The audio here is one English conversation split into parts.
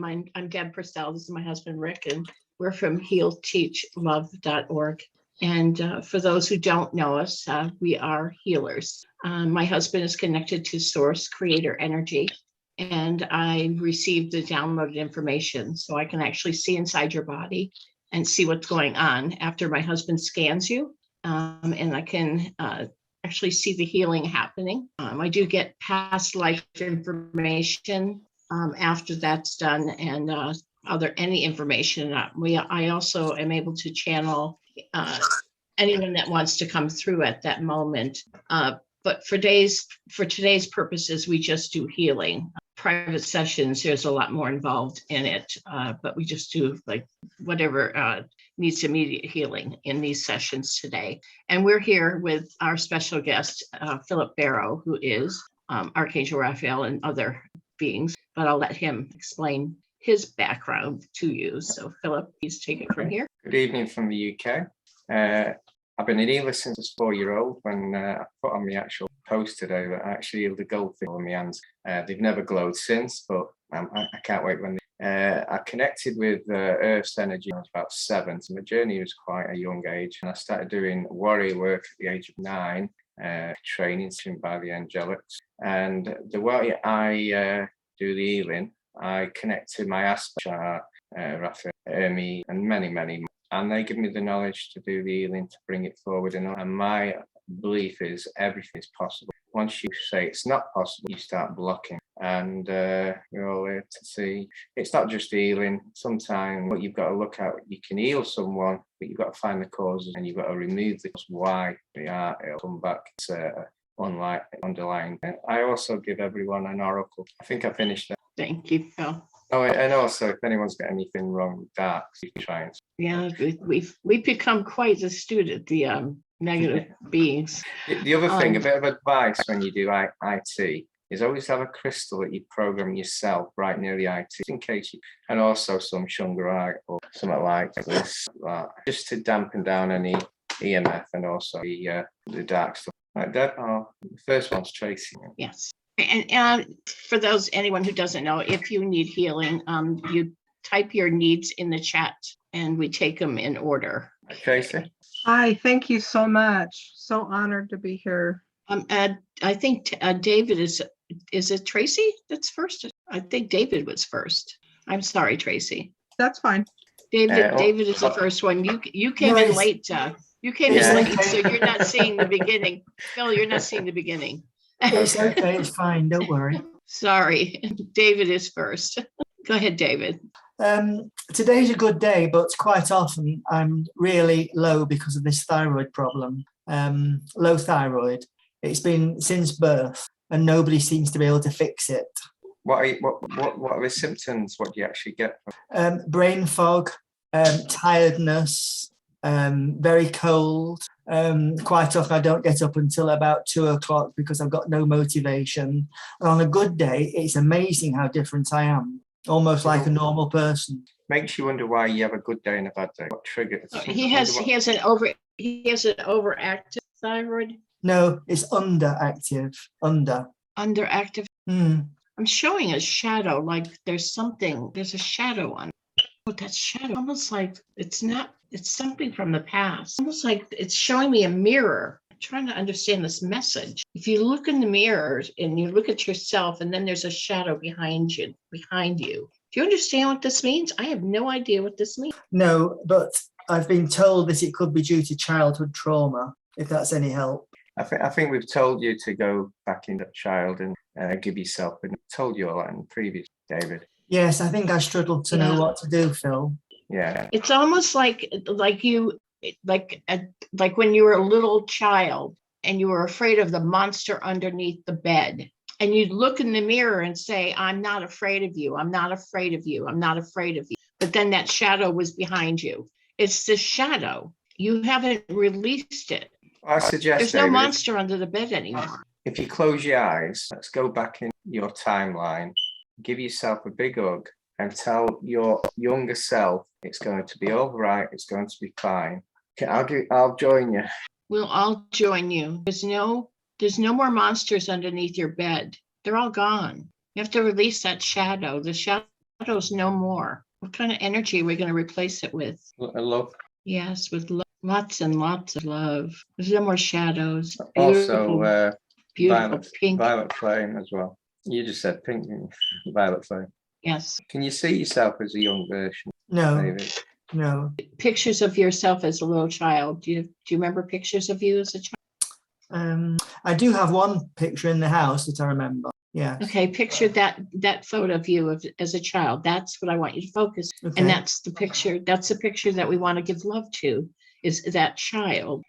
I'm Deb Purcell. This is my husband, Rick, and we're from healteachlove.org. And for those who don't know us, we are healers. My husband is connected to Source Creator Energy, and I received the downloaded information so I can actually see inside your body and see what's going on after my husband scans you. And I can actually see the healing happening. I do get past life information after that's done, and any information. I also am able to channel anyone that wants to come through at that moment. But for today's purposes, we just do healing. Private sessions, there's a lot more involved in it, but we just do like whatever needs immediate healing in these sessions today. And we're here with our special guest, Philip Barrow, who is Archangel Raphael and other beings, but I'll let him explain his background to you. So Philip, please take it from here. Good evening from the UK. I've been an healer since I was 4-year-old when I put on the actual post today that I actually healed the goldfish on my hands. They've never glowed since, but I can't wait when I connected with Earth's energy when I was about 7. So my journey was quite a young age, and I started doing warrior work at the age of 9, training by the angelics. And the way I do the healing, I connect to my aspect chart, Raphael, Hermes, and many more. And they give me the knowledge to do the healing, to bring it forward. And my belief is everything is possible. Once you say it's not possible, you start blocking. And we're all here to see it's not just healing. Sometimes what you've got to look at, you can heal someone, but you've got to find the causes and you've got to remove the cause why they are. It'll come back to underlying. I also give everyone an oracle. I think I finished that. Thank you, Phil. Oh, and also, if anyone's got anything wrong with that, you can try and. Yeah, we've become quite astute at the negative beings. The other thing, a bit of advice when you do IT is always have a crystal that you program yourself right near the IT, in case you, and also some shungite or something like this, just to dampen down any EMF and also the dark stuff. Like that. Oh, the first one's Tracy. Yes. And for anyone who doesn't know, if you need healing, you type your needs in the chat and we take them in order. Tracy. Hi, thank you so much. So honored to be here. I think David is it Tracy that's first? I think David was first. I'm sorry, Tracy. That's fine. David is the first one. You came in late. You came in late, so you're not seeing the beginning. Phil, you're not seeing the beginning. It's okay, it's fine, don't worry. Sorry, David is first. Go ahead, David. Today's a good day, but quite often I'm really low because of this thyroid problem. Low thyroid. It's been since birth and nobody seems to be able to fix it. What are the symptoms? What do you actually get? Brain fog, tiredness, very cold. Quite often I don't get up until about 2 o'clock because I've got no motivation. And on a good day, it's amazing how different I am, almost like a normal person. Makes you wonder why you have a good day and a bad day. What triggers? He has an overactive thyroid. No, it's underactive. Underactive. Mm. I'm showing a shadow, like there's a shadow on it. Oh, that shadow, almost like it's something from the past. Almost like it's showing me a mirror. I'm trying to understand this message. If you look in the mirror and you look at yourself and then there's a shadow behind you. Do you understand what this means? I have no idea what this means. No, but I've been told that it could be due to childhood trauma, if that's any help. I think we've told you to go back into child and give yourself, and told you all that in previous, David. Yes, I think I struggled to know what to do, Phil. Yeah. It's almost like when you were a little child and you were afraid of the monster underneath the bed. And you'd look in the mirror and say, I'm not afraid of you. I'm not afraid of you. I'm not afraid of you. But then that shadow was behind you. It's the shadow. You haven't released it. I suggest there's no monster under the bed anymore. If you close your eyes, let's go back in your timeline, give yourself a big hug and tell your younger self it's going to be all right, it's going to be fine. Okay, I'll join you. We'll all join you. There's no more monsters underneath your bed. They're all gone. You have to release that shadow. The shadow shadows no more. What kind of energy are we going to replace it with? Love. Yes, with lots and lots of love. There's no more shadows. Also, Beautiful violet, pink. violet flame as well. You just said pink, didn't you? Violet flame. Yes. Can you see yourself as a young version, No, David? no. Pictures of yourself as a little child. Do you remember pictures of you as a child? I do have one picture in the house that I remember. Yes. Okay, picture that photo of you as a child. That's what I want you to focus. Okay. And that's the picture that we want to give love to, is that child.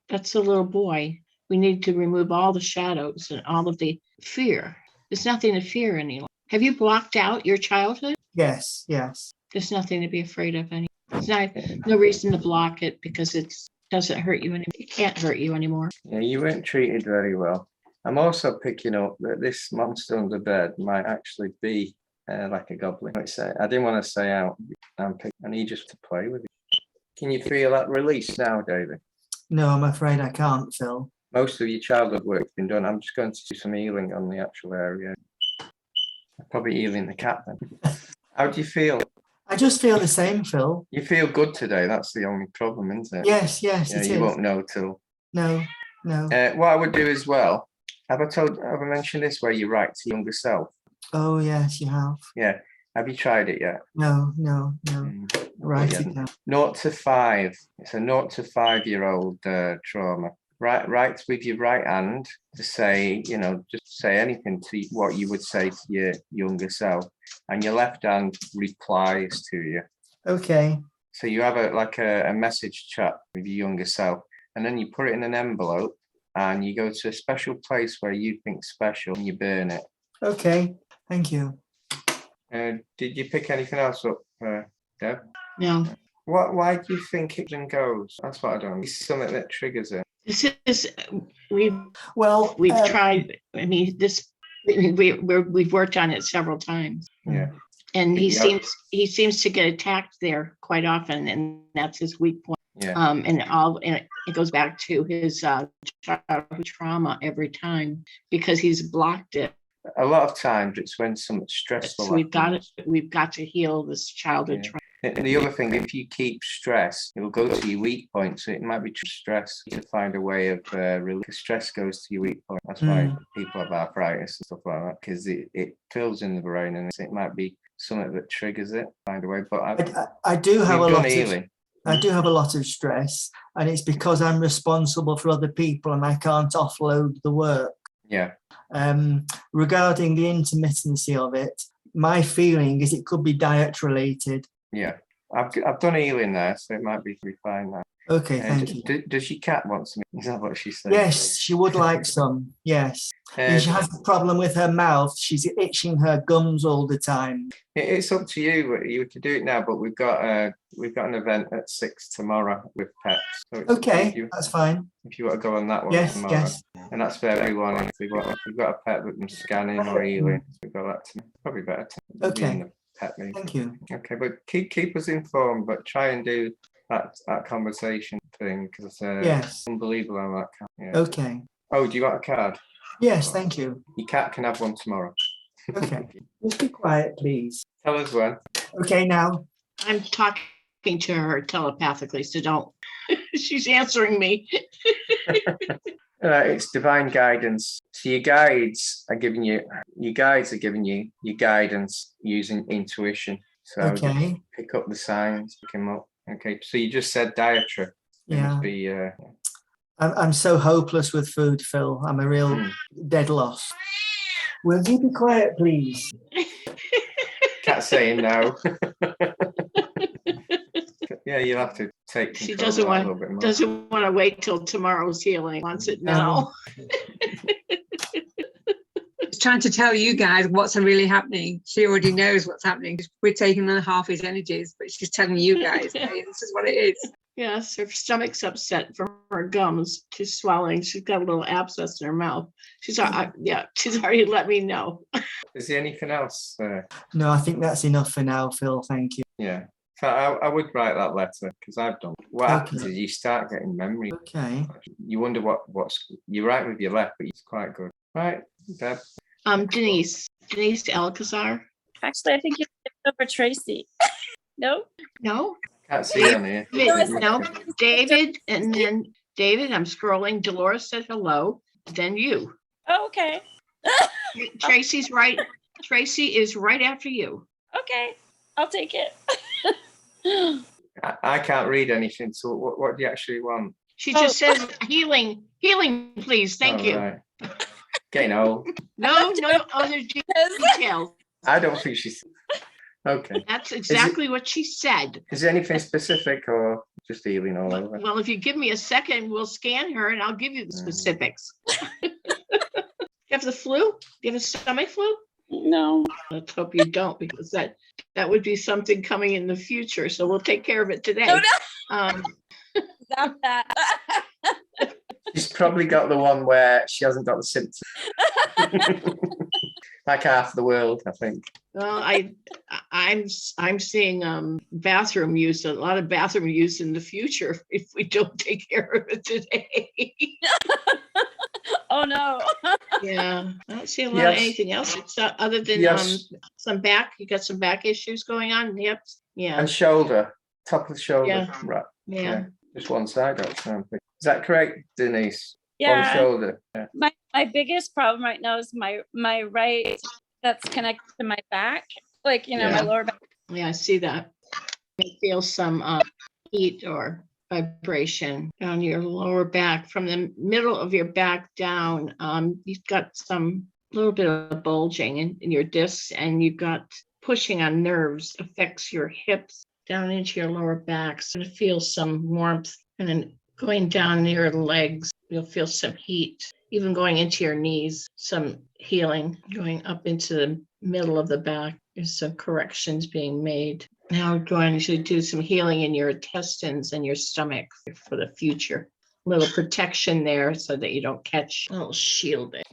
That's the little boy. We need to remove all the shadows and all of the fear. There's nothing to fear anymore. Have you blocked out your childhood? Yes, yes. There's nothing to be afraid of anymore. There's no reason to block it because it doesn't hurt you anymore. It can't hurt you anymore. Yeah, you weren't treated very well. I'm also picking up that this monster under bed might actually be like a goblin. I didn't want to say out. I need just to play with it. Can you feel that release now, David? No, I'm afraid I can't, Phil. Most of your childhood work's been done. I'm just going to do some healing on the actual area. Probably healing the cat then. How do you feel? I just feel the same, Phil. You feel good today. That's the only problem, isn't it? Yes, yes, Yeah, it you is. won't know till. No, no. What I would do as well. Have I mentioned this where you write to younger self? Oh, yes, you have. Yeah. Have you tried it yet? No, no, no. Write it down. 0 to 5. It's a 0 to 5-year-old trauma. Write with your right hand to say, just say anything to what you would say to your younger self, and your left hand replies to you. Okay. So you have a message chat with your younger self, and then you put it in an envelope, and you go to a special place where you think special, and you burn it. Okay. Thank you. Did you pick anything else up, Deb? No. Why do you think it goes? That's what I don't. It's something that triggers it. This is we've Well, tried. I mean, we've worked on it several times. Yeah. And he Yeah. seems to get attacked there quite often, and that's his weak point. Yeah. And it goes back to his childhood trauma every time because he's blocked it. A lot of times it's when something stressful. So we've got to heal this childhood trauma. And the other thing, if you keep stress, it will go to your weak point. So it might be stress to find a way of relief. Stress goes to your weak point. That's why people have arthritis and stuff like that, because it fills in the brain, and it might be something that triggers it. Find a way. But I do have a lot of healing. I do have a lot of stress, and it's because I'm responsible for other people and I can't offload the work. Yeah. Regarding the intermittency of it, my feeling is it could be diet related. Yeah. I've done healing there, so it might be fine now. Okay, thank you. Does your cat want some? Is that what she said? Yes, she would like some. Yes. She has a problem with her mouth. She's itching her gums all the time. It's up to you. You can do it now, but we've got an event at 6 tomorrow with pets. So Okay, that's fine. If you want to go on that one tomorrow, yes. And that's for everyone. If you've got a pet with them scanning or healing, we've got that. Probably better to Okay. be in the pet meeting. Thank you. Okay, but keep us informed, but try and do that conversation thing, because Yes. unbelievable how that can. Yeah. Okay. Oh, do you want a card? Yes, thank you. Your cat can have one tomorrow. Okay. Just be quiet, please. Tell us when. Okay, now. I'm talking to her telepathically, so don't. She's answering me. It's divine guidance. So your guides are giving you your guidance using intuition. So Okay. just pick up the signs, pick them up. Okay, so you just said dietary. It Yeah. must be, I'm so hopeless with food, Phil. I'm a real dead loss. Will you be quiet, please? cat saying no. Yeah, you'll have to take control. She doesn't want to wait till tomorrow's healing. Wants it now. She's trying to tell you guys what's really happening. She already knows what's happening. We're taking on half his energies, but she's telling you guys, hey, this is what it is. Yes, her stomach's upset from her gums. She's swallowing. She's got a little abscess in her mouth. She's already let me know. Is there anything else? No, I think that's enough for now, Phil. Thank you. Yeah. So I would write that letter because I've done. What happens is you start getting memory. Okay. You wonder what's you write with your left, but it's quite good. Right, Deb. Denise Alcazar. Actually, I think you over Tracy. No? No, Can't see it on here. No, David, and then David, I'm scrolling. Dolores said hello, then you. Oh, okay. Tracy's right. Tracy is right after you. Okay. I'll take it. I can't read anything. So what do you actually want? She just says healing, please. Thank Oh, you. right. Getting old. No other details. I don't think she's okay. That's exactly what she said. Is there anything specific or just healing all over? Well, if you give me a second, we'll scan her and I'll give you the specifics. You have the flu? Do you have a stomach flu? No. Let's hope you don't, because that would be something coming in the future. So we'll take care of it today. No, no. Stop that. She's probably got the one where she hasn't got the symptoms. Like half the world, I think. Well, I'm seeing bathroom use, a lot of bathroom use in the future if we don't take care of it today. Oh no. Yeah, I don't see a lot Yes. of anything else other than Yes. some back. You got some back issues going on. Yep. Yeah. And shoulder, top of the shoulder. Yeah. Right. Yeah. Just one side. Is that correct, Denise? One Yeah. shoulder. Yeah. My biggest problem right now is my right that's connected to my back. Like, my Yeah. lower back. Yeah, I see that. You feel some heat or vibration down your lower back from the middle of your back down. You've got some little bit of bulging in your discs, and you've got pushing on nerves affects your hips down into your lower back. So you feel some warmth, and then going down your legs, you'll feel some heat. Even going into your knees, some healing. Going up into the middle of the back, there's some corrections being made. Now we're going to do some healing in your intestines and your stomach for the future. A little protection there so that you don't catch a little shielding.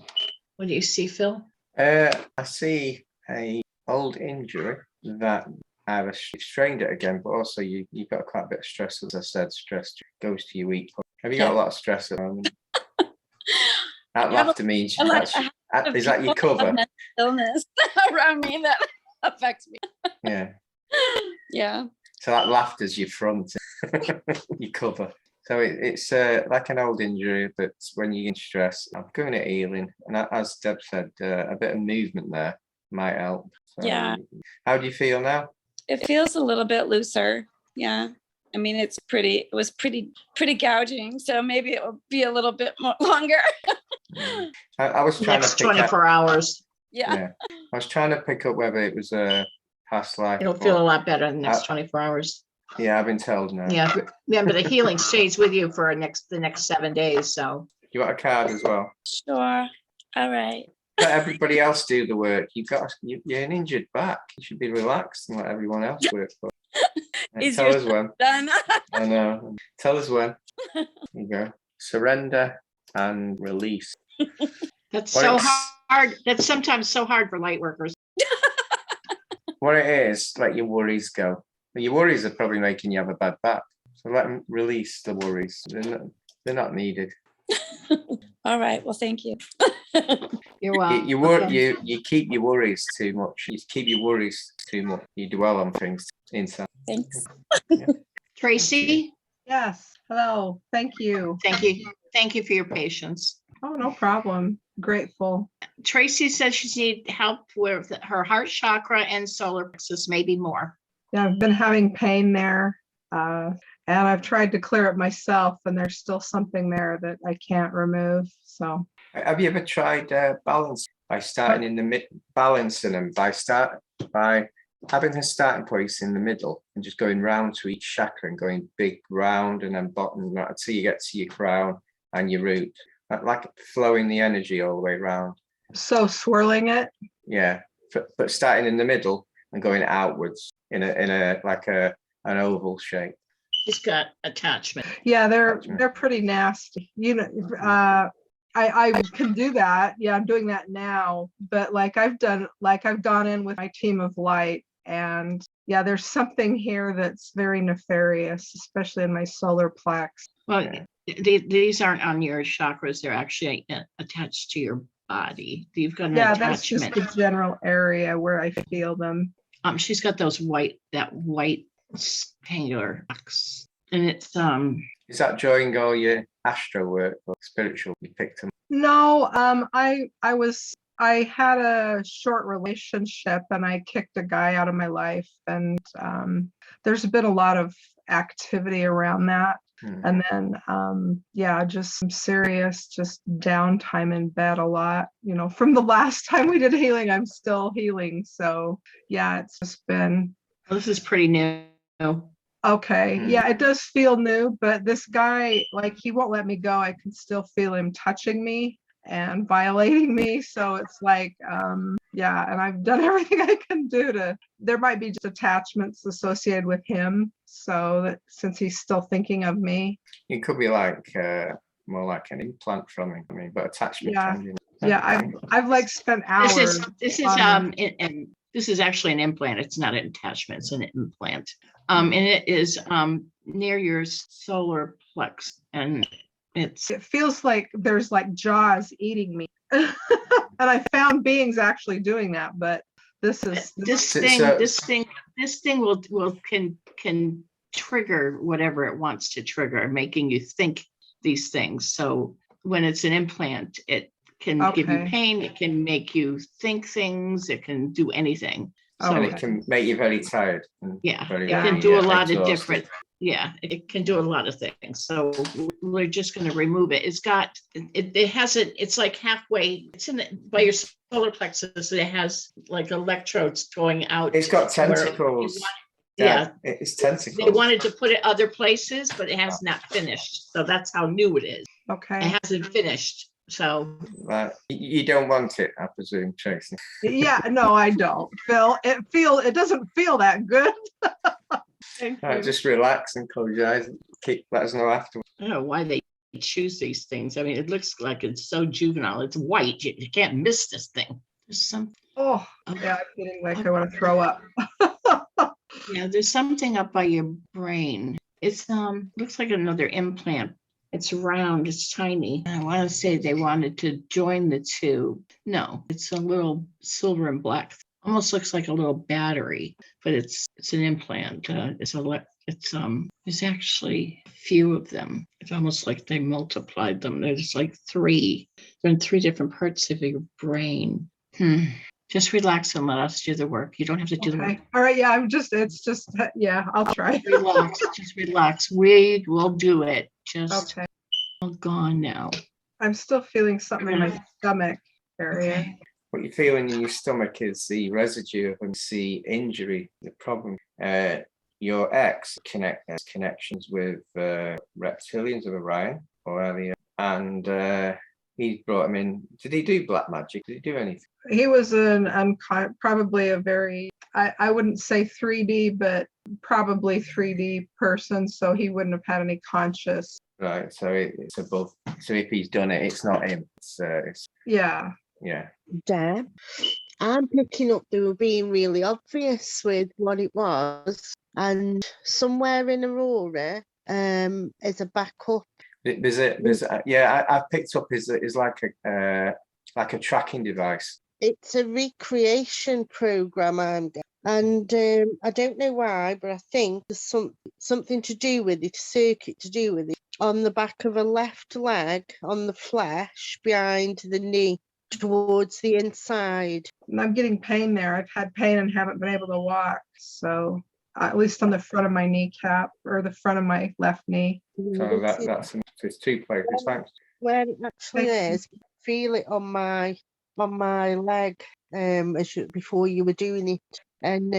What do you see, Phil? I see a old injury that I've strained it again, but also you've got quite a bit of stress. As I said, stress goes to your weak point. Have you got a lot of stress at the moment? That laughter means is that your cover? Illness around me that affects me. Yeah. Yeah. So that laughter's your front, your cover. So it's like an old injury, but when you get stressed, I'm going at healing. And as Deb said, a bit of movement there might help. So, Yeah. How do you feel now? It feels a little bit looser. Yeah. I mean, it was pretty gouging. So maybe it will be a little bit more longer. I was trying Next to pick 24 hours. Yeah. I was trying to pick up whether it was a past life. It'll feel a lot better in the next 24 hours. Yeah, I've been told now. Yeah. Remember, the healing stays with you for the next 7 days. So You got a card as well. Sure. All right. Let everybody else do the work. You're an injured back. You should be relaxed and let everyone else work for you. Tell us when. Done. I know. Tell us when. There you go. Surrender and release. that's What so it's- hard. That's sometimes so hard for light workers. What it is, let your worries go. Your worries are probably making you have a bad back. So let them release the worries. They're not needed. All right. Well, thank you. You're welcome. You keep your worries too much. You keep your worries too much. You dwell on things inside. Thanks. Tracy, Yes, hello, thank you. thank you. Thank you for your patience. Oh, no problem. Grateful. Tracy says she needs help with her heart chakra and solar plexus, maybe more. Yeah, I've been having pain there. And I've tried to clear it myself, and there's still something there that I can't remove. So, Have you ever tried balance by starting in the mid, balancing them by having a starting place in the middle and just going round to each chakra and going big round and then bottom right until you get to your crown and your root, like flowing the energy all the way round. so swirling it. Yeah, but starting in the middle and going outwards in a like an oval shape. She's got attachment. Yeah, Gotcha. they're pretty nasty. I can do that. Yeah, I'm doing that now. But I've gone in with my team of light, and yeah, there's something here that's very nefarious, especially in my solar plex. Well, Yeah. these aren't on your chakras. They're actually attached to your body. You've got an Yeah, that's attachment. just the general area where I feel them. She's got that white singular box, and it's Is that during all your astro work or spiritual? You picked them. No, I had a short relationship and I kicked a guy out of my life, and there's been a lot of activity around that. And then just some serious just downtime in bed a lot. From the last time we did healing, I'm still healing. So yeah, it's just been this is pretty new. okay. Yeah, it does feel new, but this guy, like, he won't let me go. I can still feel him touching me and violating me. So it's like, and I've done everything I can do there might be just attachments associated with him. So that since he's still thinking of me. It could be like more like an implant from him. I mean, but attachment. Yeah, I've like spent hours. This is actually an implant. It's not an attachment. It's an implant. And it is near your solar plex, and it feels like there's like jaws eating me. And I found beings actually doing that, but this thing can trigger whatever it wants to trigger, making you think these things. So when it's an implant, it can give you pain, it can make you think things, it can do anything. So and it can make you very tired. It can do a lot of different. Yeah, it can do a lot of things. So we're just going to remove it. It's got it has it. It's like halfway. It's by your solar plexus. It has like electrodes going out. It's got tentacles. It's tentacles. They wanted to put it other places, but it has not finished. So that's how new it is. Okay. It hasn't finished. So you don't want it, I presume, Tracy. Yeah, no, I don't. Phil, it doesn't feel that good. Just relax and close your eyes and let us know afterwards. I don't know why they choose these things. I mean, it looks like it's so juvenile. It's white. You can't miss this thing. There's some. I'm feeling like I want to throw up. Yeah, there's something up by your brain. It's looks like another implant. It's round, it's tiny. I want to say they wanted to join the two. No, it's a little silver and black. Almost looks like a little battery, but it's an implant. There's actually a few of them. It's almost like they multiplied them. There's like three. They're in three different parts of your brain. Just relax and let us do the work. You don't have to do the work. All right. Yeah, I'll try. Just relax. We will do it. Just all gone now. I'm still feeling something in my stomach area. Okay. What you're feeling in your stomach is the residue of the injury, the problem. Your ex has connections with reptilians of Orion or earlier, and he brought him in. Did he do black magic? Did he do anything? He was probably a very, I wouldn't say 3D, but probably 3D person. So he wouldn't have had any conscious. Right. So it's above. So if he's done it, it's not him. It's yeah. Yeah. Deb, I'm picking up they were being really obvious with what it was, and somewhere in Aurora is a backup. I've picked up is like a tracking device. It's a recreation program I'm getting, and I don't know why, but I think there's something to do with it, a circuit to do with it on the back of a left leg, on the flesh behind the knee, towards the inside. I'm getting pain there. I've had pain and haven't been able to walk. So at least on the front of my kneecap or the front of my left knee. So it's 2 places. Thanks. Where it actually is, feel it on my leg before you were doing it, and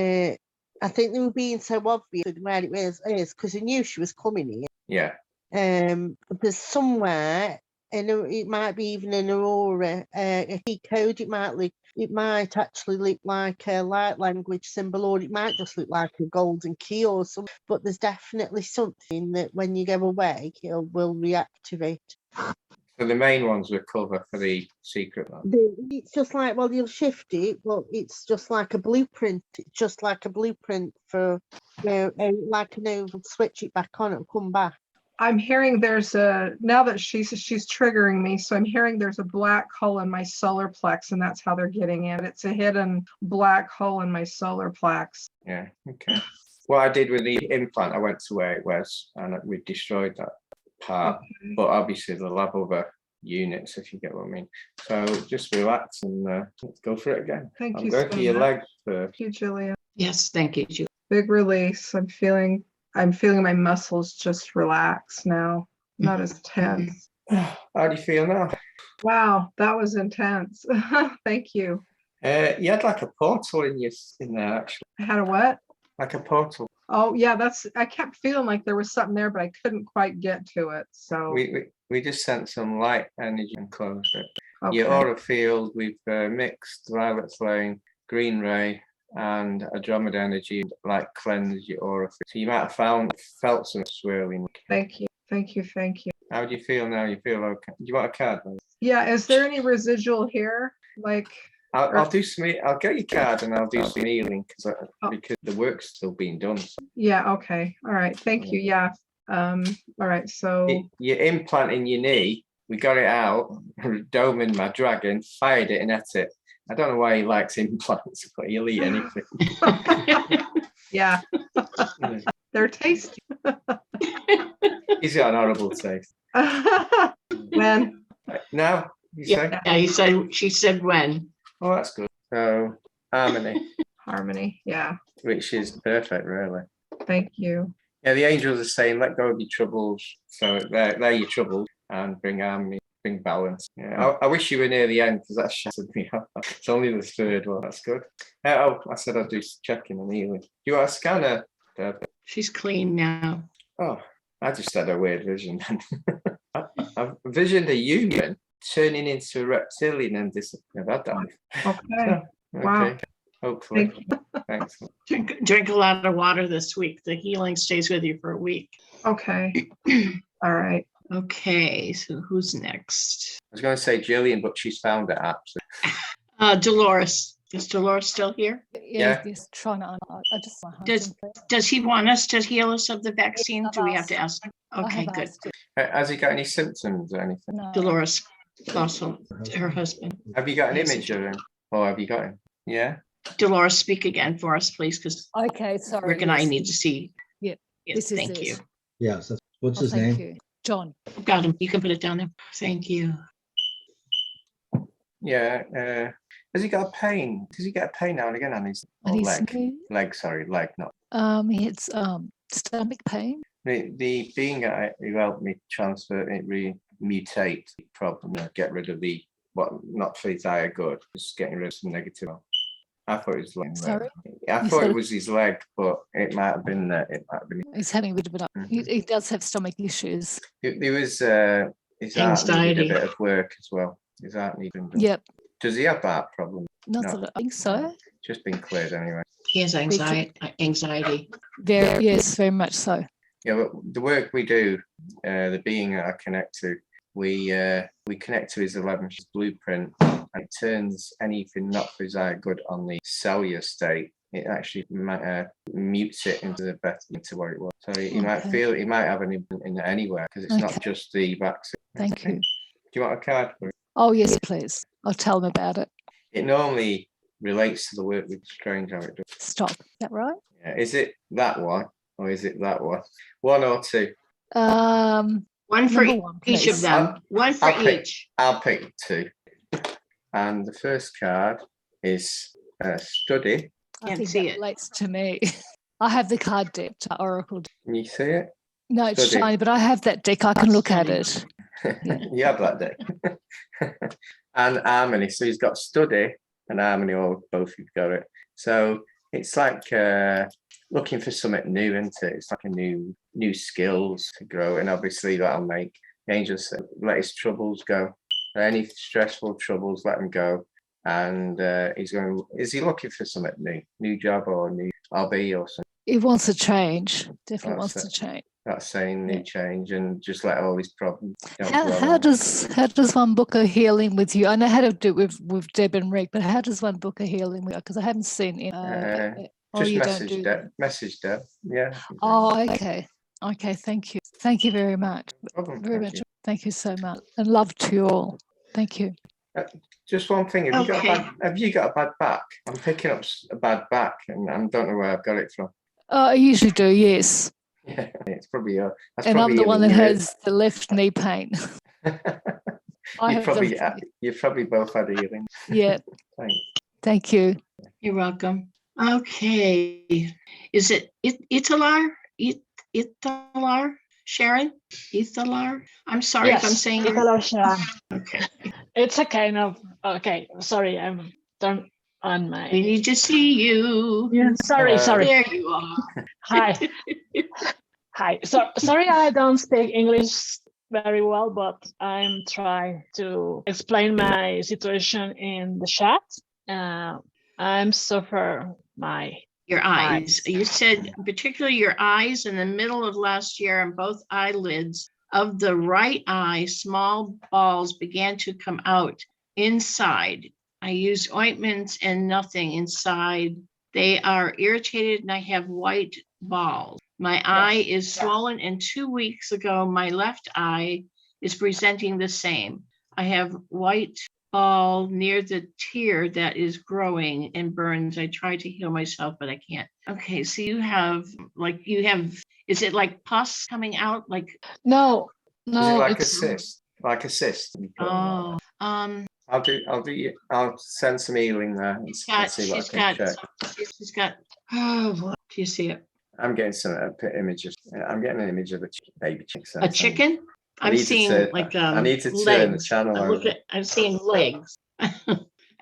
I think they were being so obvious where it is because I knew she was coming here. Yeah. There's somewhere. And it might be even in Aurora, a key code. It might actually look like a light language symbol, or it might just look like a golden key or something. But there's definitely something that when you go away, it will reactivate. So the main ones were cover for the secret one. It's just like, well, you'll shift it, but it's just like a blueprint. It's just like a blueprint for, like an oval. Switch it back on, it'll come back. I'm hearing there's a, now that she's triggering me, so I'm hearing there's a black hole in my solar plex, and that's how they're getting in. It's a hidden black hole in my solar plex. Yeah. Okay. What I did with the implant, I went to where it was, and we destroyed that part. Okay. But obviously, they'll have other units, if you get what I mean. So just relax and let's go for it again. Thank I'm you going so for your much. leg first. Thank you, Julia. Yes, thank you, Julie. Big release. I'm feeling my muscles just relax now. Not as tense. How do you feel now? Wow, that was intense. Thank you. You had like a portal in there, actually, I had a what? like a portal. Oh yeah, I kept feeling like there was something there, but I couldn't quite get to it. So We just sent some light energy and closed it. okay. Your aura field, we've mixed violet flame, green ray, and Andromeda energy, like cleanse your aura field. So you might have felt some swirling. Thank you. Thank you. Thank you. How do you feel now? You feel okay? Do you want a card? Yeah, is there any residual here? Like I'll do some. I'll get your card and I'll do some healing Oh. because the work's still being done. So yeah, okay. All right. Thank you. Yeah. All right. So your implant in your knee, we got it out, doming my dragon, fired it and ate it. I don't know why he likes implants, but he'll eat anything. yeah. They're tasty. He's got an horrible taste. When? Now, you say? Yeah, she said when. Oh, that's good. So, harmony, Harmony. Yeah. which is perfect, really. Thank you. Yeah, the angels are saying, let go of your troubles. So they're your troubles, and bring harmony, bring balance. Yeah, I wish you were near the end because that shattered me up. It's only the third one. That's good. I said I'd do checking and healing. You want a scanner, Deb? She's clean now. Oh, I just had a weird vision. I've visioned a human turning into a reptilian and disappearing. I've had that. Okay. Okay. Wow. Hopefully. Thank you. Thanks. Drink a lot of water this week. The healing stays with you for a week. Okay. All right. Okay, so who's next? I was going to say Jillian, but she's found it absolutely. Dolores. Is Dolores still here? Yeah. Yes, trying to. I just. my Does- husband, please. Does he want us to heal us of the vaccine? I've Do we have to asked. ask him? I Okay, have good. asked him. Has he got any symptoms or anything? No. Dolores, also her husband. Have you got an Yes. image of him? Or have you got him? Yeah. Dolores, speak again for us, please, because Okay, sorry. Rick and I yes. need to see. Yeah, Yes, this is thank you. it. Yes. What's Oh, his thank name? you. John. Got him. You can put it down there. Thank you. Yeah. Has he got a pain? Does he get a pain now and again on his And he's leg? new. Leg, not. It's stomach pain. The being who helped me transfer it, mutate the problem, get rid of not for his higher good, just getting rid of some negative. I thought it was leg. Sorry? I You thought said- it was his leg, but it might have been. He's having a bit of an. Mhm. He does have stomach issues. There was his heart needed Anxiety. a bit of work as well. His heart needed done. Yep. Does he have that problem? Not No. that I think so. Just been cleared anyway. He has anxiety. Yes, very much so. Yeah, but the work we do, the being that I connect to, we connect to his 11th blueprint, and it turns anything not for his eye good on the cellular state. It actually mutes it into what it was. So he might Okay. feel he might have an implant in anywhere because it's not Okay. just the vaccine. Thank you. Do you want a card for it? Oh yes, please. I'll tell him about it. It normally relates to the work with strange how it does. Stop. Is that right? Yeah. Is it that one or is it that one? One or two? One for Number one, each of please. them. One for I'll pick- each. I'll pick two. And the first card is study. I Can't think see that it. relates to me. I have the card deck, Oracle. Can you see it? No, it's Study. shiny, but I have that deck. I can look at Study. it. You have that day. And harmony. So he's got study and harmony, or both you've got it. So it's like looking for something new, isn't it? It's like a new skills to grow, and obviously that'll make the angels say, let his troubles go. Any stressful troubles, let them go. And is he looking for something new job or new hobby or something? He wants to change. Definitely That's wants it. to change. That's saying new Yeah. change and just let all these problems. don't How, dwell how on. does one book a healing with you? I know how to do it with Deb and Rick, but how does one book a healing with you? Because I haven't seen it. Just you don't message do Deb. that. Message Deb. Yeah. Oh, okay. Okay, thank you. Thank you very much. Problem, Very thank much. you. Thank you so much. And love to you all. Thank you. Just one thing. Okay. Have you got a bad back? I'm picking up a bad back, and I don't know where I've got it from. I usually do, yes. Yeah, it's probably that's And I'm probably the one that in your ear. has the left knee pain. I have You've probably both had healing. Yeah. Thanks. Thank you. You're welcome. Okay. Is it Ithalar? Ithalar? Sharon? Ithalar? I'm sorry if I'm Yes, saying it. Hello, Sharon. Okay. It's a kind of okay. Sorry, I'm turned on my. We need to see you. Yeah, sorry. There you are. Hi. Hi. So sorry, I don't speak English very well, but I'm trying to explain my situation in the chat. I'm suffer my Your eyes. You said particularly your eyes in the middle of last year and both eyelids of the right eye, small balls began to come out inside. I used ointments and nothing inside. They are irritated and I have white balls. My eye is swollen, and 2 weeks ago, my left eye is presenting the same. I have white ball near the tear that is growing and burns. I try to heal myself, but I can't. Okay, so is it like pus coming out? Like, no. Is it like a cyst? Like a cyst? oh, I'll send some healing there and see what I can check. She's got, oh, what? Do you see it? I'm getting some images. I'm getting an image of a baby chick. A chicken? I'm seeing I need to turn the legs. channel over. I'm seeing legs.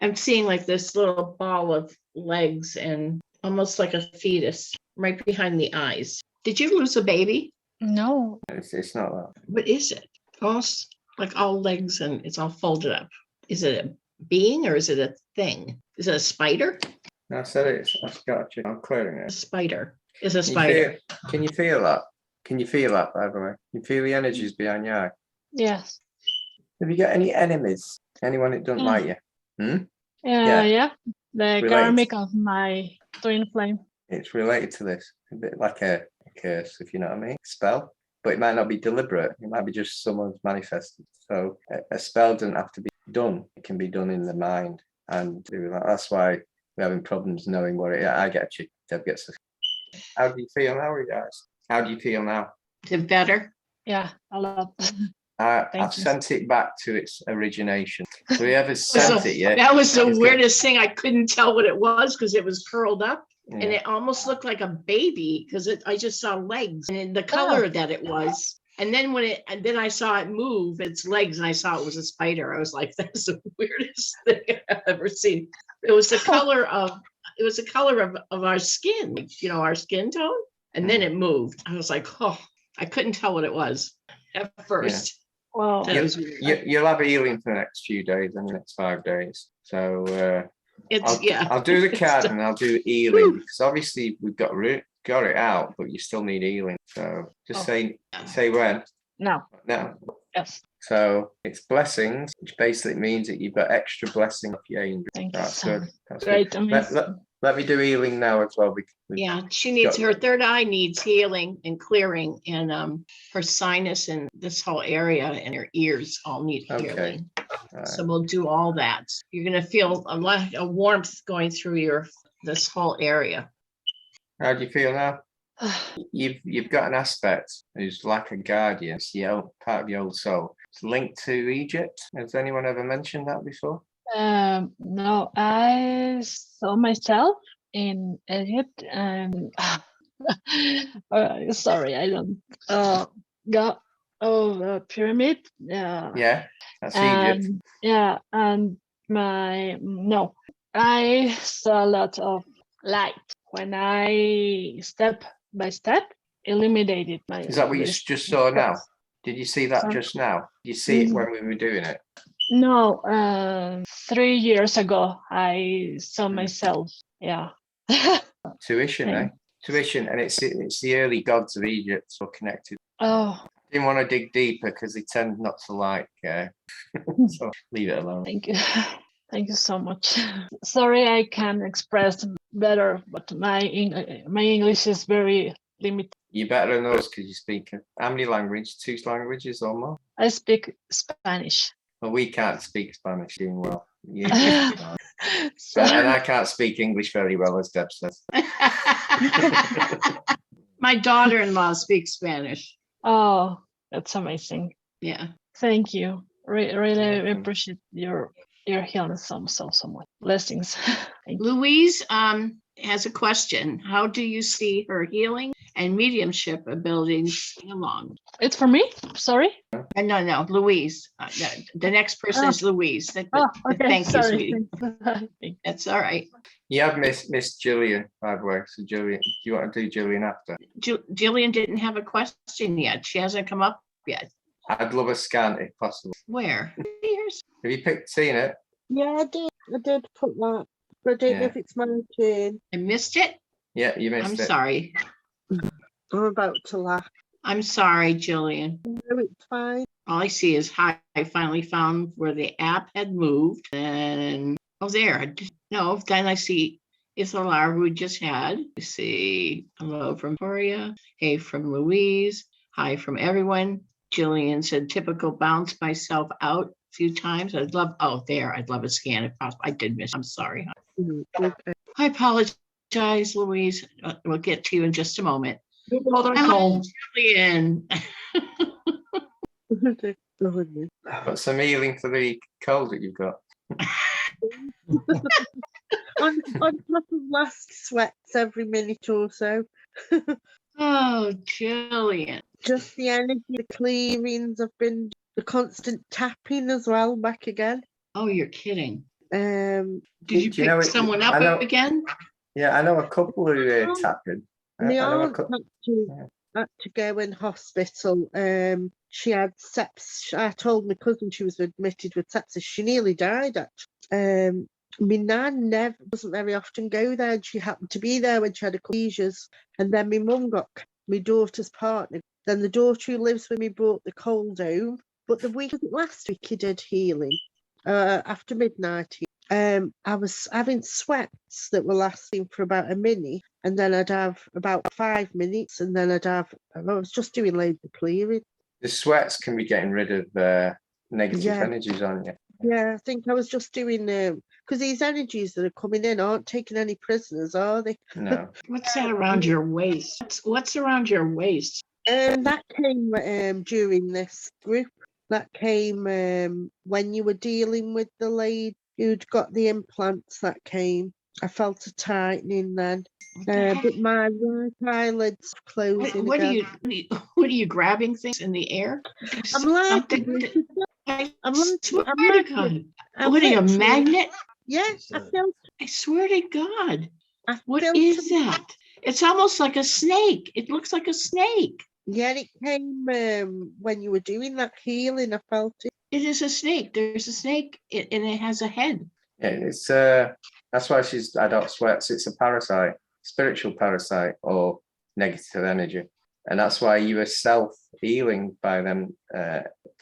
I'm seeing like this little ball of legs and almost like a fetus right behind the eyes. Did you lose a baby? No. It's not that. What is it? Almost like all legs and it's all folded up. Is it a being or is it a thing? Is it a spider? No, I said it. I've got you. I'm clearing A it. spider is a spider. Can you feel that? Can you feel that, by the way? Can you feel the energies behind your eye? Yes. Have you got any enemies? Anyone that don't like you? Yeah. The Related. karmic of my twin flame. It's related to this. A bit like a curse, if you know what I mean. Spell. But it might not be deliberate. It might be just someone's manifested. So a spell doesn't have to be done. It can be done in the mind. And that's why we're having problems knowing what it is. I get you. Deb gets it. How do you feel now, you guys? How do you feel now? Is it better? Yeah, a lot. I've sent it back to its origination. So whoever sent it yet? That was the weirdest thing. I couldn't tell what it was because it was curled up. Yeah. And it almost looked like a baby because I just saw legs and the color that it was. And then then I saw it move its legs and I saw it was a spider. I was like, that's the weirdest thing I've ever seen. It was the color of our skin, our skin tone. And then it moved. I was like, oh, I couldn't tell what it was at first. Well, you'll have a healing for the next few days and the next 5 days. So I'll do the card and I'll do healing because obviously we've got it out, but you still need healing. So just say when. No. Yes. So it's blessings, which basically means that you've got extra blessing of your angels. That's good. That's great. Good. Let me do healing now as well. She needs her third eye needs healing and clearing, and her sinus and this whole area and her ears all need healing. Right. So we'll do all that. You're gonna feel a warmth going through this whole area. How do you feel now? You've got an aspect who's like a guardian. It's part of your old soul. It's linked to Egypt. Has anyone ever mentioned that before? No, I saw myself in Egypt and sorry, I don't got the pyramid. Yeah, that's Egypt. Yeah, and I saw a lot of light when I step by step eliminated my. Is that what you just saw now? Did you see that just now? Did you see it when we were doing it? No, 3 years ago I saw myself. Yeah. Tuition, eh? Tuition, and it's the early gods of Egypt who are connected. Oh. Didn't want to dig deeper because they tend not to like. So leave it alone. Thank you. Thank you so much. Sorry, I can express better, but my English is very limited. You're better than us because you speak how many languages? 2 languages or more? I speak Spanish. Well, we can't speak Spanish doing well. Yeah. So, And I can't speak English very well, as Deb says. My daughter-in-law speaks Spanish. oh, that's amazing. Yeah. Thank you. Really welcome. appreciate your healing so much. Blessings. Thank you. Louise has a question. How do you see her healing and mediumship abilities along? It's for me. Sorry. No, Louise. The next person is Louise. Oh, okay. Thank you, Sorry. sweetie. That's all right. You have Miss Gillian, by the way. So Gillian, do you want to do Gillian after? Jillian didn't have a question yet. She hasn't come up yet. I'd love a scan if possible. Where? Here's Have you seen it? Yeah, I did put that, but I don't know if it's my turn. I missed it. Yeah, you missed I'm it. sorry. I'm about to laugh. I'm sorry, Jillian. No, it's fine. All I see is hi. I finally found where the app had moved. And there. No, then I see Isalar, who we just had. I see hello from Victoria. Hey from Louise. Hi from everyone. Jillian said typical bounce myself out a few times. I'd love a scan if possible. I did miss. I'm sorry. Okay. I apologize, Louise. We'll get to you in just a moment. Hello, Jillian. Got some healing for the cold that you've got. on top of last sweats every minute or so. Oh, Jillian. Just the energy, the clearings. I've been the constant tapping as well back again. Oh, you're kidding. Um, Did you Do you know pick it- someone I know- up again? Yeah, I know a couple who are tapping. my I know a aunt couple. had to go in hospital. She had sepsis. I told my cousin she was admitted with sepsis. She nearly died actually. My nan doesn't very often go there, and she happened to be there when she had a couple of seizures. And then my mum got my daughter's partner. Then the daughter who lives with me brought the cold home. But the week last week he did healing after midnight. I was having sweats that were lasting for about a minute, and then I'd have about 5 minutes, and then I was just doing loads of clearing. The sweats can be getting rid of negative Yeah. energies on you. Yeah, I think I was just doing because these energies that are coming in aren't taking any prisoners, are they? No. What's that around your waist? What's around your waist? That came during this group. That came when you were dealing with the lady who'd got the implants. That came. I felt a tightening then, but my right eyelids closing What again. are you grabbing things in the air? I'm like, I I'm swear like- to God. I'm What are you, a literally- magnet? Yes, I felt. I swear to God. I What felt is that? It's almost like a snake. It looks like a snake. Yeah, it came when you were doing that healing. I felt it. It is a snake. There's a snake and it has a head. Yeah, it's that's why she's adult sweats. It's a parasite, spiritual parasite or negative energy, and that's why you are self-healing by them.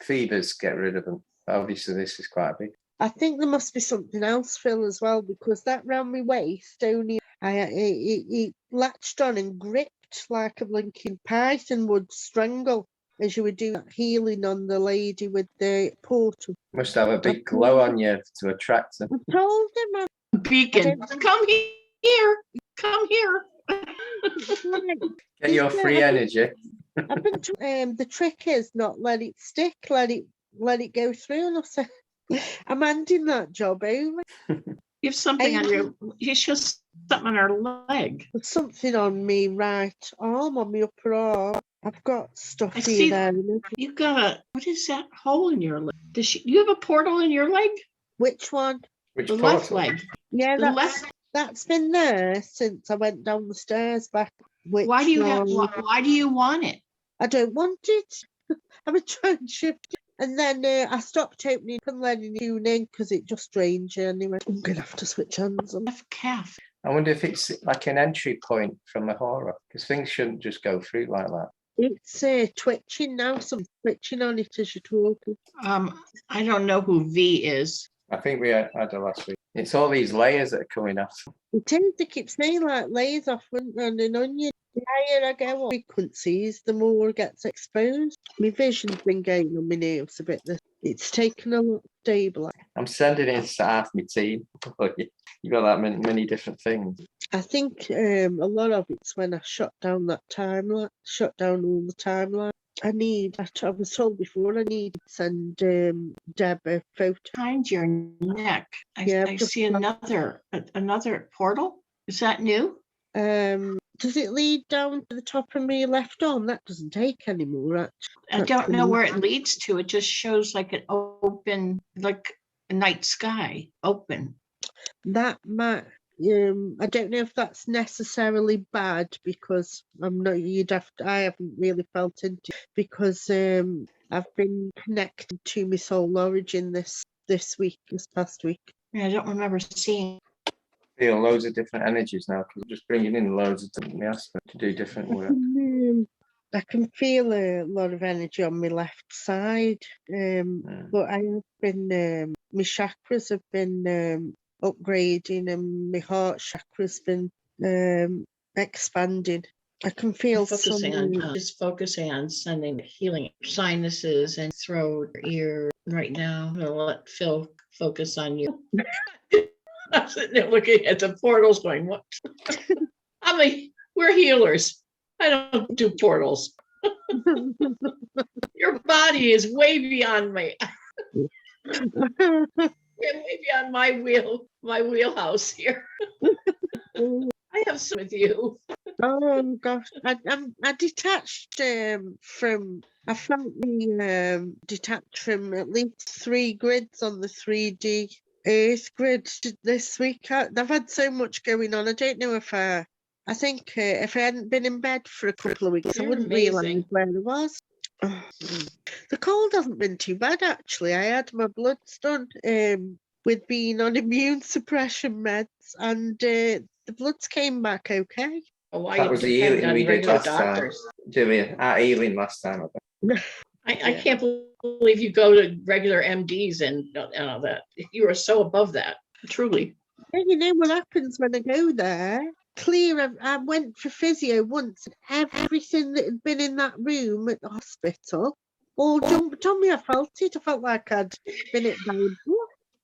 Fevers get rid of them. Obviously, this is quite big. I think there must be something else, Phil, as well, because that round my waist only it latched on and gripped like a blinking python would strangle as you were doing that healing on the lady with the portal. Must have a big glow on you to attract them. I told him I Beacon, don't- come here. Come here. Get your free energy. I've been the trick is not let it stick, let it go through. And I said, I'm handing that job over. You have something on you should something on her leg. There's something on me right arm, on my upper arm. I've got stuff I here see there. You got what is that hole in your leg? You have a portal in your leg? Which one? Which The left portal? leg. Yeah, The left. that's been there since I went down the stairs back. Why do you have? one? Why do you want it? I don't want it. I've been trying to shift it. And then I stopped opening and letting you in because it just drains you anyway. I'm going to have to switch hands on. Left calf. I wonder if it's like an entry point from the horror, because things shouldn't just go through like that. It's twitching now. Some twitching on it as you're talking. I don't know who V is. I think we had it last week. It's all these layers that are coming off. It tends to keep saying like layers off on an onion. The higher I go on frequencies, the more it gets exposed. My vision's been going on my nerves a bit. It's taken a lot to stabilise. I'm sending in to half my team. You got that many different things. I think a lot of it's when I shut down that timeline, shut down all the timeline. I was told before, I need to send Deb a photo. Behind your neck, I see another portal. Is that new? Does it lead down to the top of my left arm? That doesn't take anymore, actually. I don't know where it leads to. It just shows like an open, like a night sky open. That might. I don't know if that's necessarily bad because I haven't really felt into it because I've been connected to my soul origin this past week. Yeah, I don't remember seeing. Feel loads of different energies now because I'm just bringing in loads of different aspects to do different work. I can feel a lot of energy on my left side, but I have been my chakras have been upgrading and my heart chakra's been expanding. I can feel focusing on sending healing sinuses and throat, ear right now. I'm gonna let Phil focus on you. I'm sitting there looking at the portals going, what? We're healers. I don't do portals. Your body is way beyond me. Way beyond my wheelhouse here. I have some with you. Oh gosh, I detached from. I felt me detached from at least 3 grids on the 3D Earth grid this week. I've had so much going on. I don't know if I think if I hadn't been in bed for a couple of weeks, I wouldn't realise where I was. The cold hasn't been too bad actually. I had my bloods done with being on immune suppression meds, and the bloods came back okay. That was the healing we did last time. Julia, our healing last time. I can't believe you go to regular MDs and all that. You are so above that, truly. You know what happens when I go there? I went for physio once, and everything that had been in that room at the hospital all jumped on me. I felt it. I felt like I'd been at down.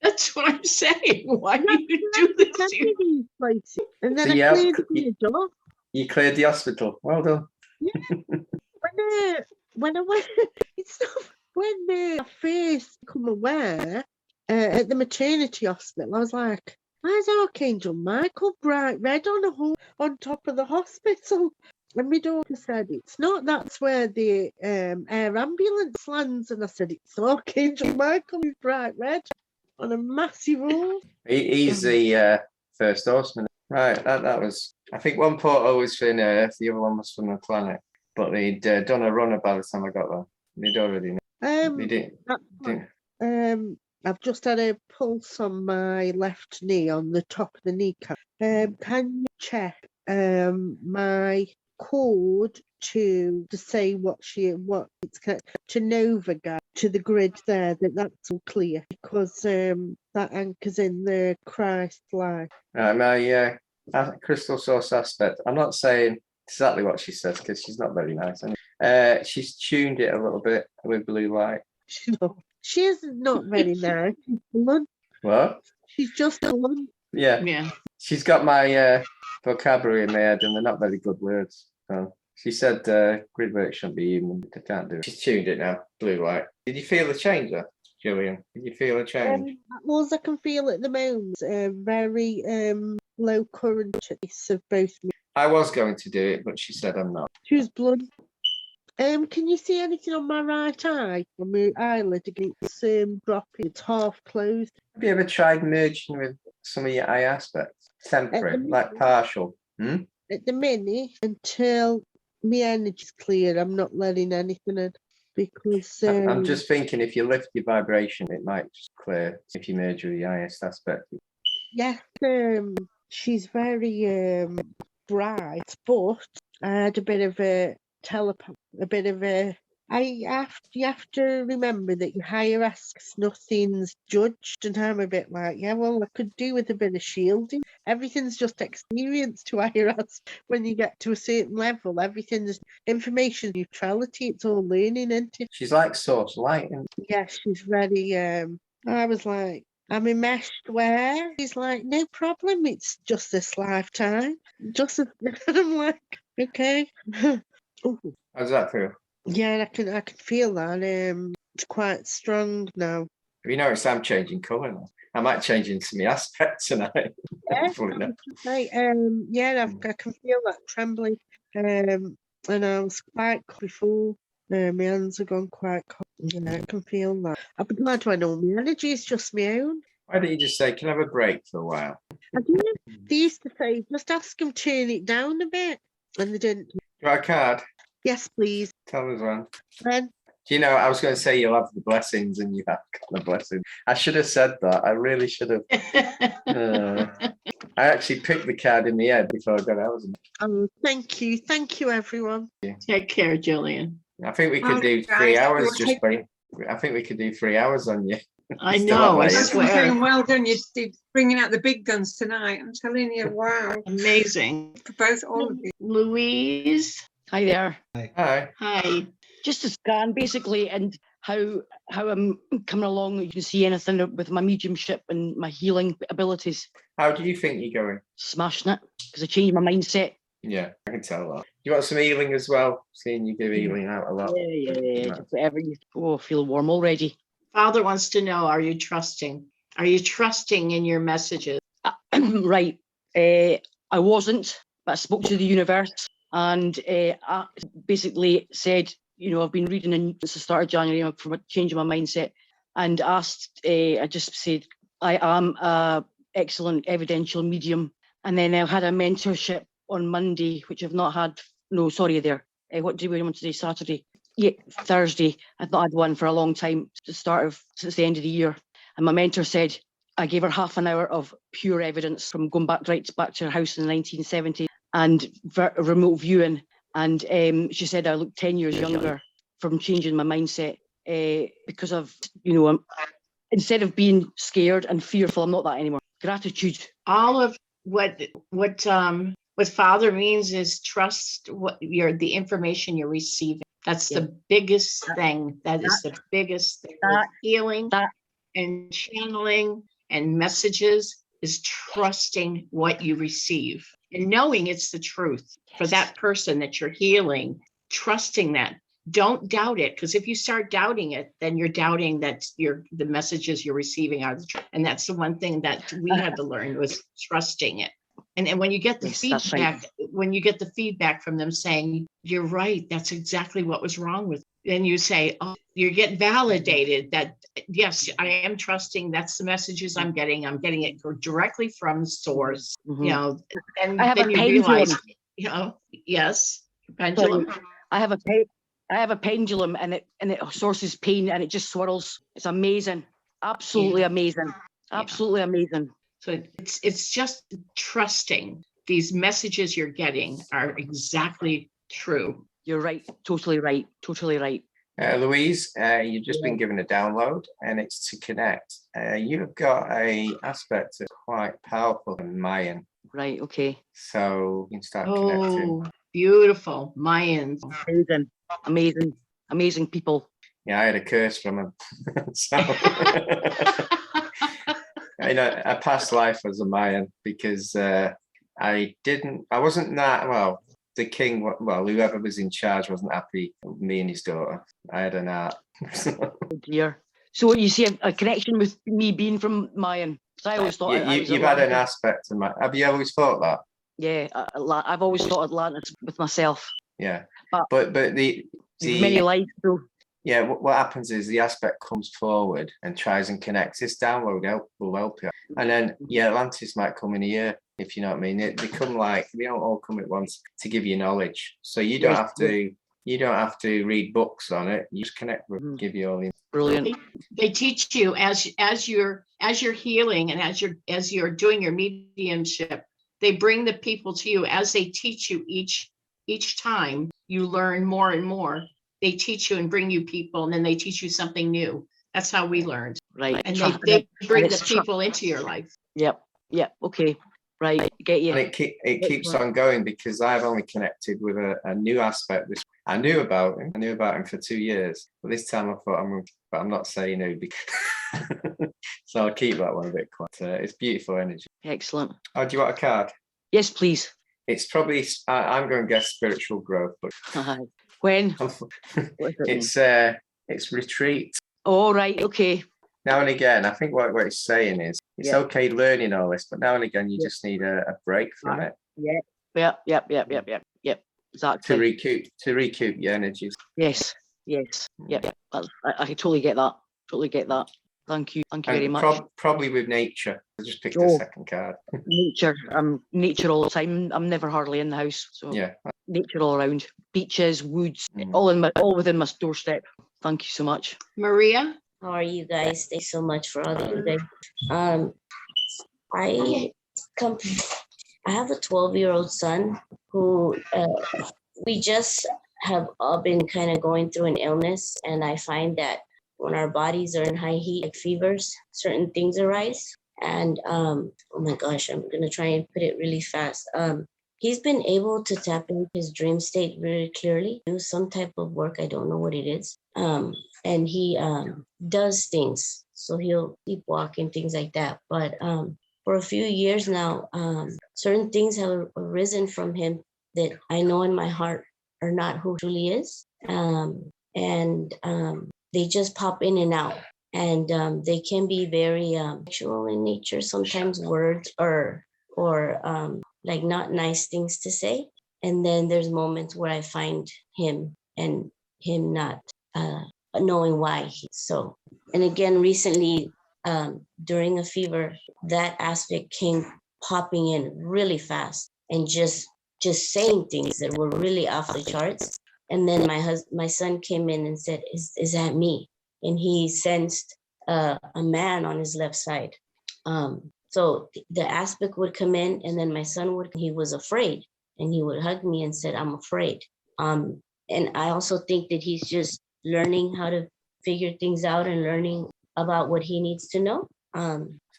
That's what I'm saying. Why do you do this? And then I cleared the door. You cleared the hospital. Well done. Yeah. When I went, when I first become aware at the maternity hospital, I was like, why is Archangel Michael bright red on top of the hospital? And my daughter said, it's not, that's where the air ambulance lands. And I said, it's Archangel Michael who's bright red on a massive horse. He's the first horseman. Right, that was, I think one portal was from Earth, the other one was from the planet. But they'd done a runner by the time I got there. They'd already know. I've just had a pulse on my left knee, on the top of the kneecap. Can you check my cord to say what it's connected to Nova Guide, to the grid there, that's all clear because that anchors in the Christ life. My crystal source aspect. I'm not saying exactly what she says because she's not very nice. She's tuned it a little bit with blue light. She is not very nice. She's blunt. What? She's just blunt. Yeah. She's got my vocabulary in my head and they're not very good words. So she said grid work shouldn't be human. I can't do it. She's tuned it now. Blue light. Did you feel the change there, Julian? Did you feel a change? All I can feel at the moment, very low current of both me. I was going to do it, but she said I'm not. She was blunt. Can you see anything on my right eye? On my eyelid, it's dropping. It's half closed. Have you ever tried merging with some of your eye aspects? Temporary, like partial? At the minute, until my energy's clear, I'm not letting anything in. Because I'm just thinking if you lift your vibration, it might just clear if you merge with the highest aspect. Yeah, she's very bright, but I had a bit of a you have to remember that your higher asks, nothing's judged, and I'm a bit like, yeah, well, I could do with a bit of shielding. Everything's just experience to higher ask. When you get to a certain level, everything's information neutrality. It's all learning, isn't it? She's like source light. Yeah, she's very. I was like, I'm enmeshed where? He's like, no problem. It's just this lifetime. I'm like, okay. Ooh. How's that feel? Yeah, I can feel that. It's quite strong now. Have you noticed I'm changing colour now? I might change into my aspect tonight. Hopefully not. Right, yeah, I can feel that trembling. And I was quite cold before. My hands are gone quite cold. Yeah, I can feel that. I'd be glad to know my energy is just my own. Why don't you just say, can I have a break for a while? I do. They used to say, just ask them to turn it down a bit. And they didn't. Do you want a card? Yes, please. Tell us one. Then Do you know, I was going to say you'll have the blessings and you have got the blessing. I should have said that. I really should have. I actually picked the card in the head before I got out. oh, thank you. Thank you, everyone. Take care, Jillian. I think we could Oh, do guys, 3 I hours will just take- by. I think we could do 3 hours on you. I Still know, I up there. That's swear. saying, well done. You're bringing out the big guns tonight. I'm telling you, wow. Amazing. For both, all of you. Louise, Hi there. Hi. hi. Just to scan basically and how I'm coming along. You can see anything with my mediumship and my healing abilities. How do you think you're going? Smashing it because I changed my mindset. Yeah, I can tell that. You want some healing as well? Seeing you give healing out a lot. Yeah. Just whatever you. Oh, I feel warm already. Father wants to know, are you trusting? Are you trusting in your messages? Right. I wasn't, but I spoke to the universe and I basically said, I've been reading since the start of January from changing my mindset and asked, I just said, I am a excellent evidential medium. And then I had a mentorship on Monday, which I've not had. No, sorry there. What day we on today? Saturday. Yeah, Thursday. I've not had one for a long time, since the end of the year. And my mentor said, I gave her half an hour of pure evidence from going back to her house in the 1970s and remote viewing. And she said I look 10 years younger from changing my mindset because of, instead of being scared and fearful, I'm not that anymore. Gratitude. All of what Father means is trust the information you're receiving. That's the biggest thing. That is the biggest thing. With healing and channeling and messages is trusting what you receive and knowing it's the truth for that person that you're healing, trusting that. Don't doubt it, because if you start doubting it, then you're doubting that the messages you're receiving are the truth. And that's the one thing that we had to learn was trusting it. And when you get the feedback, when you get the feedback from them saying, you're right, that's exactly what was wrong with you. Then you say, oh, you get validated that, yes, I am trusting. That's the messages I'm getting. I'm getting it directly from source, Mm-hmm. And I have then a you pendulum. realize, yes, pendulum. Sorry. I have a pendulum and it sources pain and it just swirls. It's amazing. Absolutely amazing. Absolutely amazing. So it's just trusting these messages you're getting are exactly true. You're right. Totally right. Totally right. Louise, you've just been given a download and it's to connect. You've got a aspect that's quite powerful in Mayan. Right. Okay. So you can start connecting. Oh, beautiful. Mayans. Amazing people. Yeah, I had a curse from him. So a past life as a Mayan because I wasn't that, well, the king, well, whoever was in charge wasn't happy with me and his daughter. I had an art. Oh dear. So you see a connection with me being from Mayan? Because I always thought you've had an aspect of my. Have you always thought that? Yeah, I've always thought Atlantis with myself. Yeah, but the many lives though. Yeah, what happens is the aspect comes forward and tries and connects. This download will help you. And then, Atlantis might come in a year, if you know what I mean. They come they don't all come at once to give you knowledge. So you don't have to read books on it. You just connect with give you all the brilliant. They teach you as you're healing and as you're doing your mediumship, they bring the people to you as they teach you each time you learn more and more. they teach you and bring you people, and then they teach you something new. That's how we learned. Right. And Trust- they bring and the it's tru- people into your life. Yep. Yep. Okay. Right. Get you. And it keeps on going because I've only connected with a new aspect. I knew about him for 2 years, but this time I thought but I'm not saying who because so I'll keep that one a bit quiet. It's beautiful energy. Excellent. Oh, do you want a card? Yes, please. It's probably I'm going to guess spiritual growth, but When? What does it mean? it's retreat. Oh, right. Okay. Now and again, I think what it's saying is it's Yeah. okay learning all this, but now and again you Yeah. just need a break from it Yeah. Yep. Exactly. to recoup your energies. Yes. Yep. I can totally get that. Thank you very And much. probably with nature. I just picked Oh. the second card. Nature all the time. I'm never hardly in the house, so Yeah. nature all around. Beaches, woods, Mm. all within my doorstep. Thank you so much. Maria? How are you guys? Thanks so much for all that you guys. I have a 12-year-old son who we just have all been kind of going through an illness, and I find that when our bodies are in high heat, like fevers, certain things arise. And oh my gosh, I'm gonna try and put it really fast. He's been able to tap into his dream state very clearly, do some type of work. I don't know what it is. And he does things. So he'll keep walking, things like that. But for a few years now, certain things have arisen from him that I know in my heart are not who he truly is. And they just pop in and out. And they can be very sexual in nature, sometimes words or like not nice things to say. And then there's moments where I find him and him not knowing why he's so. And again, recently during a fever, that aspect came popping in really fast and just saying things that were really off the charts. And then my son came in and said, is that me? And he sensed a man on his left side. So the aspect would come in, and then my son he was afraid, and he would hug me and said, I'm afraid. And I also think that he's just learning how to figure things out and learning about what he needs to know.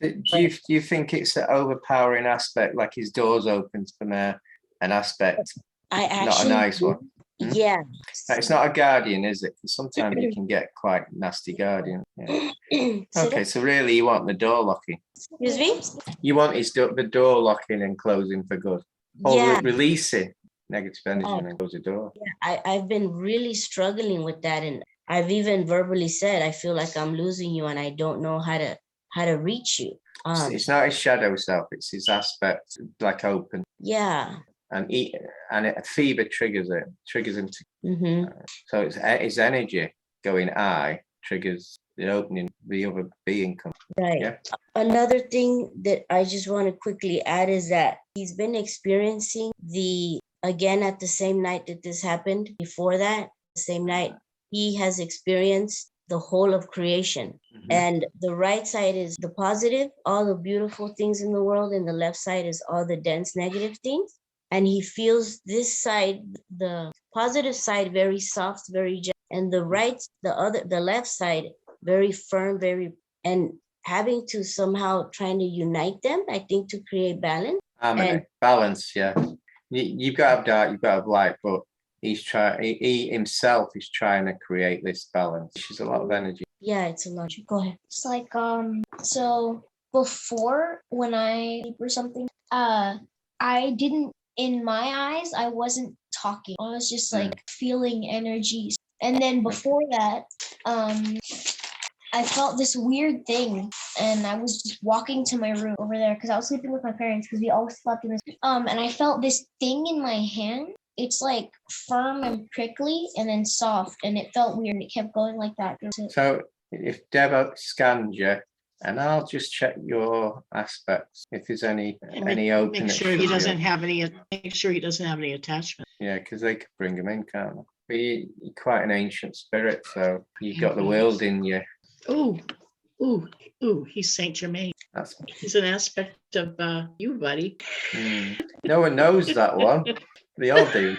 Do you think it's an overpowering aspect, like his doors opens from an aspect, I actually, not a nice one? Yeah. It's not a guardian, is it? Because sometimes you can get quite nasty guardian. Yeah. Okay, so really you want the door locking. Excuse me? You want the door locking and closing for good. Or Yeah. Releasing negative energy and then close the door. Yeah, I've been really struggling with that. And I've even verbally said, I feel like I'm losing you and I don't know how to reach you. It's not his shadow self, it's his aspect, like open. Yeah. And a fever triggers him to, so it's his energy going triggers the opening, the other being comes. Right. Yeah. Another thing that I just want to quickly add is that he's been experiencing again at the same night that this happened, before that, the same night, he has experienced the whole of creation. And the right side is the positive, all the beautiful things in the world, and the left side is all the dense negative things. And he feels this side, the positive side, very soft, very gentle, and the left side, very firm, and having to somehow trying to unite them, I think, to create balance. Balance, yeah. You've got to have dark, you've got to have light, but he himself is trying to create this balance. Which is a lot of energy. Yeah, it's a lot. Go ahead. It's like so before, when I sleep or something, I didn't, in my eyes, I wasn't talking. I was just like feeling energies. And then before that, I felt this weird thing, and I was just walking to my room over there because I was sleeping with my parents because we always slept in this. And I felt this thing in my hand. It's like firm and prickly and then soft, and it felt weird. It kept going like that. So if Deb scans you, and I'll just check your aspects if there's any open. Make sure he doesn't have any. Make sure he doesn't have any attachment. Yeah, because they could bring him in, can't they? But you're quite an ancient spirit, so you've got the world in you. Ooh, he's Saint Germain. He's an aspect of you, buddy. No one knows that one. They all do.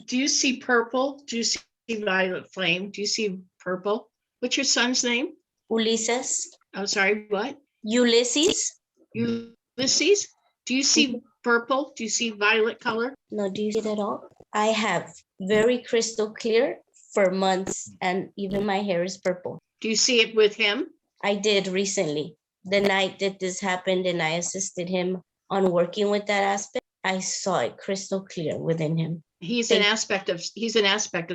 Do you see purple? Do you see see violet flame? Do you see purple? What's your son's name? Ulises. I'm sorry, what? Ulysses. Ulysses? Do you see purple? Do you see violet color? No, do you see it at all? I have very crystal clear for months, and even my hair is purple. Do you see it with him? I did recently. The night that this happened and I assisted him on working with that aspect, I saw it crystal clear within him. He's an aspect of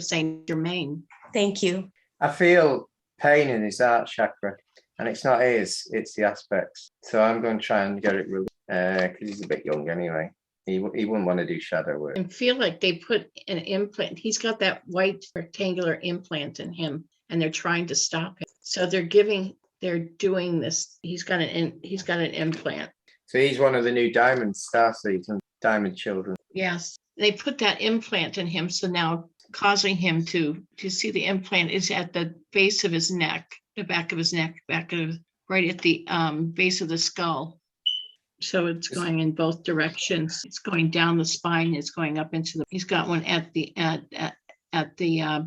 Saint Germain. Thank you. I feel pain in his heart chakra, and it's not his, it's the aspects. So I'm going to try and get it released because he's a bit young anyway. He wouldn't want to do shadow work. I feel like they put an implant. He's got that white rectangular implant in him, and they're trying to stop it. So they're doing this. He's got an implant. So he's one of the new diamond starseeds and diamond children. Yes, they put that implant in him, so now causing him to see the implant is at the base of his neck, the back of his neck, right at the base of the skull. So it's going in both directions. It's going down the spine. It's going up into he's got one at the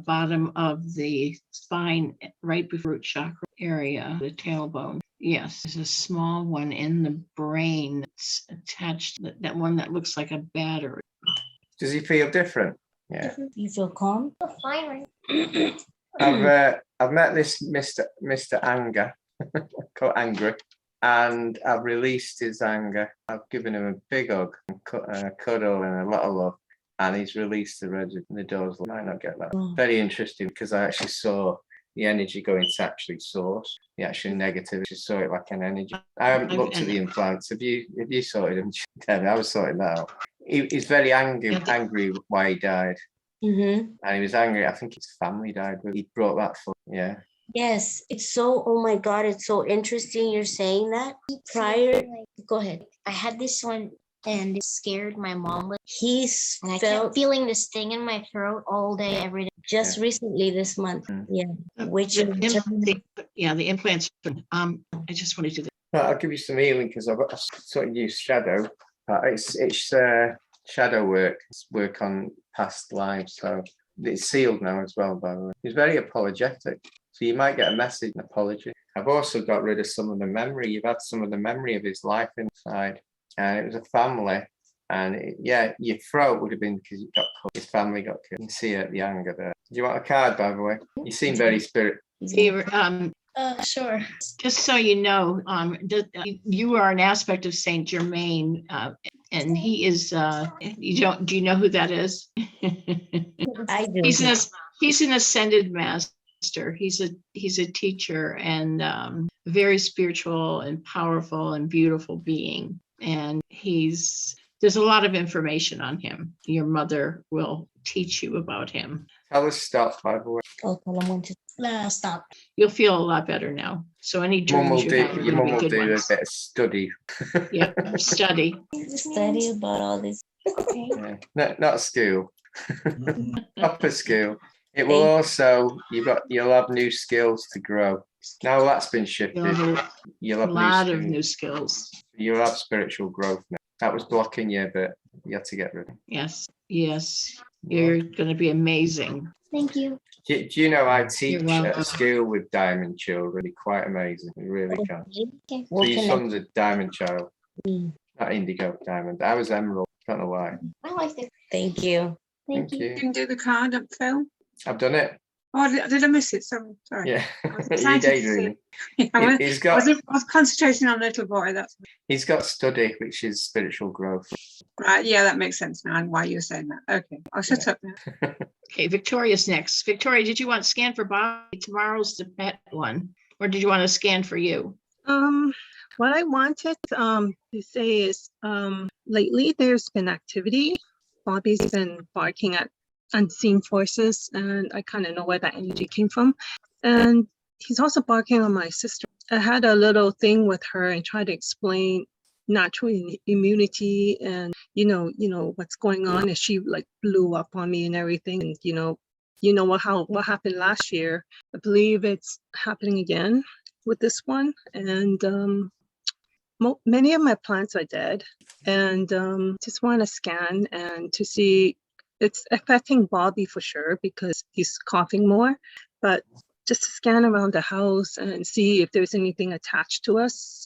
bottom of the spine, right before root chakra area, the tailbone. Yes, there's a small one in the brain that's attached, that one that looks like a battery. Does he feel different? Yeah. You feel calm? Fine, right? I've met this Mr. Anger, called Angry, and I've released his anger. I've given him a big hug, cuddle, and a lot of love. And he's released the register. The doors might not get that. Very interesting, because I actually saw the energy going to actually source, the actual negative. I saw it like an energy. I haven't looked at the implants. Have you sorted them? I was sorting that out. He's very angry why he died. Mm-hmm. And he was angry. I think his family died. He brought that for, yeah. Yes, it's so, oh my God, it's so interesting you're saying that. Go ahead. I had this one and it scared my mom. I kept feeling this thing in my throat all day, every day. Just recently this month. Yeah. Which the implants. I just want to do this. Well, I'll give you some healing because I've got a sort of used shadow. It's shadow work. It's work on past lives. So it's sealed now as well, by the way. He's very apologetic. So you might get a message, an apology. I've also got rid of some of the memory. You've had some of the memory of his life inside. And it was a family. And your throat would have been because you got cut. His family got killed. You can see it, the anger there. Do you want a card, by the way? You seem very Sure. Just so you know, you are an aspect of Saint Germain, and he is. Do you know who that is? I do. He's an ascended master. He's a teacher and very spiritual and powerful and beautiful being. And there's a lot of information on him. Your mother will teach you about him. Tell us stop, by the way. I'll tell him when to stop. You'll feel a lot better now. So any dreams you have are your going mum to will be good do ones. a bit of study. Yeah, study. Study about all this. Yeah. Not school. Upper school. It will also, you'll have new skills to grow. Now that's been shifted. You'll have a lot of new skills. You'll have spiritual growth now. That was blocking you, but you had to get rid of it. Yes. You're going to be amazing. Thank you. Do you know I teach at a school with diamond children? It's quite amazing. It really can. Okay. So your son's a diamond child. Not indigo, diamond. I was emerald. I don't know why. I like it. Thank you. Thank you. You can do the card up, Phil. I've done it. Oh, did I miss it? Sorry. Yeah. You daydreaming. I was concentrating on little boy. He's got study, which is spiritual growth. Right. Yeah, that makes sense now. And why you're saying that. Okay. I'll shut up now. Okay, Victoria's next. Victoria, did you want to scan for Bobby? Tomorrow's the pet one. Or did you want to scan for you? What I wanted to say is lately there's been activity. Bobby's been barking at unseen forces, and I kind of know where that energy came from. And he's also barking on my sister. I had a little thing with her and tried to explain natural immunity and you know what's going on, and she like blew up on me and everything. And you know what happened last year. I believe it's happening again with this one. And many of my plants are dead, and just want to scan and to see it's affecting Bobby for sure because he's coughing more. But just scan around the house and see if there's anything attached to us,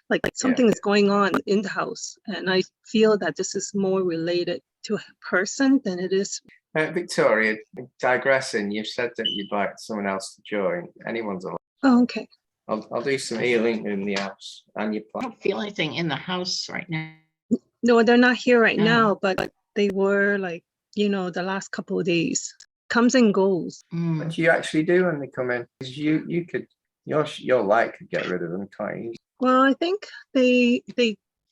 like something is going on in the house. And I feel that this is more related to a person than it is. Victoria, digressing, you've said that you'd like someone else to join. Anyone's allowed. Oh, okay. I'll do some healing in the house and your I don't feel anything in the house right now. No, they're not here right No. now, but they were like, the last couple of days. Comes and goes. What do you actually do when they come in? Because you could, your light could get rid of them quite easily. Well, I think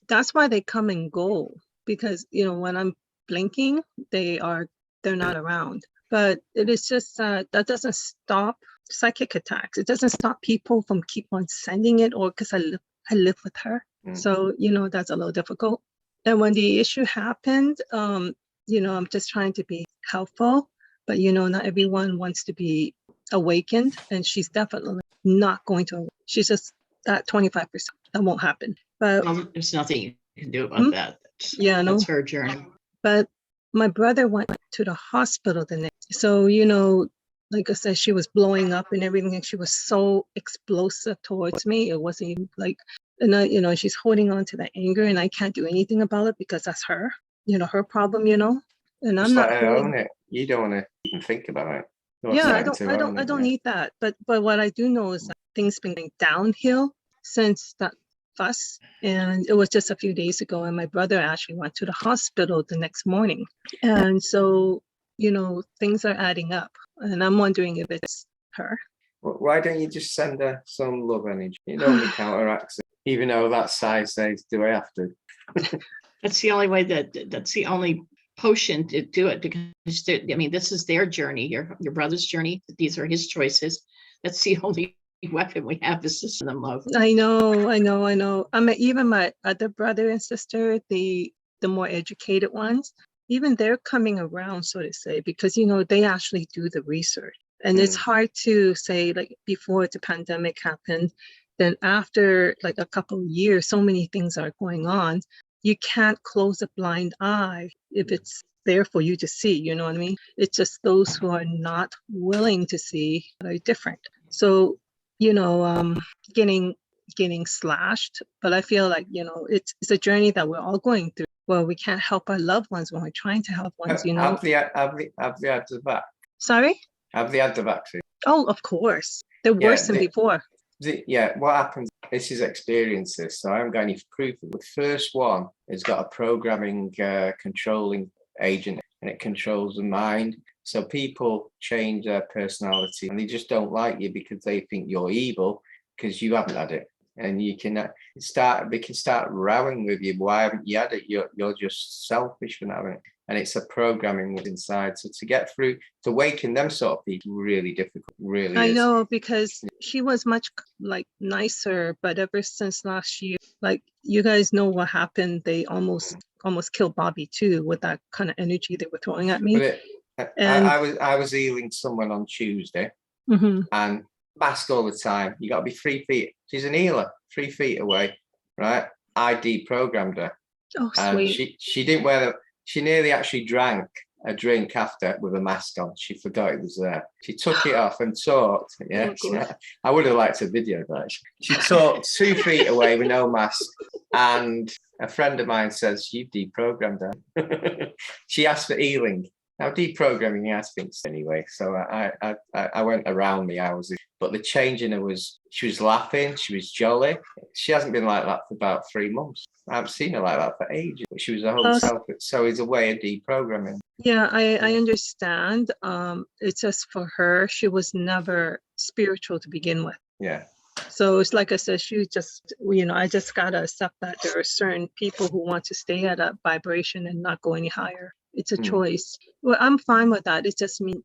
that's why they come and go, because when I'm blinking, they're not around. But it is just that doesn't stop psychic attacks. It doesn't stop people from keep on sending it, or because I live with her. So that's a little difficult. And when the issue happened, I'm just trying to be helpful, but not everyone wants to be awakened, and she's definitely not going to. She's just at 25%. That won't happen. But there's nothing you can do about that. That's her journey. But my brother went to the hospital the next. So like I said, she was blowing up and everything, and she was so explosive towards me. It wasn't even like, and she's holding on to that anger, and I can't do anything about it because that's her, her problem, and I'm not. Own it. You don't want to even think about it. Yeah, I don't need that. But what I do know is that things been going downhill since that fuss, and it was just a few days ago, and my brother actually went to the hospital the next morning, and so things are adding up, and I'm wondering if it's her. Why don't you just send her some love energy? It normally counteracts it, even though that side says, "Do I have to?" That's the only way that's the only potion to do it, because this is their journey, your brother's journey. These are his choices. That's the only weapon we have, is to send them love. I know. I mean, even my other brother and sister, the more educated ones, even they're coming around, so to say, because they actually do the research. And it's hard to say, like, before the pandemic happened, then after like a couple of years, so many things are going on. You can't close a blind eye if it's there for you to see, you know what I mean? It's just those who are not willing to see that are different. So, getting slashed, but I feel like, it's a journey that we're all going through. Well, we can't help our loved ones when we're trying to help ones, Have they had the vaccine? Sorry? Have they had the vaccine? Oh, of course. They're worse than before. What happens, this is experiences, so I haven't got any proof. The first one has got a programming controlling agent, and it controls the mind. So people change their personality, and they just don't like you because they think you're evil because you haven't had it. And they can start rowing with you. Why haven't you had it? You're just selfish for not having it. And it's a programming inside. So to get through, to awaken them sort of people, really difficult. Really, I know, because she was much like nicer, but ever since last year, like, you guys know what happened. They almost killed Bobby too, with that kind of energy they were throwing at me. I was healing someone on Tuesday, and mask all the time. You got to be 3 feet. She's an healer, 3 feet away, right? I deprogrammed her. Oh, and sweet. she didn't wear she nearly actually drank a drink after with a mask on. She forgot it was there. She took it off and talked. Yeah, I would have liked a video of that. She talked 2 feet away with no mask, and a friend of mine says, "You've deprogrammed her." She asked for healing. Now, deprogramming has things anyway, so I went around the hours. But the change in her she was laughing, she was jolly. She hasn't been like that for about 3 months. I haven't seen her like that for ages. But she was a whole self. So it's a way of deprogramming. Yeah, I understand. It's just for her, she was never spiritual to begin with. Yeah. So it's like I said, she just, I just gotta accept that there are certain people who want to stay at a vibration and not go any higher. It's a choice. Well, I'm fine with that. It's just me,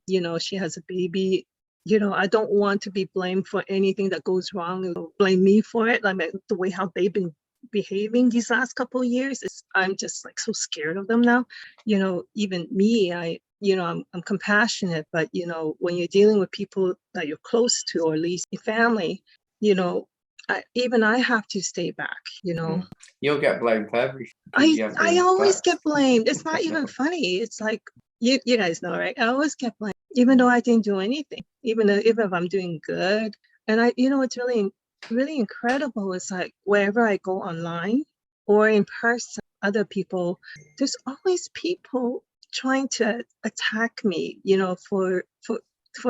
she has a baby. I don't want to be blamed for anything that goes wrong. Blame me for it. I mean, the way how they've been behaving these last couple of years, I'm just like so scared of them now. Even me, I'm compassionate, but when you're dealing with people that you're close to, or at least your family, I have to stay back. You'll get blamed for everything. I always get blamed. It's not even funny. It's like, you guys know, right? I always kept like, even though I didn't do anything, even if I'm doing good. And it's really incredible. It's like wherever I go online or in person, other people, there's always people trying to attack me, for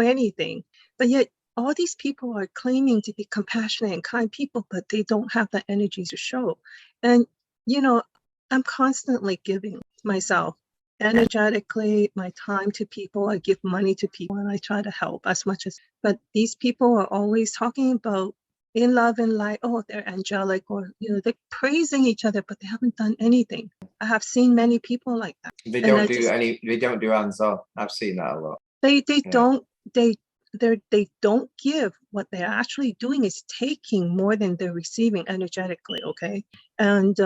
anything. But yet all these people are claiming to be compassionate and kind people, but they don't have the energy to show. And, I'm constantly giving myself energetically, my time to people. I give money to people and I try to help as much as, but these people are always talking about in love and light, oh, they're angelic, or, they're praising each other, but they haven't done anything. I have seen many people like that. They don't do hands-on. I've seen that a lot. They don't give. What they're actually doing is taking more than they're receiving energetically, okay? And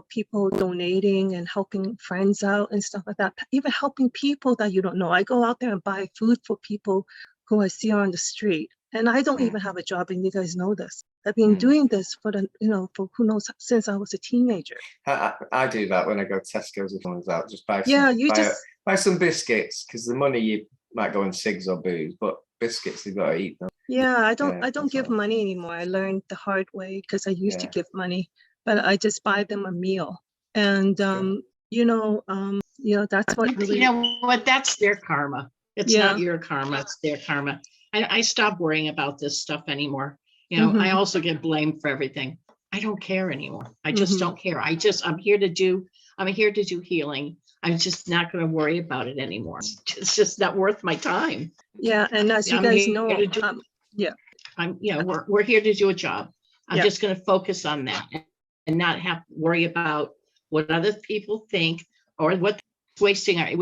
people donating and helping friends out and stuff like that, even helping people that you don't know. I go out there and buy food for people who I see on the street, and I don't even have a job, and you guys know this. I've been doing this for who knows, since I was a teenager. I do that when I go to Tesco's if someone's out, just buy buy some biscuits, because the money you might go in cigs or booze, but biscuits you've got to eat them. Yeah, I don't give money anymore. I learned the hard way, because I used to give money, but I just buy them a meal. And that's what really, you know what, that's their karma. It's not your karma, it's their karma. I stopped worrying about this stuff anymore. I also get blamed for everything. I don't care anymore. I just don't care. I'm here to do healing. I'm just not going to worry about it anymore. It's just not worth my time. Yeah, and as you guys know, we're here to do a job. I'm just going to focus on that and not have to worry about what other people think or what we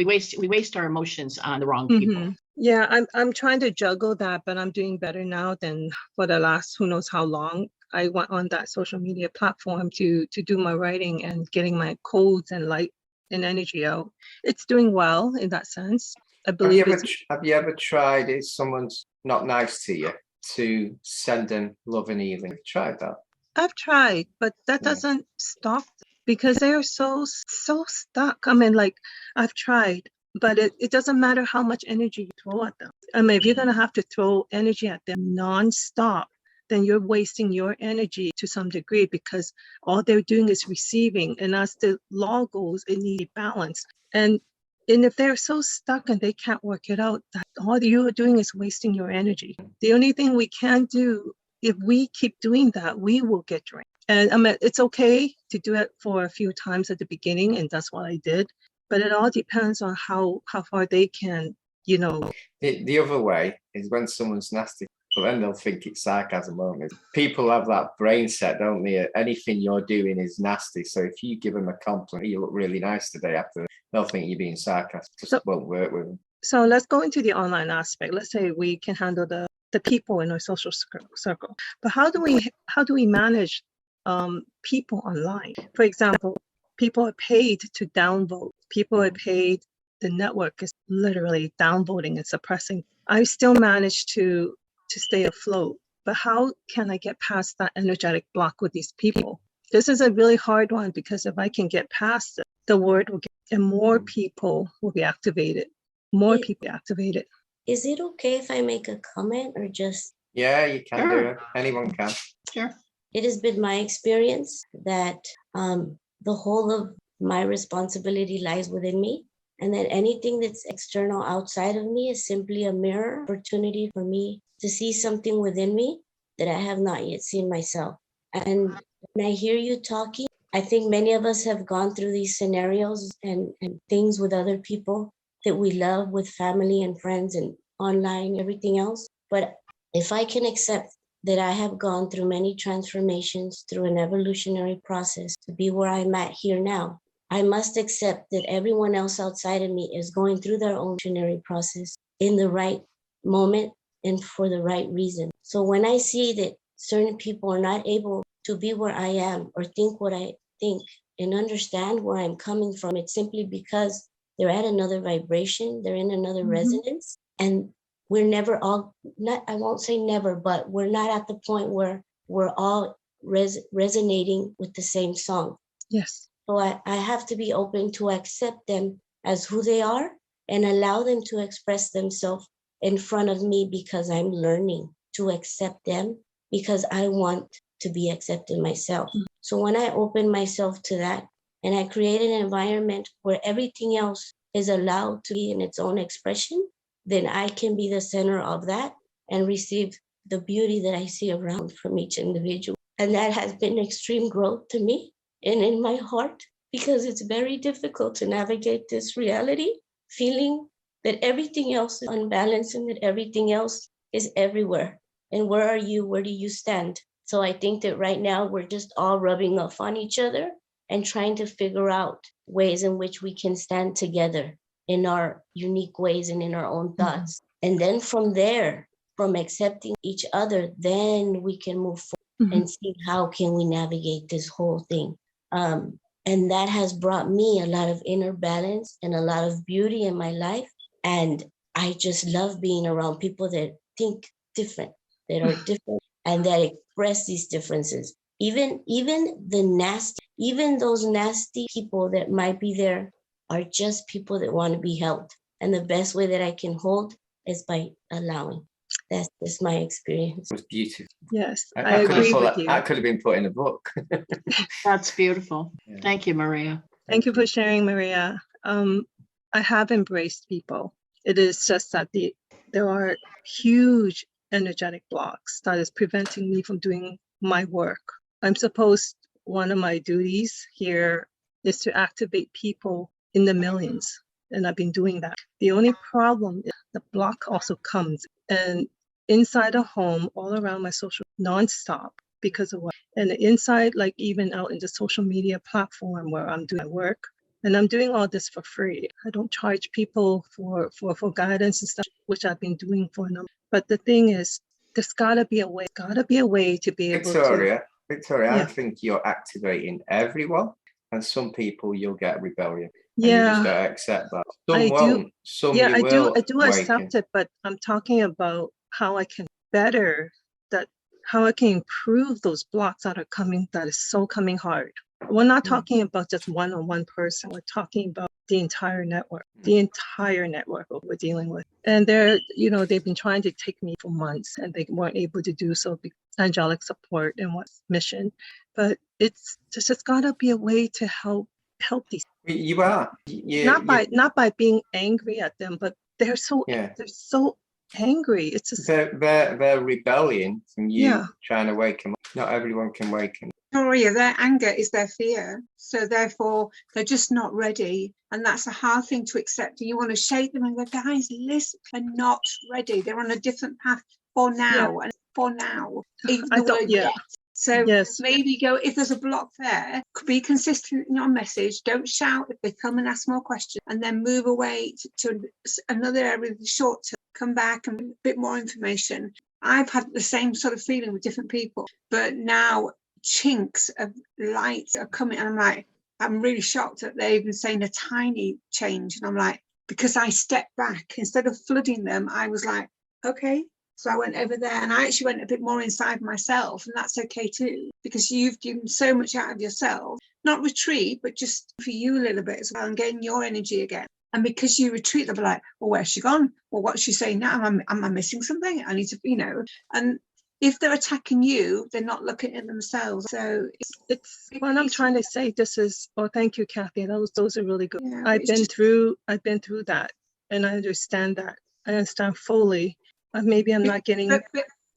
waste our emotions on the wrong people. Yeah, I'm trying to juggle that, but I'm doing better now than for the last who knows how long. I went on that social media platform to do my writing and getting my codes and light and energy out. It's doing well in that sense. I believe. Have you ever tried, if someone's not nice to you, to send them love and healing? Have you tried that? I've tried, but that doesn't stop them, because they're so stuck. I mean, like, I've tried, but it doesn't matter how much energy you throw at them. I mean, if you're going to have to throw energy at them nonstop, then you're wasting your energy to some degree, because all they're doing is receiving. And as the law goes, it needs balance. And if they're so stuck and they can't work it out, that all you're doing is wasting your energy. The only thing we can do, if we keep doing that, we will get drained. And I mean, it's okay to do it for a few times at the beginning, and that's what I did. But it all depends on how far they can, The other way is when someone's nasty, but then they'll think it's sarcasm, won't they? People have that brain set, don't they? Anything you're doing is nasty. So if you give them a compliment, you look really nice today, after, they'll think you're being sarcastic. Just won't work with them. So let's go into the online aspect. Let's say we can handle the people in our social circle, but how do we manage people online? For example, people are paid to downvote. People are paid. The network is literally downvoting and suppressing. I still manage to stay afloat, but how can I get past that energetic block with these people? This is a really hard one, because if I can get past it, the word will get, and more people will be activated. More people activated. Is it okay if I make a comment, or just? Yeah, you can do it. Anyone can. Sure. It has been my experience that the whole of my responsibility lies within me, and that anything that's external outside of me is simply a mirror opportunity for me to see something within me that I have not yet seen myself. And when I hear you talking, I think many of us have gone through these scenarios and things with other people that we love, with family and friends and online, everything else. But if I can accept that I have gone through many transformations through an evolutionary process to be where I'm at here now, I must accept that everyone else outside of me is going through their own evolutionary process in the right moment and for the right reason. So when I see that certain people are not able to be where I am or think what I think and understand where I'm coming from, it's simply because they're at another vibration, they're in another resonance, and we're never all, I won't say never, but we're not at the point where we're all resonating with the same song. Yes. So I have to be open to accept them as who they are and allow them to express themselves in front of me, because I'm learning to accept them, because I want to be accepted myself. So when I open myself to that, and I create an environment where everything else is allowed to be in its own expression, then I can be the center of that and receive the beauty that I see around from each individual. And that has been extreme growth to me and in my heart, because it's very difficult to navigate this reality, feeling that everything else is unbalanced and that everything else is everywhere. And where are you? Where do you stand? So I think that right now we're just all rubbing off on each other and trying to figure out ways in which we can stand together in our unique ways and in our own thoughts. And then from there, from accepting each other, then we can move forward and see how can we navigate this whole thing. And that has brought me a lot of inner balance and a lot of beauty in my life. And I just love being around people that think different, that are different, and that express these differences. Even those nasty people that might be there are just people that want to be held. And the best way that I can hold is by allowing. That's just my experience. It was beautiful. Yes, I I could have agree put with that, you. that could have been put in a book. That's beautiful. Yeah. Thank you, Maria. Thank you for sharing, Maria. I have embraced people. It is just that there are huge energetic blocks that is preventing me from doing my work. I'm supposed, one of my duties here is to activate people in the millions, and I've been doing that. The only problem is the block also comes and inside a home, all around my social, nonstop because of what, and inside, like even out in the social media platform where I'm doing my work, and I'm doing all this for free. I don't charge people for guidance and stuff, which I've been doing for a number. But the thing is, there's gotta be a way to be able to. Victoria, Yeah. I think you're activating everyone, and some people you'll get rebellion. Yeah. And you just gotta accept that. Some I won't. do. Some Yeah, you I will do awaken. accept it, but I'm talking about how I can better that, how I can improve those blocks that are coming, that is so coming hard. We're not talking about just one person. We're talking about the entire network that we're dealing with. And they've been trying to take me for months and they weren't able to do so because angelic support and what's mission. But it's just gotta be a way to help these. You are. Not by being angry at them, but they're so angry. It's just they're rebellion from you trying to wake them up. Not everyone can waken. Victoria, their anger is their fear. So therefore, they're just not ready. And that's a hard thing to accept. And you want to shake them and go, guys, listen, they're not ready. They're on a different path for now. And for now, even the word yet. So maybe go, if there's a block there, be consistent in your message. Don't shout if they come and ask more questions, and then move away to another area in the short term. Come back and a bit more information. I've had the same sort of feeling with different people, but now chinks of light are coming, and I'm really shocked that they're even saying a tiny change. And I'm like, because I stepped back instead of flooding them, I was like, okay. So I went over there and I actually went a bit more inside myself, and that's okay too, because you've given so much out of yourself, not retreat, but just for you a little bit as well and getting your energy again. And because you retreat, they'll be like, well, where's she gone? Well, what's she saying now? Am I missing something? I need to, and if they're attacking you, they're not looking at themselves. So it's what I'm trying to say. Thank you, Kathy. Those are really good. Yeah, I've been through that, and I understand that. I understand fully. Maybe I'm not getting. But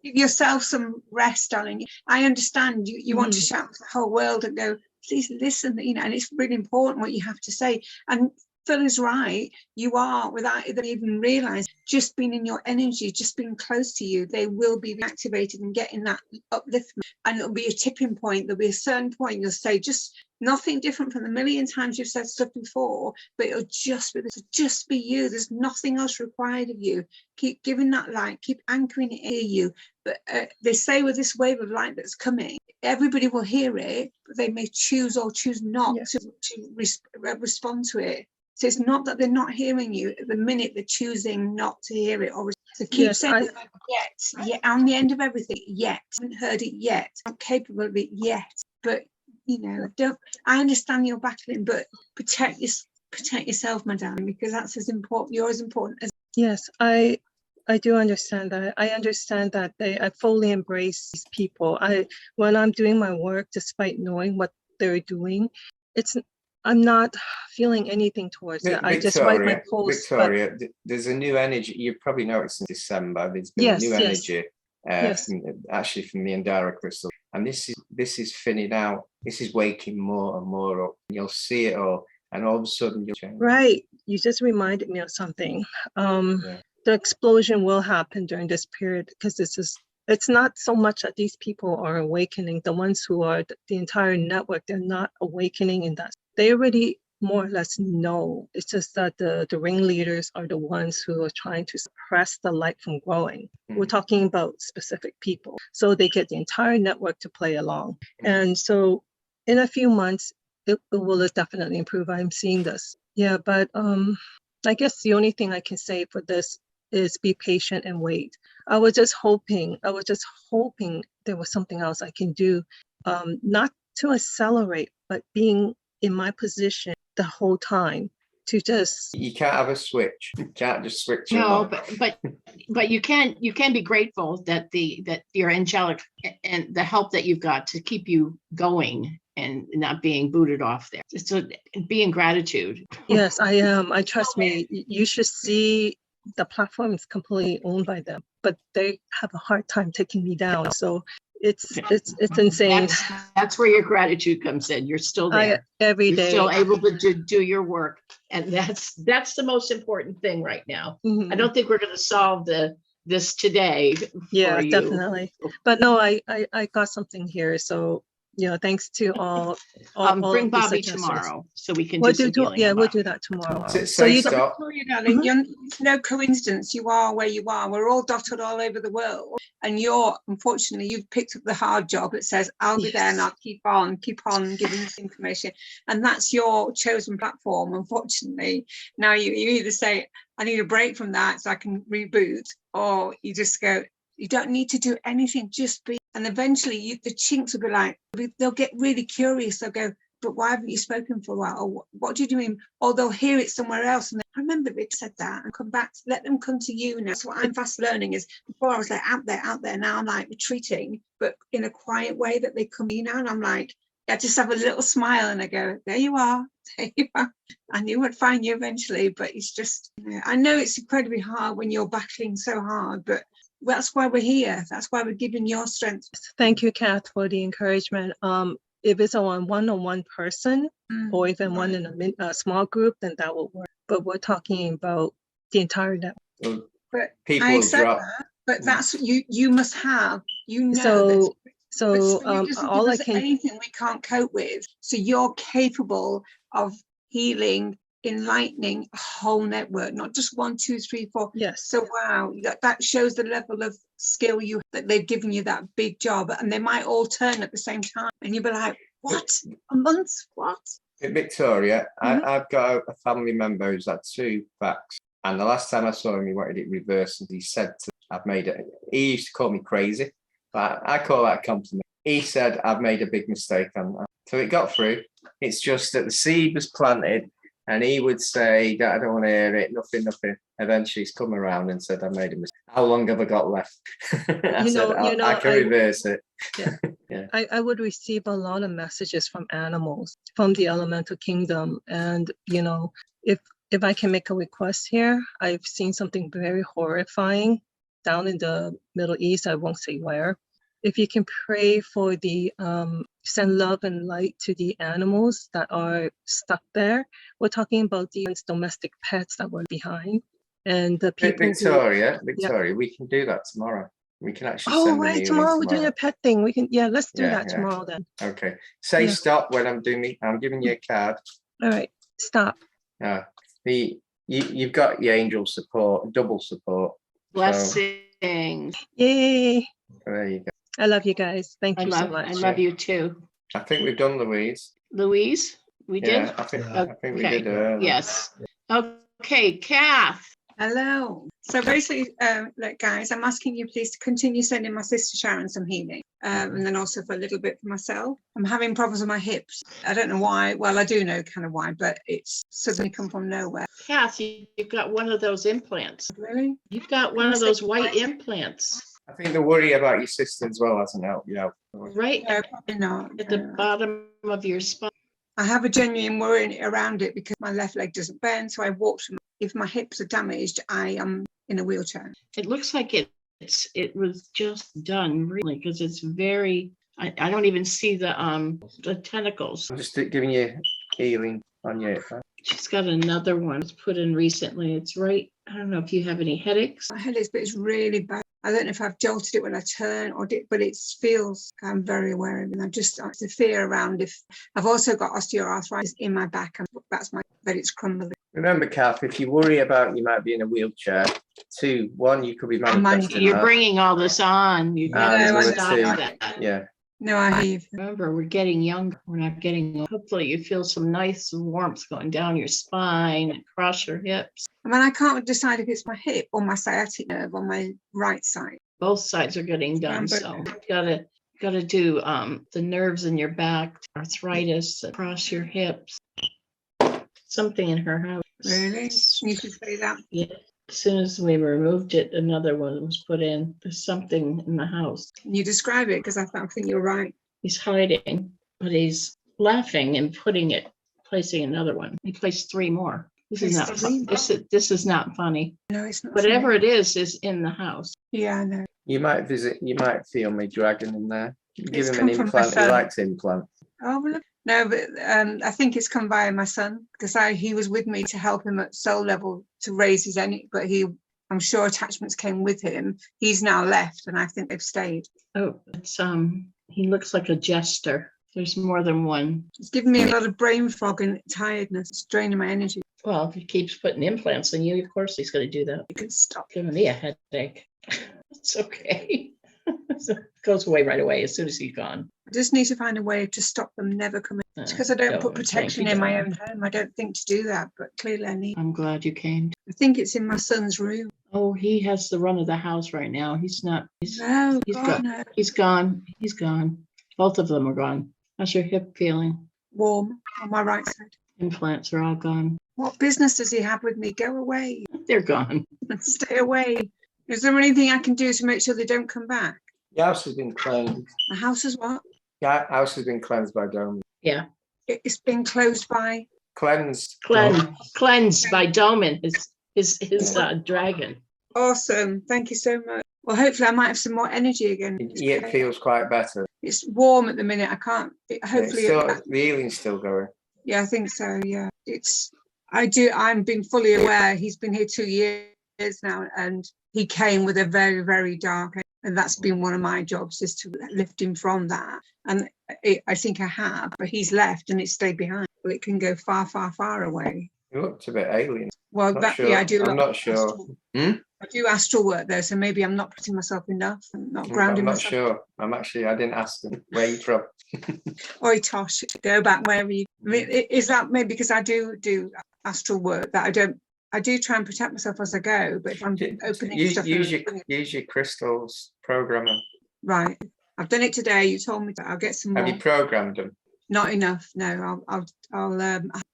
give yourself some rest, darling. I understand you want to shout to the whole world and go, please listen, and it's really important what you have to say. And Phil is right. You are, without even realize, just being in your energy, just being close to you, they will be activated and getting that upliftment. And it'll be a tipping point. There'll be a certain point you'll say just nothing different from the million times you've said stuff before, but it'll just be you. There's nothing else required of you. Keep giving that light, keep anchoring it in you. But they say with this wave of light that's coming, everybody will hear it, but they may choose or choose not to respond to it. So it's not that they're not hearing you. At the minute they're choosing not to hear it. So keep saying yet, on the end of everything, yet. I haven't heard it yet. I'm not capable of it yet. But, I understand you're battling, but protect protect yourself, my darling, because that's as important. You're as important as. Yes, I do understand that. I understand that I fully embrace these people. When I'm doing my work, despite knowing what they're doing, I'm not feeling anything towards it. I just write my posts. Victoria, there's a new energy. You've probably noticed in December, there's been Yes, a new yes. energy Yes. from the Andara crystal. And this is thinning out. This is waking more and more up. You'll see it all. And all of a sudden you'll change. Right. You just reminded me of something. The explosion will happen during this period because it's not so much that these people are awakening. The ones who are the entire network, they're not awakening in that. They already more or less know. It's just that the ringleaders are the ones who are trying to suppress the light from growing. We're talking about specific people. So they get the entire network to play along. And so in a few months, it will definitely improve. I'm seeing this. Yeah, but I guess the only thing I can say for this is be patient and wait. I was just hoping there was something else I can do, not to accelerate, but being in my position the whole time to just. You can't have a switch. You can't just switch. No, but you can be grateful that your angelic and the help that you've got to keep you going and not being booted off there. So be in gratitude. Yes, I am. Trust me, you should see the platform is completely owned by them, but they have a hard time taking me down. So it's insane. That's where your gratitude comes in. You're still there every day. You're still able to do your work, and that's the most important thing right now. I don't think we're going to solve this today. Yeah, for you. Definitely. But no, I got something here. So thanks to all bring Bobby tomorrow so we can we'll do that tomorrow. So you darling, it's no coincidence you are where you are. We're all dotted all over the world, and unfortunately you've picked up the hard job. It says I'll be there and I'll keep on giving this information, and that's your chosen platform. Unfortunately, now you either say I need a break from that so I can reboot, or you just go, you don't need to do anything, just be. And eventually the chinks will be like, they'll get really curious. They'll go, but why haven't you spoken for a while? Or what do you mean? Or they'll hear it somewhere else. And I remember Rick said that, and come back, let them come to you. Now, that's what I'm fast learning is before I was like out there. Now I'm like retreating, but in a quiet way that they come in now. And I'm like, I just have a little smile and I go, there you are. I knew I'd find you eventually, but it's just, I know it's incredibly hard when you're battling so hard, but that's why we're here. That's why we're giving your strength. Thank you, Kath, for the encouragement. If it's a one-on-one person or even one in a small group, then that will work. But we're talking about the entire network. But people I accept drop. that, but that's you must have. All I can anything we can't cope with. So you're capable of healing, enlightening a whole network, not just 1, 2, 3, 4. Yes. So wow, that shows the level of skill that they've given you, that big job, and they might all turn at the same time, and you'll be like, what? A month? What? Victoria, I've got a family member who's had 2 facts, and the last time I saw him, he wanted it reversed, and he said, "I've made it." He used to call me crazy, but I call that a compliment. He said, "I've made a big mistake on that." So it got through. It's just that the seed was planted. And he would say that I don't want to hear it, nothing. Eventually he's come around and said, I made a mistake. How long have I got left? I can reverse it. Yeah. I would receive a lot of messages from animals, from the elemental kingdom. And, if I can make a request here, I've seen something very horrifying down in the Middle East. I won't say where. If you can pray for send love and light to the animals that are stuck there. We're talking about the domestic pets that were behind, and the people. Victoria, we can do that tomorrow. We can actually send them healing tomorrow we're doing a pet thing. We can, let's do that tomorrow then. Okay. Say stop when I'm doing I'm giving you a card. All right, stop. You've got your angel support, double support. Blessings. Yay. There you go. I love you guys. Thank you so much. I love you too. I think we've done Louise. We did? I think we did. Yes. Okay, Kath. Hello. So basically, like guys, I'm asking you please to continue sending my sister Sharon some healing, and then also for a little bit for myself. I'm having problems with my hips. I don't know why. Well, I do know kind of why, but it's suddenly come from nowhere. Kathy, you've got one of those implants. Really? You've got one of those white implants. I think the worry about your sister as well hasn't helped you out. Right No, probably not. at the bottom of your spine. I have a genuine worry around it because my left leg doesn't bend, so I walk. If my hips are damaged, I am in a wheelchair. It looks like it was just done really because it's very. I don't even see the tentacles. I'm just giving you healing on your hip. She's got another one put in recently. It's right. I don't know if you have any headaches. My headaches, but it's really bad. I don't know if I've jolted it when I turn but it feels, I'm very aware of it. And I just start to fear around if I've also got osteoarthritis in my back and that it's crumbling. Remember, Kath, if you worry about you might be in a wheelchair, 2, 1, you could be manifesting You're that. bringing all this on. You got to stop that. Yeah. No, I hear you. Remember, we're getting younger. We're not getting old. Hopefully you feel some nice warmth going down your spine, across your hips. I mean, I can't decide if it's my hip or my sciatic nerve on my right side. Both sides are getting done. So you gotta do the nerves in your back, arthritis across your hips. Something in her house. Really? You could say that? Yeah. As soon as we removed it, another one was put in. There's something in the house. Can you describe it? Because I think you're right. He's hiding, but he's laughing and placing another one. He placed 3 more. This is not funny. This is not funny. No, it's not. Whatever it is in the house. Yeah, I know. You might feel me dragging in there. Give him an implant. He likes implants. Oh, well, no, but I think it's come via my son because he was with me to help him at soul level to raise his energy, but I'm sure attachments came with him. He's now left, and I think they've stayed. Oh, it's he looks like a jester. There's more than one. It's giving me a lot of brain fog and tiredness. It's draining my energy. Well, if he keeps putting implants in you, of course he's going to do that. You can stop giving me a headache. It's okay. It goes away right away as soon as he's gone. I just need to find a way to stop them never coming. It's because I don't put protection in my own home. I don't think to do that, but clearly I need. I'm glad you came. I think it's in my son's room. Oh, he has the run of the house right now. He's not. No. He's gone. He's gone. Both of them are gone. How's your hip feeling? Warm on my right side. Implants are all gone. What business does he have with me? Go away. They're gone. Stay away. Is there anything I can do to make sure they don't come back? Your house has been cleansed. My house is what? Your house has been cleansed by Dome. Yeah. It's been closed by? Cleansed. Cleansed by Doman, his dragon. Awesome. Thank you so much. Well, hopefully I might have some more energy again. It feels quite better. It's warm at the minute. I can't. Hopefully. The healing's still going. Yeah, I think so. Yeah. I'm being fully aware. He's been here 2 years now, and he came with a very, very dark. And that's been one of my jobs, is to lift him from that. And I think I have, but he's left and it stayed behind. Well, it can go far, far, far away. You looked a bit alien. Well, I do. I'm not sure. I do astral work though, so maybe I'm not putting myself enough. I'm not grounding myself. I'm not sure. I didn't ask him where you from. Oi, Tosh, go back wherever you. I mean, is that maybe because I do astral work that I do try and protect myself as I go, but if I'm opening stuff, use your crystals programming. Right, I've done it today. You told me that. I'll get some more. Have you programmed them? Not enough. No, I'll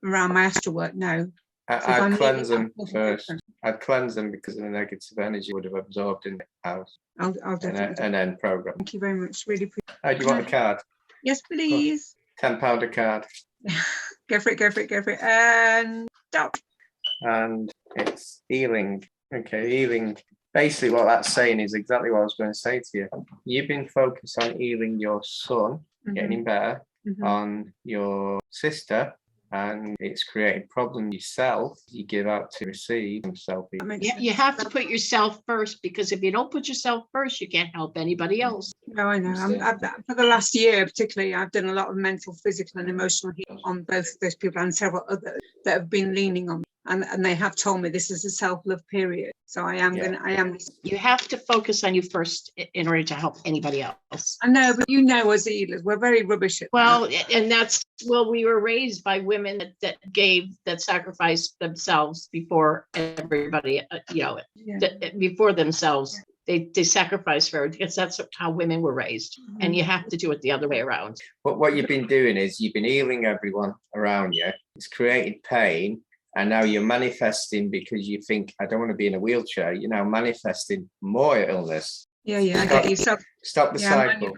around my astral work. No. I'd cleanse them first. I'd cleanse them because of the negative energy would have absorbed in the house. I'll definitely. And then program. Thank you very much. Really appreciate. Oh, do you want a card? Yes, please. £10 a card. Go for it. And stop. And it's healing. Okay, healing. Basically, what that's saying is exactly what I was going to say to you. You've been focused on healing your son, getting him better, on your sister, and it's creating problems yourself. You give out to receive himself. Yeah, you have to put yourself first, because if you don't put yourself first, you can't help anybody else. No, I know. For the last year, particularly, I've done a lot of mental, physical, and emotional healing on both of those people and several others that have been leaning on me. and they have told me this is a self-love period. So I am You have to focus on you first in order to help anybody else. I know, but you know, as healers, we're very rubbish at that. And that's, we were raised by women that sacrificed themselves before everybody, before themselves. They sacrifice for it because that's how women were raised. And you have to do it the other way around. But what you've been doing is you've been healing everyone around you. It's created pain. And now you're manifesting because you think, I don't want to be in a wheelchair. You're now manifesting more illness. I get you. Stop the cycle.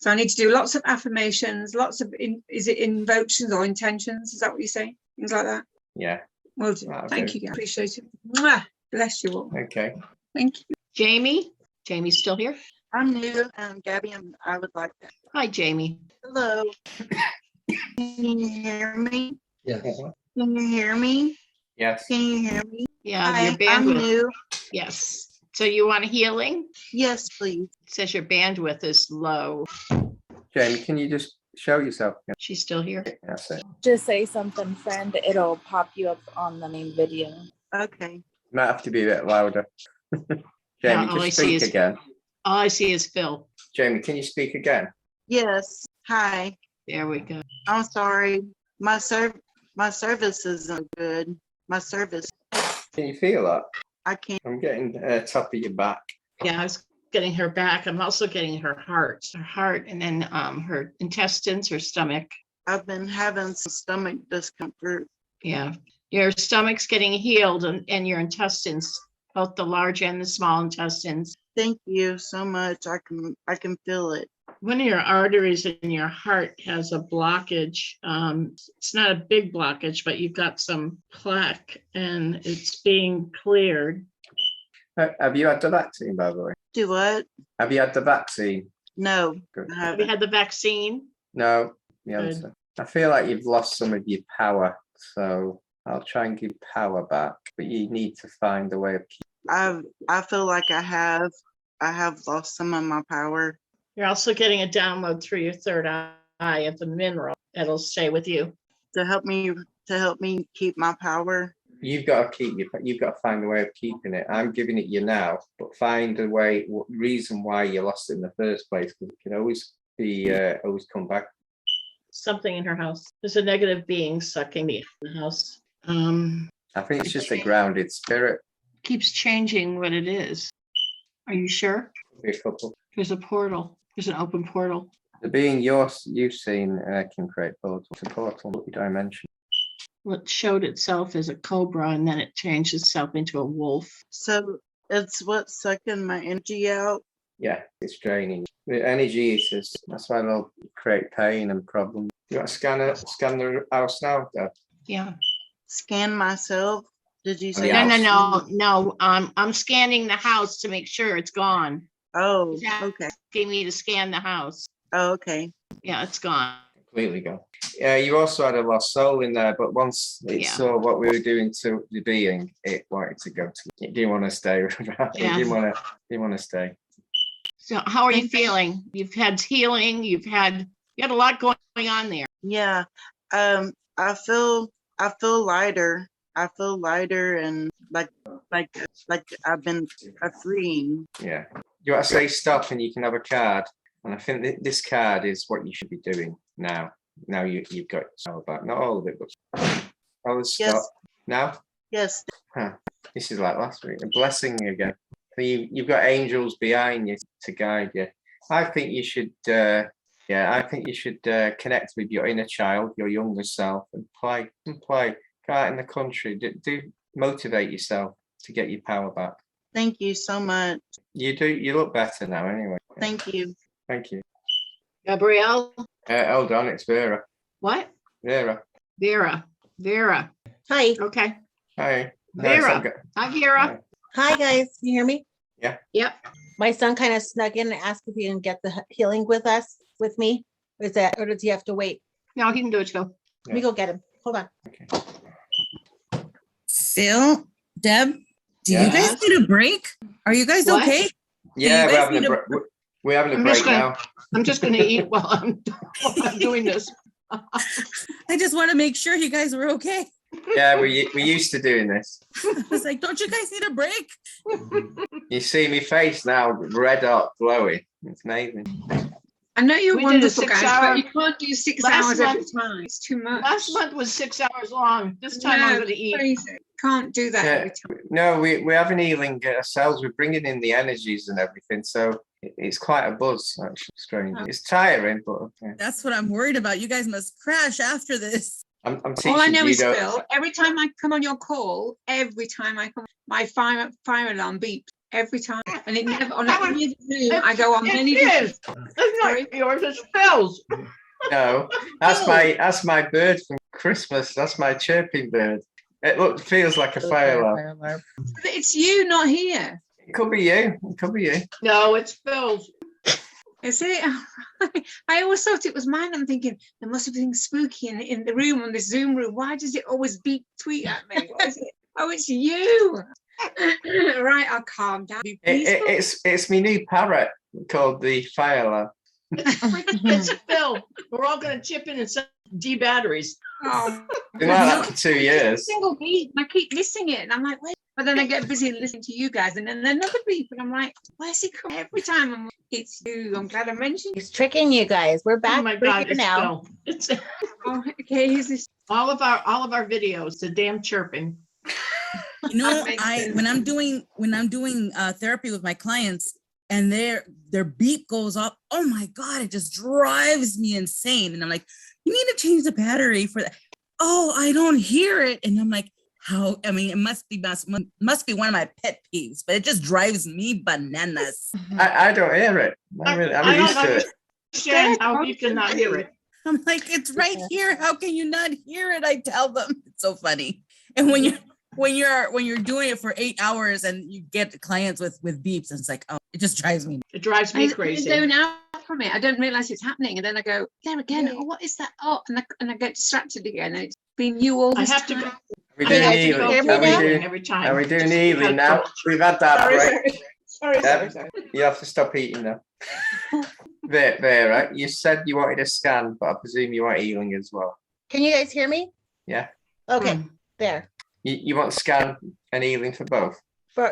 So I need to do lots of affirmations, lots of, is it invocations or intentions? Is that what you say? Things like that? Yeah. Will do. Thank you. Appreciate it. Mwah. Bless you all. Okay. Thank you. Jamie's still here? I'm new, Gabby, and I would like that. Hi, Jamie. Hello. Can you hear me? Yes. Can you hear me? Yes. Can you hear me? Yeah, Hi, your bandwidth. I'm new. Yes. So you want a healing? Yes, please. It says your bandwidth is low. Jamie, can you just show yourself? She's still here. That's it. Just say something, friend. It'll pop you up on the main video. Okay. Might have to be a bit louder. Jamie, just speak again. All I see is Phil. Jamie, can you speak again? Yes. Hi. There we go. I'm sorry. My service isn't good. My service. Can you feel that? I can't. I'm getting top of your back. Yeah, I was getting her back. I'm also getting her heart, and then her intestines, her stomach. I've been having some stomach discomfort. Yeah, your stomach's getting healed, and your intestines, both the large and the small intestines. Thank you so much. I can feel it. One of your arteries in your heart has a blockage. It's not a big blockage, but you've got some plaque and it's being cleared. Have you had the vaccine, by the way? Do what? Have you had the vaccine? No. Good. Have you had the vaccine? No, the answer. I feel like you've lost some of your power, so I'll try and give power back, but you need to find a way of keeping. I feel like I have lost some of my power. You're also getting a download through your third eye of the mineral that'll stay with you to help me keep my power. You've got to find a way of keeping it. I'm giving it you now, but find a way, reason why you lost it in the first place, because it can always come back. Something in her house. There's a negative being sucking me in the house. I think it's just a grounded spirit. Keeps changing what it is. Are you sure? Be a couple. There's a portal. There's an open portal. The being you've seen can create portals. It's a portal, multi-dimension. Well, it showed itself as a cobra, and then it changed itself into a wolf. So it's what's sucking my energy out? Yeah, it's draining. The energy eaters, that's why they'll create pain and problems. You got to scan the house now, Deb? Yeah. Scan myself? Did you say? No. I'm scanning the house to make sure it's gone. Oh, okay. Asking me to scan the house. Oh, okay. Yeah, it's gone. Completely gone. Yeah, you also had a lost soul in there, but once it saw what we were doing to the being, it wanted to go to. It didn't want to stay. Right? Yeah. It didn't want to stay. So how are you feeling? You've had healing. You had a lot going on there. Yeah. I feel lighter. I feel lighter and like I've been freeing. Yeah. You got to say stop, and you can have a card. And I think this card is what you should be doing now. Now you've got yourself back. Not all of it, but all the stop. Yes. Now? Yes. This is like last week. A blessing again. So you've got angels behind you to guide you. I think you should connect with your inner child, your younger self, and play. Go out in the country. Do motivate yourself to get your power back. Thank you so much. You do. You look better now, anyway. Thank you. Thank you. Gabrielle? Hold on, it's Vera. What? Vera. Hi. Okay. Hi. Vera. Hi, Vera. Hi, guys. Can you hear me? Yeah. Yep. My son kind of snuck in and asked if he can get the healing with me. Or does he have to wait? No, he can do it too. Let me go get him. Hold on. Okay. Phil, Deb, do you guys need a break? Are you guys okay? Yeah, we're having a break now. I'm just going to eat while I'm doing this. I just want to make sure you guys were okay. Yeah, we used to doing this. I was like, don't you guys need a break? You see me face now, red hot, glowing. It's amazing. I know you're We did a wonderful, guys, 6-hour but you can't do 6 last hours every month- time. It's too much. Last month was 6 hours long. This time I'm No, going to eat. crazy. Can't do that every time. No, we have an healing ourselves. We're bringing in the energies and everything. So it's quite a buzz, actually. Strange. It's tiring, but okay. That's what I'm worried about. You guys must crash after this. I'm All I teaching know is, judo. Phil, every time I come on your call, every time I come, my fire alarm beeps every time. And it never, on any of the Zoom, I go on many different. It's not yours, it's Phil's. No, that's my bird from Christmas. That's my chirping bird. It feels like a fire alarm. But it's you, not here. It could be you. It could be you. No, it's Phil's. Is it? I always thought it was mine. I'm thinking there must have been spooky in the room, on the Zoom room. Why does it always beep tweet at me? What is it? Oh, it's you. Right, I'll calm down. Be peaceful. It's my new parrot called the fire alarm. It's Phil. We're all going to chip in and send D batteries. Oh. Been like that for 2 years. Single beep. I keep missing it, and I'm like, wait. But then I get busy listening to you guys, and then another beep, and I'm like, where's he coming? Every time I'm like, it's you. I'm glad I mentioned it. He's tricking you guys. We're back. Oh my We're God, here it's now. Phil. It's Oh, okay, here's this. all of our videos, the damn chirping. You know, That makes sense. when I'm doing therapy with my clients and their beep goes up, oh my God, it just drives me insane. And I'm like, you need to change the battery for that. Oh, I don't hear it. And I'm like, how? I mean, it must be one of my pet peeves, but it just drives me bananas. I don't hear it. I'm used to it. Understand how you cannot hear it. I'm like, it's right here. How can you not hear it? I tell them. It's so funny. And when you're doing it for 8 hours and you get the clients with beeps, and it's like, oh, it just drives me. It drives me crazy. I zone out from it. I don't realize it's happening, and then I go there again. Oh, what is that? Oh, and I get distracted again. And it's been you all this time. Are we doing healing? Every time. Are we doing healing now? We've had that break. Sorry. You have to stop eating now. Vera, you said you wanted a scan, but I presume you want healing as well. Can you guys hear me? Yeah. Okay, there. You want scan and healing for both?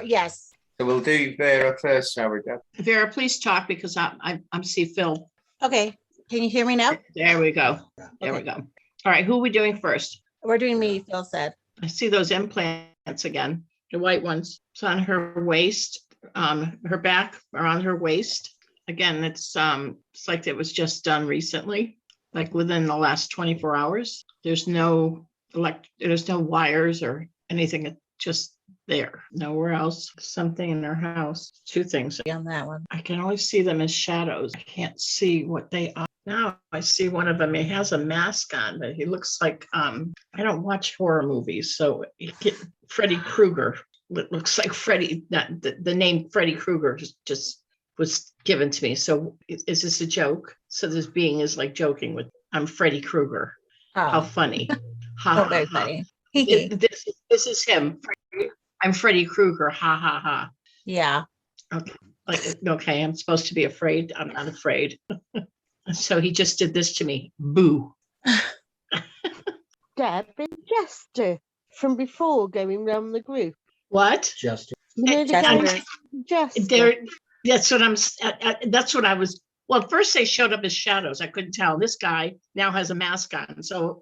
Yes. So we'll do Vera first, shall we, Deb? Vera, please talk because I'm see Phil. Okay. Can you hear me now? There we go. There we go. All right, who are we doing first? We're doing me, Phil said. I see those implants again, the white ones. It's on her waist, her back or on her waist. Again, it's like it was just done recently, like within the last 24 hours. There's no wires or anything. It's just there. Nowhere else. Something in her house. Two things. On that one. I can only see them as shadows. I can't see what they are. Now I see one of them. He has a mask on, but he looks like I don't watch horror movies, so Freddy Krueger. It looks like Freddy. Not the name Freddy Krueger just was given to me. So is this a joke? So this being is like joking with I'm Freddy Krueger. Oh. How funny! Very funny. This is him. I'm Freddy Krueger. Ha ha ha. Yeah. Okay. I'm supposed to be afraid. I'm not afraid. So he just did this to me. Boo. Deb and Jester from before going round the group. What? Jester. You know the guy, Jester. That's what I was. Well, at first they showed up as shadows. I couldn't tell. This guy now has a mask on, so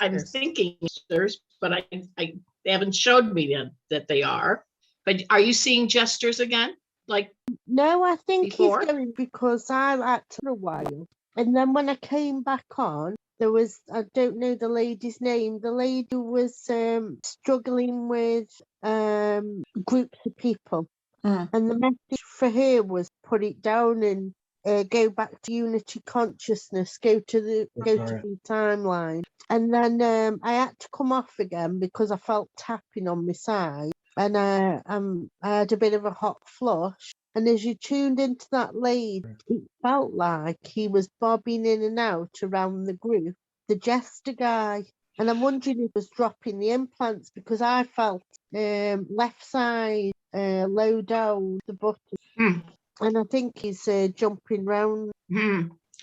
I'm thinking jesters, but they haven't showed me yet that they are. But are you seeing jesters again? Like no, I think before? he's going because I acted for a while, and then when I came back on, there was I don't know the lady's name. The lady who was struggling with groups of people, and the message for her was put it down and go back to unity consciousness. Go to the timeline, and then I had to come off again because I felt tapping on my side. And I had a bit of a hot flush. And as you tuned into that lady, it felt like he was bobbing in and out around the group, the jester guy. And I'm wondering if he was dropping the implants because I felt left side, low down the button. And I think he's jumping round.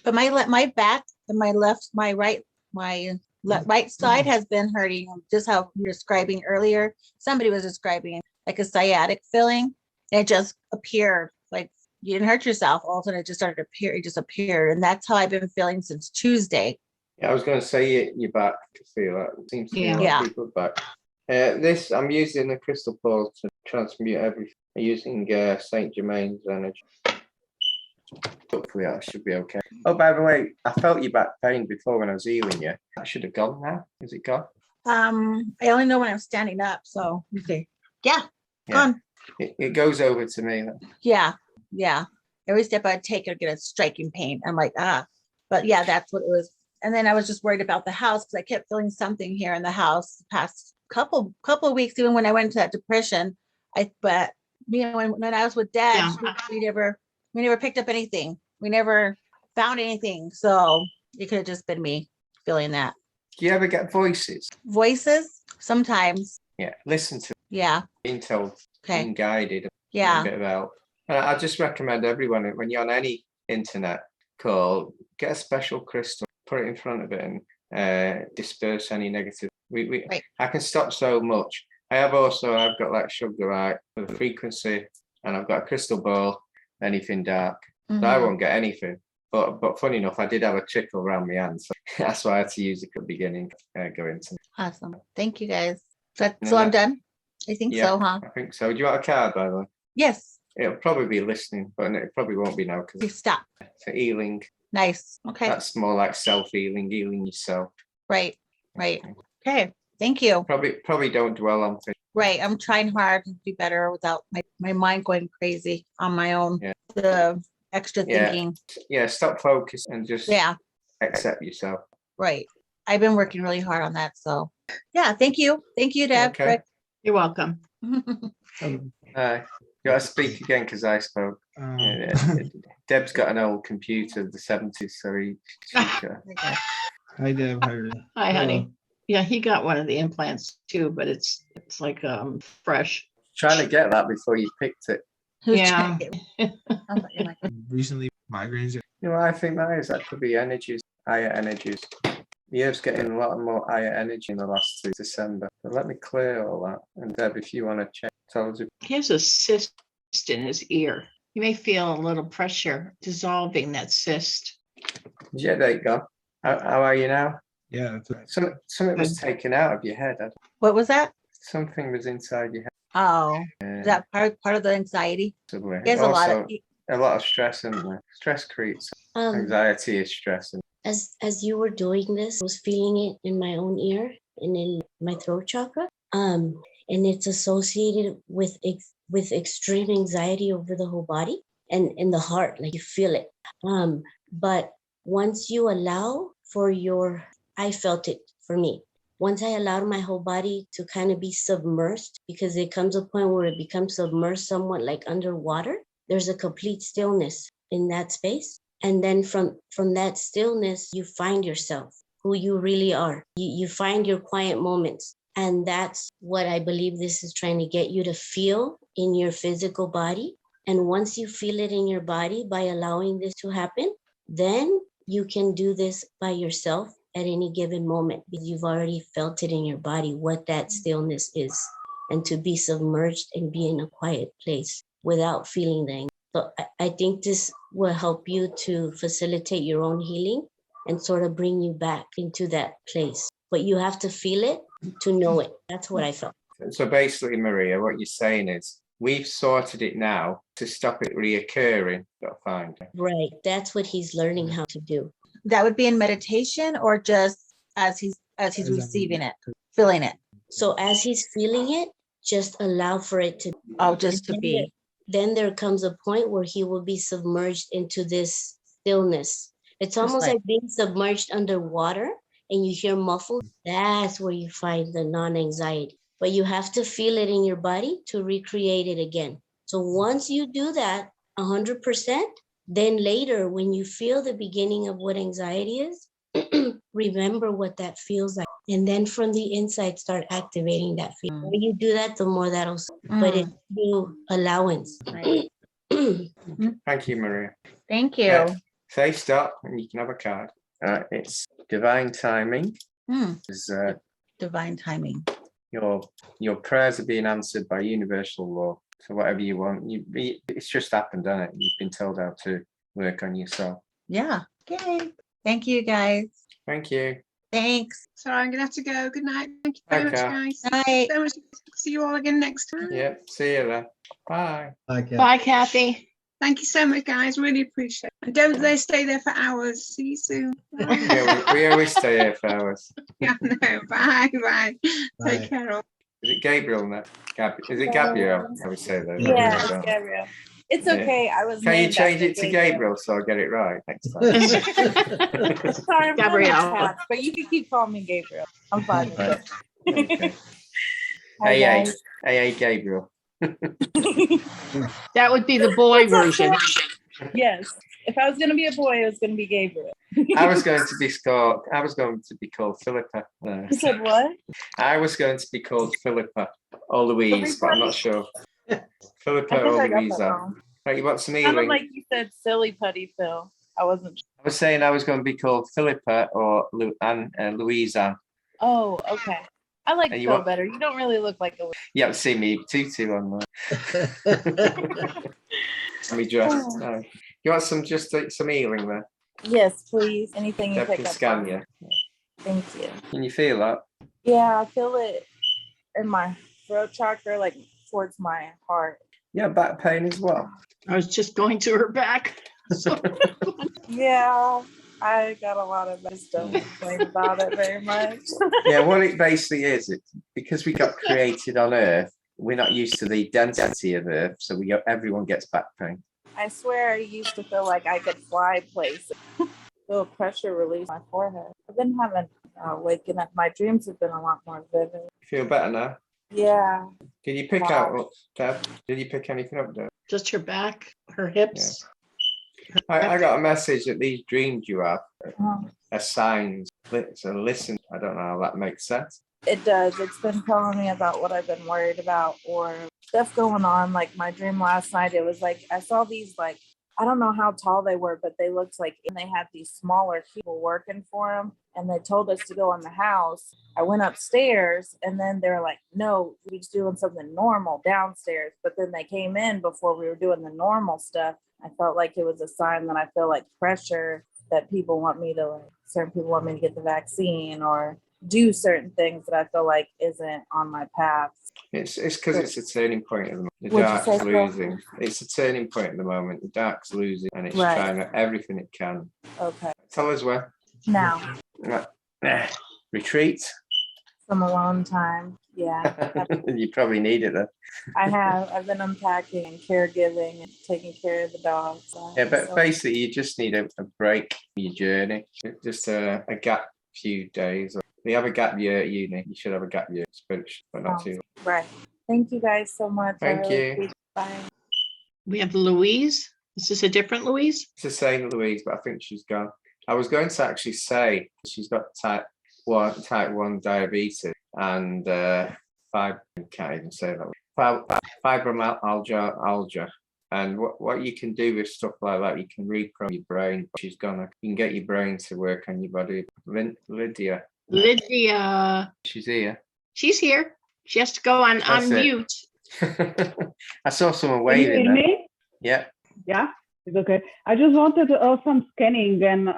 But my back and my left, my right, my right side has been hurting, just how you were describing earlier. Somebody was describing like a sciatic feeling. It just appeared like you didn't hurt yourself. All of a sudden it just started to appear, it just appeared. And that's how I've been feeling since Tuesday. Yeah, I was going to say you're back to feel that. It seems to be a lot Yeah. of people back. This, I'm using the crystal ball to transmute everything. I'm using Saint Germain's energy. Hopefully that should be okay. Oh, by the way, I felt your back pain before when I was healing you. That should have gone now. Is it gone? I only know when I'm standing up. So okay. Yeah. Yeah. Gone. It goes over to me. Yeah. Yeah. Every step I take, I get a striking pain. I'm like, but yeah, that's what it was. And then I was just worried about the house because I kept feeling something here in the house the past couple of weeks, even when I went into that depression. But you know, when I was with Dad, we never picked up anything. We never found anything. So it could have just been me feeling that. Do you ever get voices? Voices? Sometimes. Yeah, listen to. Yeah. Being told, Okay. being guided. Yeah. A bit of help. And I just recommend everyone, when you're on any internet call, get a special crystal, put it in front of it, and disperse any negative. I can stop so much. I've got like sugar right for the frequency, and I've got a crystal ball, anything dark. So I won't get anything. But funny enough, I did have a trickle around my hand, so that's why I had to use it at the beginning. Go into. Awesome. Thank you guys. So I'm done. I think so, huh? I think so. Do you want a card, by the way? Yes. It'll probably be listening, but it probably won't be now because stop. It's a healing. Nice. Okay. That's more like self-healing, healing yourself. Right. Okay. Thank you. Probably don't dwell on things. Right. I'm trying hard to do better without my mind going crazy on my own. Yeah. The extra thinking. Yeah. Stop focus and just accept yourself. Right. I've been working really hard on that. So yeah. Thank you. Thank you, Deb. Okay. You're welcome. You got to speak again because I spoke. Deb's got an old computer of the 70s, so Hi, Deb. Hi, honey. Yeah, he got one of the implants too, but it's like fresh. Trying to get that before you picked it. Yeah. Recently, migraines. You know, I think that could be energies, higher energies. The Earth's getting a lot more higher energy in the last 2 December. But let me clear all that. And Deb, if you want to check, tell us. He has a cyst in his ear. You may feel a little pressure dissolving that cyst. Is your date gone? How are you now? Yeah. Something was taken out of your head. What was that? Something was inside your head. Oh, is that part of the anxiety? There's Also, a lot of stress, and stress creates anxiety is stress. As you were doing this, I was feeling it in my own ear and in my throat chakra. And it's associated with extreme anxiety over the whole body and in the heart, like you feel it. But once you allow I felt it for me. Once I allowed my whole body to kind of be submerged, because it comes a point where it becomes submerged somewhat like underwater, there's a complete stillness in that space. And then from that stillness, you find yourself, who you really are. You find your quiet moments. And that's what I believe this is trying to get you to feel in your physical body. And once you feel it in your body by allowing this to happen, then you can do this by yourself at any given moment, because you've already felt it in your body, what that stillness is, and to be submerged and be in a quiet place without feeling the anxiety. So I think this will help you to facilitate your own healing and sort of bring you back into that place. But you have to feel it to know it. That's what I felt. So basically, Maria, what you're saying is we've sorted it now to stop it reoccurring. Fine. Right. That's what he's learning how to do. That would be in meditation or just as he's receiving it, feeling it. So as he's feeling it, just allow for it to. Just to be. Then there comes a point where he will be submerged into this stillness. It's almost like being submerged underwater and you hear muffled. That's where you find the non-anxiety. But you have to feel it in your body to recreate it again. So once you do that 100%, then later when you feel the beginning of what anxiety is, remember what that feels like. And then from the inside, start activating that feeling. The more you do that, the more that'll, but it's through allowance. Thank you, Maria. Thank you. Say stop and you can have a card. It's divine timing. Is, Divine timing. your prayers are being answered by universal law. So whatever you want, it's just happened, hasn't it? You've been told how to work on yourself. Yeah. Okay. Thank you, guys. Thank you. Thanks. So I'm gonna have to go. Good night. Thank you very much, Okay. guys. Night. So much. See you all again next time. Yep. See you then. Bye. Bye, Kathy. Thank you so much, guys. Really appreciate it. And don't they stay there for hours. See you soon. Bye. Yeah, we always stay here for hours. Yeah, no. Bye. Bye. Take care. All. Is it Gabriel now? Is it Gabriel? I would say that. Yeah, it's Gabriel. It's Yeah. okay. I was. Can you named change after it to Gabriel so I get it right next time? Sorry, I'm Gabriel. Gabriel. But you can keep calling me Gabriel. I'm fine with it. Okay. Hi, AA, guys. AA Gabriel. That would be the boy version. Yes. If I was gonna be a boy, it was gonna be Gabriel. I was going to be called Philippa. No. You said what? I was going to be called Philippa or Louise, but I'm not sure. Philippa I think or I got that Louisa. wrong. Right, you want some Sounded healing? like you said silly putty Phil. I wasn't sure. I was saying I was going to be called Philippa or Louisa. Oh, okay. I like And you Phil want- better. You don't really look like a You haven't seen me tutu on me dress. Oh. No. You want some healing there? Yes, please. Anything you Deb pick can up. scan on. you. Thank you. Can you feel that? Yeah, I feel it in my throat chakra, like towards my heart. Yeah, back pain as well. I was just going to her back. So Yeah, I got a lot of just don't complain about it very much. Yeah, what it basically is, it's because we got created on Earth, we're not used to the density of Earth, so everyone gets back pain. I swear I used to feel like I could fly places. Feel pressure release my forehead. I've been having waking up. My dreams have been a lot more vivid. Feel better now? Yeah. Did you pick Wow. out, Deb? Did you pick anything up, Deb? just her back, her hips. I got a message that these dreams you have Oh. are signs. So listen, I don't know how that makes sense. It does. It's been telling me about what I've been worried about or stuff going on. Like my dream last night, it was like I saw these like, I don't know how tall they were, but they looked like, and they had these smaller people working for them. And they told us to go in the house. I went upstairs and then they're like, no, we're just doing something normal downstairs. But then they came in before we were doing the normal stuff. I felt like it was a sign that I feel like pressure that people want me to, like, certain people want me to get the vaccine or do certain things that I feel like isn't on my path. It's because it's a turning point at the moment. The What'd you dark's say, Phil? losing. It's a turning point at the moment. The dark's losing and it's Right. trying everything it can. Okay. Tell us where. Now, Retreat. some alone time. Yeah. You probably need it then. I have. I've been unpacking and caregiving and taking care of the dogs. Yeah, but So- basically you just need a break in your journey. Just a gap few days. If you have a gap year at uni, you should have a gap year spiritual, but not too long. Right. Thank you guys so much. I Thank really you. appreciate it. Bye. We have Louise. Is this a different Louise? It's the same Louise, but I think she's gone. I was going to actually say she's got type 1 diabetes and can't even say that. Fibromyalgia. And what you can do with stuff like that, you can reprogram your brain. You can get your brain to work on your body. Lydia, she's here. She's here. She has to go on That's it. mute. I saw someone Can you waving hear there. me? Yeah. Yeah, it's okay. I just wanted some scanning and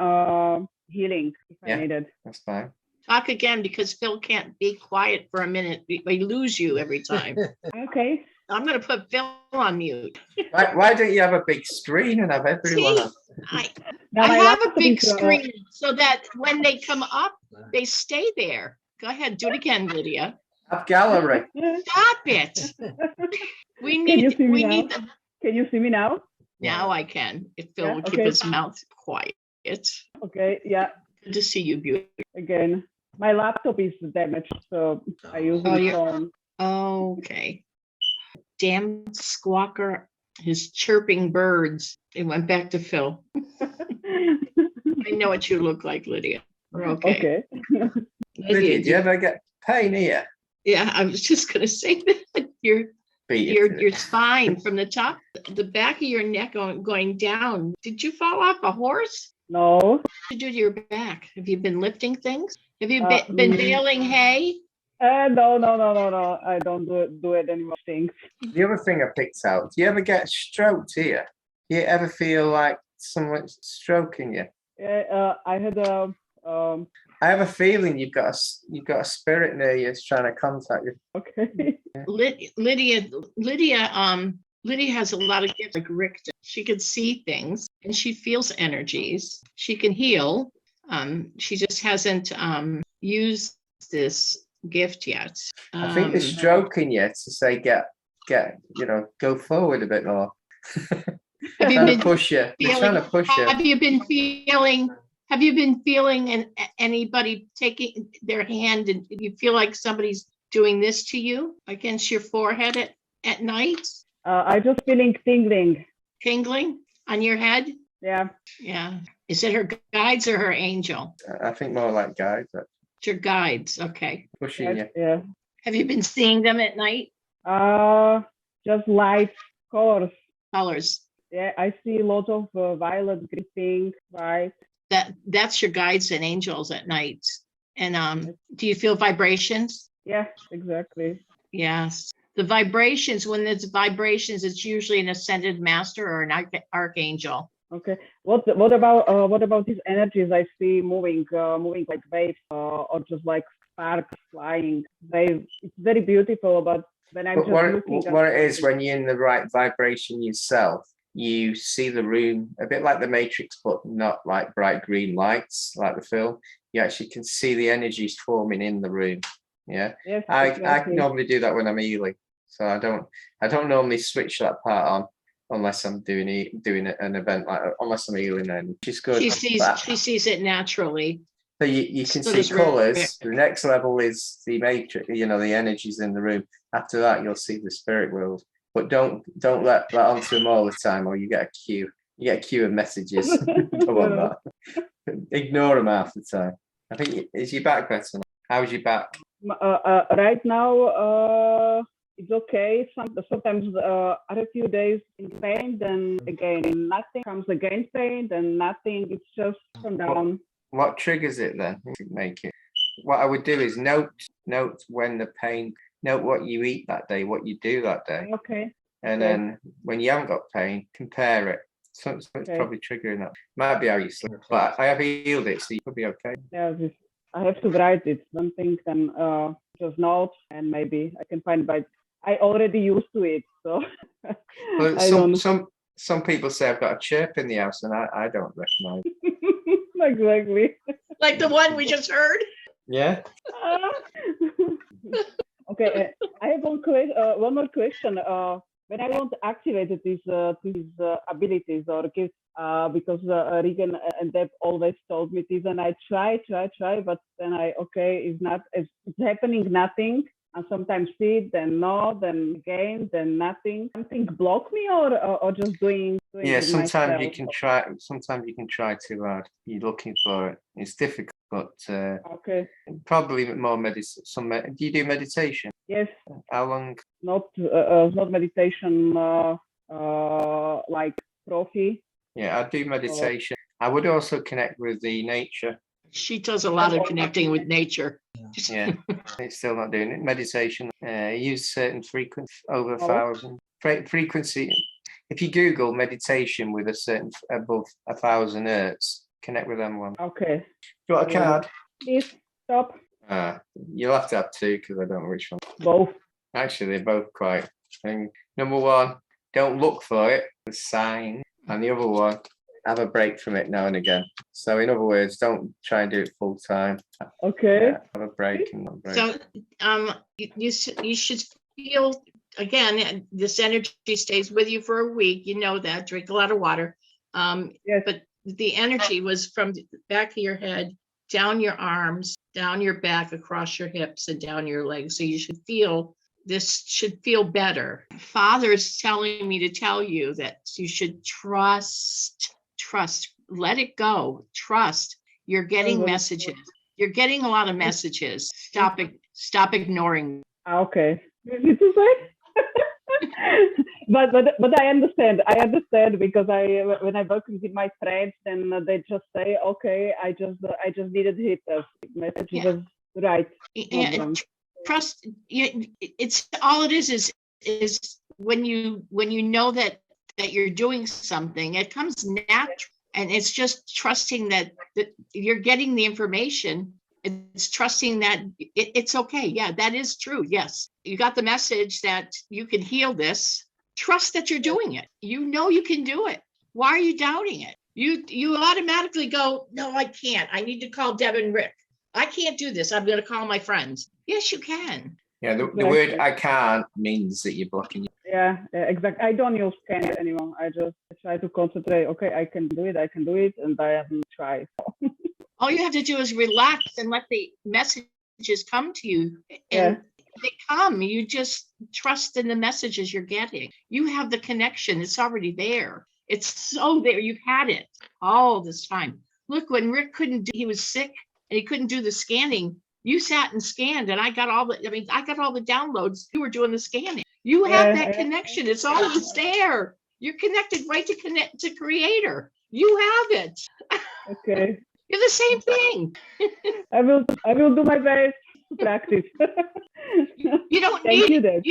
healing if I Yeah. needed. That's fine. Talk again because Phil can't be quiet for a minute. We lose you every time. Okay. I'm going to put Phil on mute. Why don't you have a big screen and have everyone? See, I Now my have a laptop big is, screen so that when they come up, they stay there. Go ahead, do it again, Lydia. Have gallery. Stop it. We Can you need. see me We now? need. Can you see me now? Now I can. If Phil Yeah, will keep okay. his mouth quiet. Okay, yeah. Good to see you, beauty. Again, my laptop is damaged, so I use Oh, my yeah. phone. Okay. Damn squawker, his chirping birds. It went back to Phil. I know what you look like, Lydia. We're okay. Okay. Lydia, do you ever get pain here? Yeah, I was just gonna say that your Beat it. your spine from the top, the back of your neck going down. Did you fall off a horse? No. To do to your back? Have you been lifting things? Have you Uh, been mm, baling hay? no. I don't do it anymore. Things. The other thing I picked out, do you ever get stroked here? Do you ever feel like someone's stroking you? Yeah, I had a I have a feeling you've got a spirit near you that's trying to contact you. Okay. Lydia has a lot of gifts like Rick does. She can see things and she feels energies. She can heal. She just hasn't used this gift yet. I think they're stroking you to say get go forward a bit more. Have you Trying been to push you. They're trying to push you. Have you been feeling anybody taking their hand and you feel like somebody's doing this to you against your forehead at night? I just feeling tingling. Tingling on your head? Yeah. Yeah. Is it her guides or her angel? I think more like guides. It's your guides. Okay. Pushing you. Yeah. Have you been seeing them at night? Just light colors. Colors. Yeah, I see lots of violet, green, pink, white. That's your guides and angels at night. And do you feel vibrations? Yeah, exactly. Yes. The vibrations, when there's vibrations, it's usually an ascended master or an archangel. Okay. What about these energies I see moving like waves or just like sparks flying? It's very beautiful, but when I'm But just looking what it is, when you're in the right vibration yourself, you see the room a bit like the Matrix, but not like bright green lights like the film. You actually can see the energies forming in the room. Yeah. Yes, I exactly. normally do that when I'm healing. So I don't normally switch that part on unless I'm doing an event like unless I'm healing, and she's good. She sees it naturally. So you can So see does Rick. colours. The next level is the matrix, the energies in the room. After that, you'll see the spirit world. But don't let that onto them all the time, or you get a queue. You get a queue of messages. Go on that. Ignore them half the time. I think is your back better now? How's your back? Right now, it's okay. Sometimes I have a few days in pain, then again nothing comes again pain, then nothing. It's just come down. What triggers it then? Make it. What I would do is note when the pain. Note what you eat that day, what you do that day. Okay. And then when you haven't got pain, compare it. So it's probably triggering that. Might be how you sleep, but I have healed it, so you could be okay. Yeah, I have to write it. Something can just note, and maybe I can find. But I already used to it, so. Well, some people say I've got a chirp in the house, and I don't recognize. Exactly. Like the one we just heard. Yeah. Okay, I have one more question. When I want to activate these abilities or gifts, because Regan and Deb always told me this, and I try, but then it's happening nothing. And sometimes see, then no, then again, then nothing. Something block me, or just doing. Yeah, sometimes myself. you can try. Sometimes you can try too hard. You're looking for it. It's difficult, but okay. Probably more meditation. Do you do meditation? Yes. How long? Not meditation like profi. Yeah, I do meditation. I would also connect with the nature. She does a lot of connecting with nature. Yeah, it's still not doing it. Meditation. Use certain frequency over 1,000 frequency. If you Google meditation with a certain above 1,000 hertz, connect with them one. Okay. Do you want a card? Please stop. You'll have to have two because I don't know which one. Both. Actually, they're both quite. Number one, don't look for it. The sign, and the other one, have a break from it now and again. So, in other words, don't try and do it full time. Okay. Have a break and not break. So, you should feel again. This energy stays with you for a week. You know that. Drink a lot of water. Yes. But the energy was from the back of your head, down your arms, down your back, across your hips, and down your legs. So you should feel. This should feel better. Father's telling me to tell you that you should trust, let it go, trust. You're getting messages. You're getting a lot of messages. Stop ignoring. Okay. Did you say? but I understand. I understand because when I work with my friends, then they just say, okay, I just needed hit a message was right. And trust. It's all it is when you know that you're doing something, it comes natural, and it's just trusting that you're getting the information. It's trusting that it's okay. Yeah, that is true. Yes, you got the message that you can heal this. Trust that you're doing it. You know you can do it. Why are you doubting it? You automatically go, no, I can't. I need to call Deb and Rick. I can't do this. I'm going to call my friends. Yes, you can. Yeah, the word "I can't" means that you're blocking. Yeah, exactly. I don't use "can" anymore. I just try to concentrate. Okay, I can do it, and I haven't tried. All you have to do is relax and let the messages come to you. And they come. You just trust in the messages you're getting. You have the connection. It's already there. It's so there. You've had it all this time. Look, when Rick he was sick and he couldn't do the scanning, you sat and scanned, and I got all the downloads. You were doing the scanning. You have that connection. It's always there. You're connected right to Creator. You have it. Okay. You're the same thing. I will do my best to practice. You don't need me.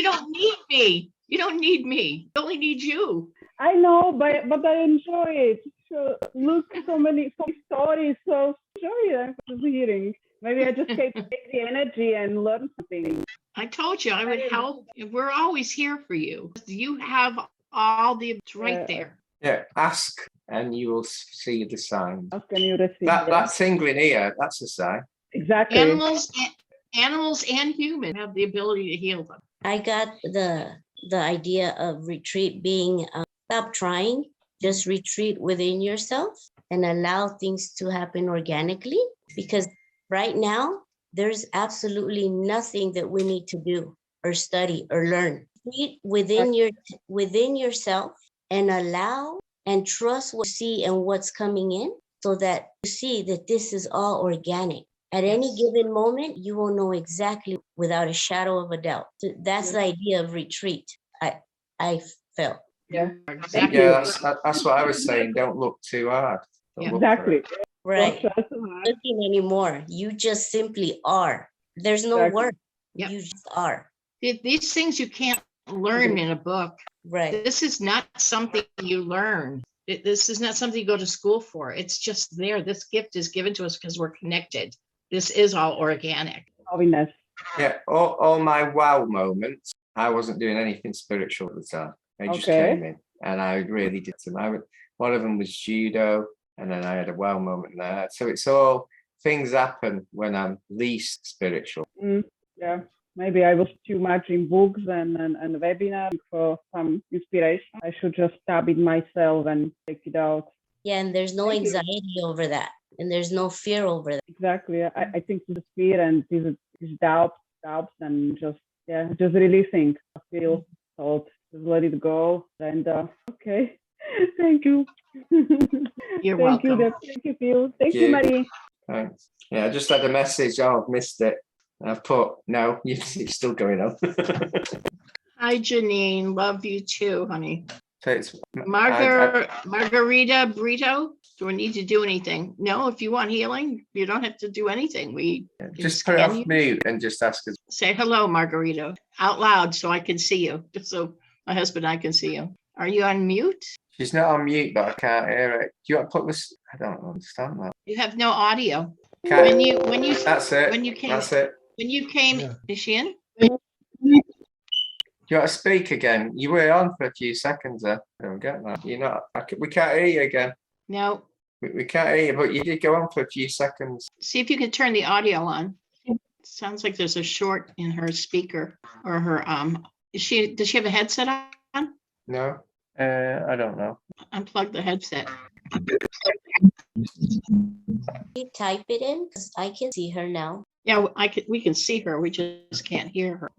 You don't need me. I only need you. I know, but I enjoy it. So look, so many stories. So enjoy it. I'm hearing. Maybe I just take the energy and learn something. I told you I would help. We're always here for you. You have all the right there. Yeah, ask and you will see the sign. Ask and you receive. That tingling here, that's a sign. Exactly. Animals and humans have the ability to heal them. I got the idea of retreat being stop trying, just retreat within yourself and allow things to happen organically, because right now there's absolutely nothing that we need to do or study or learn. Retreat within yourself and allow and trust what you see and what's coming in, so that you see that this is all organic. At any given moment, you will know exactly without a shadow of a doubt. So that's the idea of retreat. I felt. Yeah, yeah, that's what I was saying. Don't look too hard. Exactly. Right. Not looking anymore. You just simply are. There's no work. You just are. These things you can't learn in a book. Right. This is not something you learn. This is not something you go to school for. It's just there. This gift is given to us because we're connected. This is all organic. Yeah, all my wow moments, I wasn't doing anything spiritual at the time. I just came in and I really did some. One of them was judo, and then I had a wow moment there. So it's all things happen when I'm least spiritual. Yeah, maybe I was too much in books and webinars for some inspiration. I should just stab it myself and take it out. Yeah, and there's no anxiety over that. And there's no fear over that. Exactly. I think the fear and these doubts and just releasing. I feel thought, just let it go. And okay. Thank you. You're welcome. Thank you, Phil. Thank you, Marie. Thanks. Yeah, I just had a message. Oh, I've missed it. I've put, no, it's still going on. Hi, Janine. Love you too, honey. So it's Margarita Brito. Do we need to do anything? No, if you want healing, you don't have to do anything. We just put it off mute and just ask us. Say hello, Margarita, out loud so I can see you. Just so my husband and I can see you. Are you on mute? She's not on mute, but I can't hear it. Do you want to put this? I don't understand that. You have no audio. That's it. When you came, that's it. When you came, is she in? Do you want to speak again? You were on for a few seconds there. I don't get that. You're not. We can't hear you again. No. We can't hear you, but you did go on for a few seconds. See if you can turn the audio on. Sounds like there's a short in her speaker or her does she have a headset on? No. I don't know. Unplug the headset. You type it in because I can see her now. Yeah, we can see her. We just can't hear her.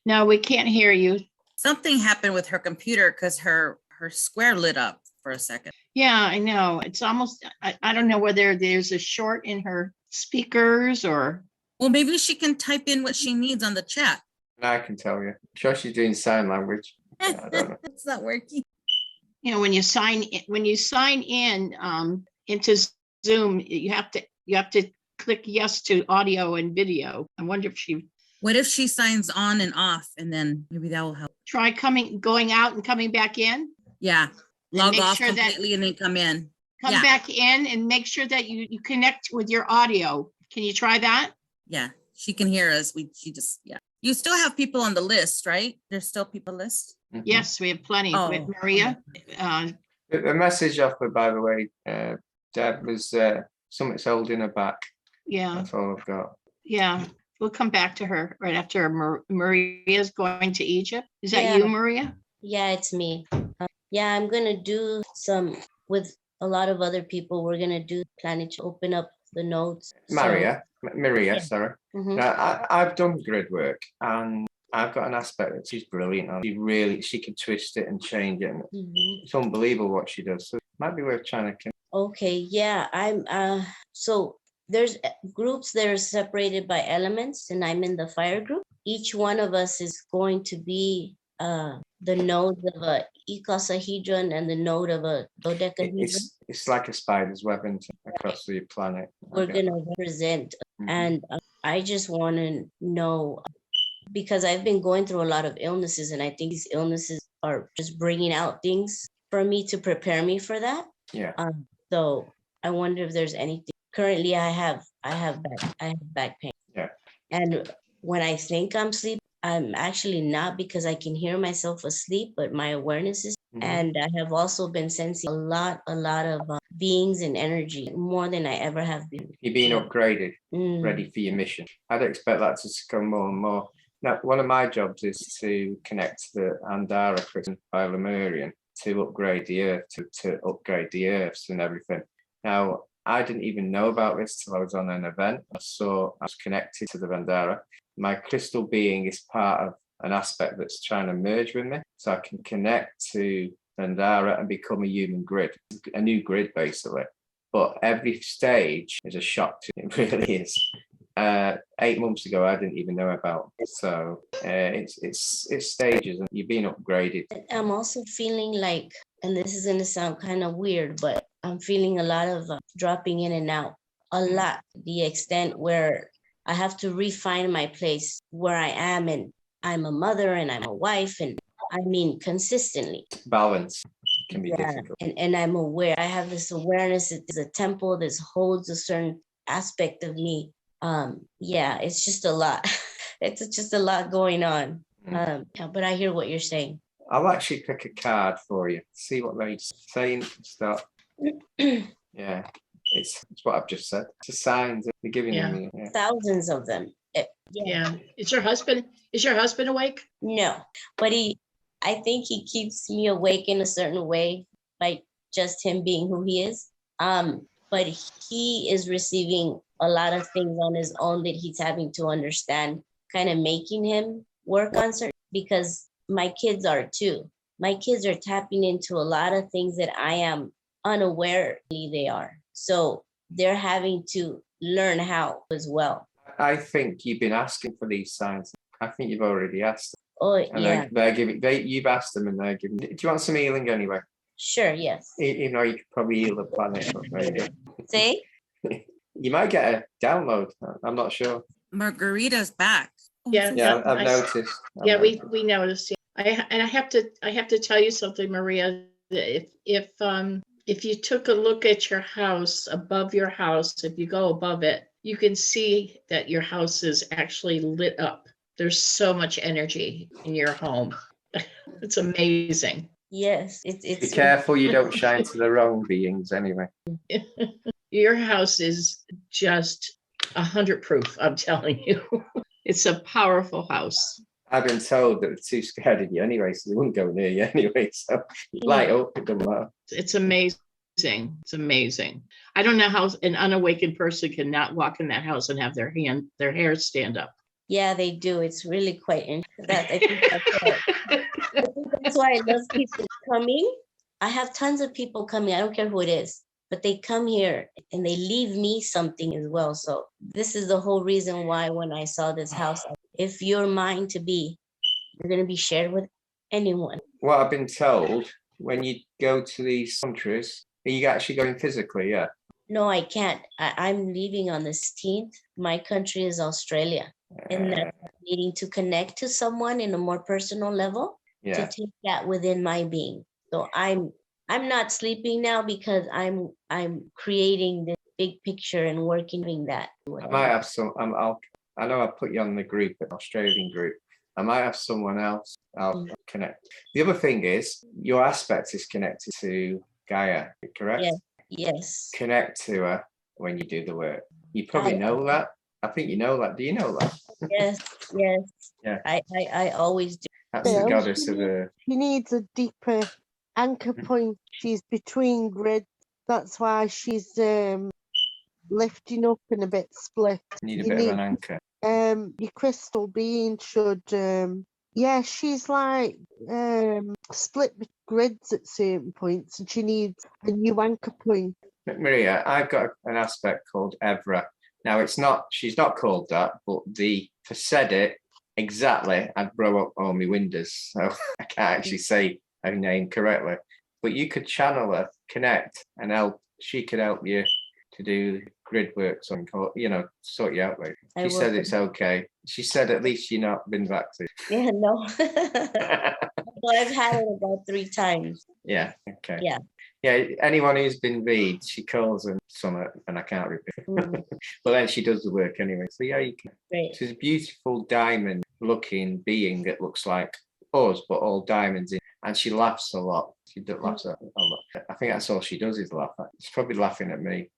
No, we can't hear you. Something happened with her computer because her square lit up for a second. Yeah, I know. It's almost, I don't know whether there's a short in her speakers or. Well, maybe she can type in what she needs on the chat. I can tell you. I'm sure she's doing sign language. Yeah, I don't know. It's not working. You know, when you sign in into Zoom, you have to click yes to audio and video. I wonder if she What if she signs on and off, and then maybe that will help? try going out and coming back in. Yeah, log make off sure that- completely and then come in. Come Yeah. back in and make sure that you connect with your audio. Can you try that? Yeah, she can hear us. She just, yeah. You still have people on the list, right? There's still people list? Yes, we have plenty. Oh, With Maria. The message offered, by the way, Deb, was something's holding her back. Yeah. That's all I've got. Yeah. We'll come back to her right after Maria's going to Egypt. Is that Yeah. you, Maria? Yeah, it's me. Yeah, I'm gonna do some with a lot of other people. We're gonna planning to open up the nodes. Maria, Yeah. sorry. Mhm. Now, I've done grid work, and I've got an aspect that she's brilliant on. She can twist it and change it. And It's unbelievable what she does. So it might be worth trying to. Okay, yeah, I'm so there's groups that are separated by elements, and I'm in the fire group. Each one of us is going to be the node of a icosahedron and the node of a dodecahedron. It's like a spider's web across the planet. We're gonna represent, and I just want to know, because I've been going through a lot of illnesses, and I think these illnesses are just bringing out things for me to prepare me for that. Yeah. So I wonder if there's anything. Currently, I have back pain. Yeah. And when I think I'm sleeping, I'm actually not, because I can hear myself asleep, but my awareness is. And I have also been sensing a lot of beings and energy, more than I ever have been. You're being upgraded, ready for your mission. I'd expect that to come more and more. Now, one of my jobs is to connect to the Andara crystal by Lemurian to upgrade the Earth, to upgrade the Earths and everything. Now, I didn't even know about this till I was on an event. I was connected to the Vandara. My crystal being is part of an aspect that's trying to merge with me, so I can connect to Vandara and become a human grid, a new grid basically. But every stage is a shock to me. It really is. 8 months ago, I didn't even know about it. So it's stages, and you're being upgraded. I'm also feeling like, and this is going to sound kind of weird, but I'm feeling a lot of dropping in and out, a lot, the extent where I have to refine my place where I am, and I'm a mother and I'm a wife, and I mean consistently. Balance can be difficult. And I'm aware, I have this awareness that there's a temple that holds a certain aspect of me. Yeah, it's just a lot. It's just a lot going on. But I hear what you're saying. I'll actually pick a card for you, see what they're saying. Start. Yeah, it's what I've just said. It's a sign that they're giving me. Yeah. Thousands of them. Yeah. Is your husband awake? No, but I think he keeps me awake in a certain way, like just him being who he is. But he is receiving a lot of things on his own that he's having to understand, kind of making him work on certain, because my kids are too. My kids are tapping into a lot of things that I am unaware they are. So they're having to learn how as well. I think you've been asking for these signs. I think you've already asked them. Oh, and yeah. They're giving. You've asked them, and they're giving. Do you want some healing anyway? Sure. Yes. You know, you could probably heal the planet. Maybe. Say. You might get a download. I'm not sure. Margarita's back. Yeah, I've noticed. We noticed. I have to tell you something, Maria. If you took a look at your house, above your house, if you go above it, you can see that your house is actually lit up. There's so much energy in your home. It's amazing. Yes, it's. Be careful you don't shine to the wrong beings anyway. Your house is just 100 proof, I'm telling you. It's a powerful house. I've been told that they're too scared of you anyway, so they wouldn't go near you anyway. So light up, it doesn't matter. It's amazing. It's amazing. I don't know how an unawakened person can not walk in that house and have their hair stand up. Yeah, they do. It's really quite interesting. That's why I love people coming. I have tons of people coming. I don't care who it is. but they come here and they leave me something as well. So this is the whole reason why when I saw this house, if you're mine to be, you're going to be shared with anyone. What I've been told, when you go to these countries, are you actually going physically? Yeah. No, I can't. I'm leaving on the 16th. My country is Australia. And that's needing to connect to someone in a more personal level to Yeah. take that within my being. So I'm not sleeping now because I'm creating this big picture and working that. I might have some. I know I put you on the group, an Australian group. I might have someone else I'll connect. The other thing is your aspect is connected to Gaia, correct? Yes. Yes. Connect to her when you do the work. You probably know that. I think you know that. Do you know that? Yes. Yes. Yeah. I always do. That's the goddess of Earth. She needs a deeper anchor point. She's between grids. That's why she's lifting up and a bit split. Need a bit of an anchor. Your crystal being should she's like split with grids at certain points, and she needs a new anchor point. Maria, I've got an aspect called Evra. Now she's not called that, but to said it exactly, I'd blow up all my windows, so I can't actually say her name correctly. But you could channel her, connect, and help. She could help you to do grid work, sort you out later. She said it's okay. She said at least you've not been vaccinated. Yeah, no. Well, I've had it about 3 times. Yeah, okay. Yeah. Yeah, anyone who's been read, she calls them summer, and I can't repeat. But then she does the work anyway. So yeah, you can. Great. She's a beautiful diamond-looking being that looks like us, but all diamonds in. And she laughs a lot. She laughs a lot. I think that's all she does is laugh. She's probably laughing at me.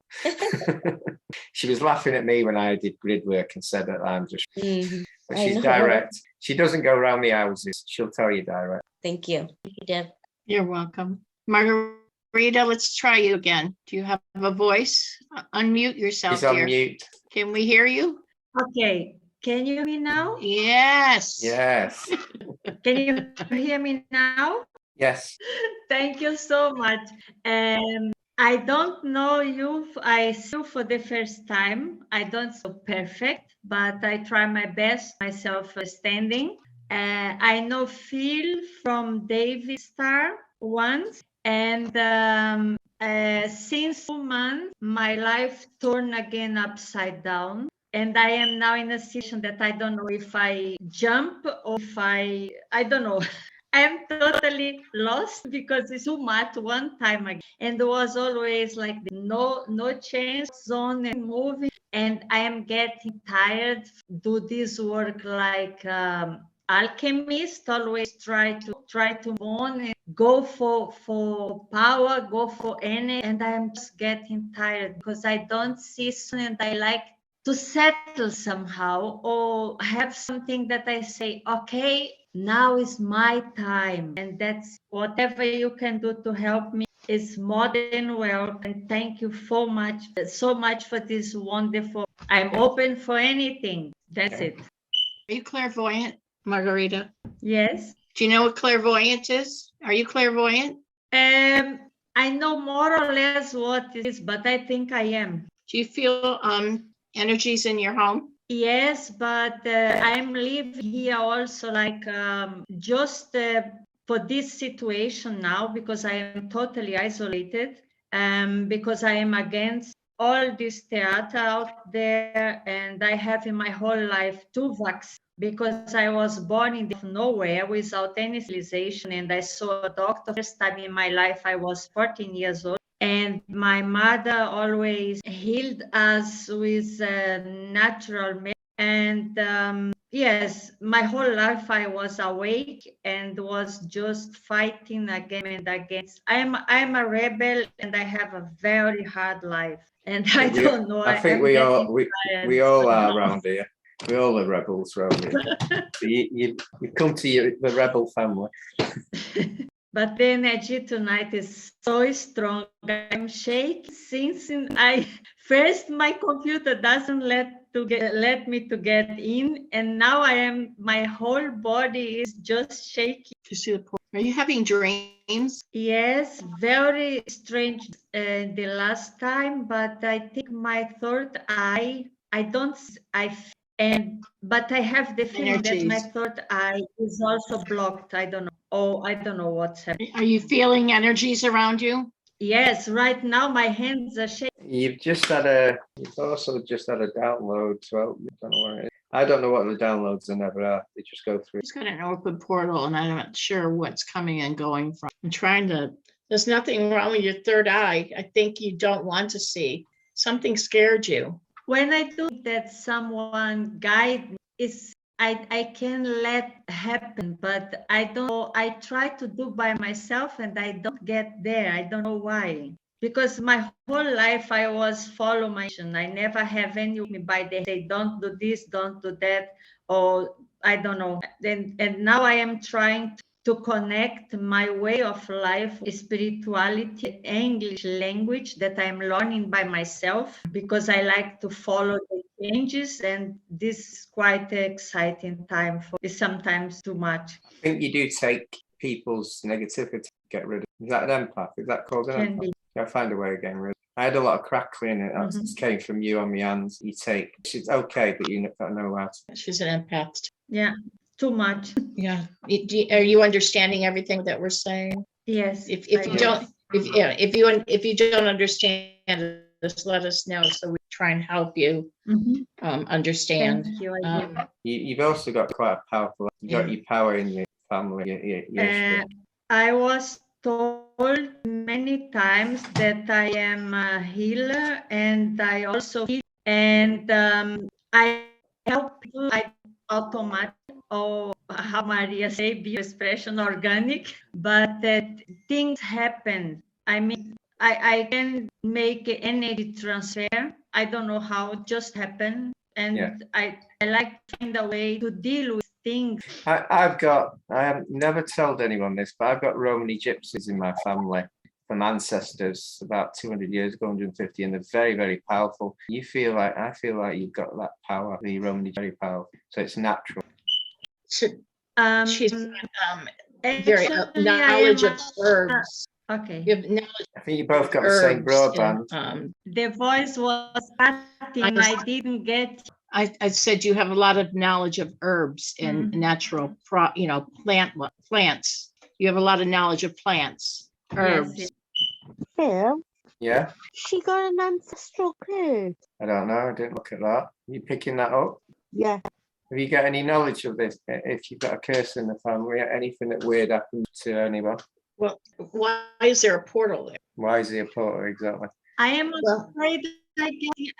She was laughing at me when I did grid work and said that I'm just. But she's direct. She doesn't go around the houses. She'll tell you direct. Thank you. Thank you, Deb. You're welcome. Margarita, let's try you again. Do you have a voice? Unmute yourself. She's on mute. Can we hear you? Okay. Can you hear me now? Yes. Yes. Can you hear me now? Yes. Thank you so much. I don't know you. I see you for the first time. I don't so perfect, but I try my best myself standing. I know Phil from David Star once, and since 2 months, my life turned again upside down. And I am now in a situation that I don't know if I jump or if I don't know. I am totally lost because it's too much one time again. And there was always like no change zone and moving. And I am getting tired. Do this work like alchemist, always try to move on and go for power, go for energy. And I am just getting tired because I don't see soon, and I like to settle somehow or have something that I say, okay, now is my time. And that's whatever you can do to help me is more than welcome. And thank you so much for this wonderful. I'm open for anything. That's it. Are you clairvoyant, Margarita? Yes. Do you know what clairvoyant is? Are you clairvoyant? I know more or less what it is, but I think I am. Do you feel energies in your home? Yes, but I'm living here also like just for this situation now because I am totally isolated because I am against all this theater out there, and I have in my whole life 2 vaccines because I was born in nowhere without any civilization, and I saw a doctor first time in my life. I was 14 years old. And my mother always healed us with natural medicine. And yes, my whole life I was awake and was just fighting again and against. I'm a rebel, and I have a very hard life. And I don't know. I think we all are around here. We all are rebels around here. So you come to the rebel family. But the energy tonight is so strong. I'm shaking since my computer doesn't let let me to get in, and now my whole body is just shaking. To see the portal. Are you having dreams? Yes, very strange the last time, but I think my third eye, but I have the feeling that my Energies. third eye is also blocked. I don't know. Oh, I don't know what's happening. Are you feeling energies around you? Yes, right now my hands are shaking. You've also just had a download. So I don't know what it is. I don't know what the downloads are never are. They just go through. It's got an open portal and I'm not sure what's coming and going from. There's nothing wrong with your third eye. I think you don't want to see. Something scared you. When I do that, someone guide me, I can let happen, but I try to do by myself and I don't get there. I don't know why. Because my whole life I was follow my mission. I never have anyone by the say, don't do this, don't do that, or I don't know. And now I am trying to connect my way of life, spirituality, English language that I'm learning by myself because I like to follow the changes, and this is quite an exciting time for me, sometimes too much. I think you do take people's negativity to get rid of. Is that an empath? Is that called an Can empath? be. I find a way of getting rid of it. I had a lot of crackling and that came from you on my hands. You take, it's okay, but you don't know how to. She's an empath. Yeah, too much. Yeah. Are you understanding everything that we're saying? Yes. If you don't, if you don't understand, just let us know so we try and help you understand. Thank you. You've also got quite a powerful. You got your power in your family. I was told many times that I am a healer, and I also heal, and I help people. I automatic, or how Maria say, be expression organic, but that things happen. I mean, I can make energy transfer. I don't know how it just happened, and I like to find a way to deal with things. I have never told anyone this, but I've got Romani gypsies in my family from ancestors about 200 years ago, 150, and they're very, very powerful. I feel like you've got that power. The Romani very powerful, so it's natural. She's very knowledge of herbs. Okay. You have knowledge. I think you both got the same broadband. The voice was cutting. I didn't get. I said you have a lot of knowledge of herbs and natural, plants. You have a lot of knowledge of plants, herbs. Yes. Phil, Yeah. she got an ancestral curse. I don't know. I didn't look at that. Are you picking that up? Yeah. Have you got any knowledge of this? If you've got a curse in the family, anything that weird happened to anyone? Well, why is there a portal there? Why is there a portal exactly? I am afraid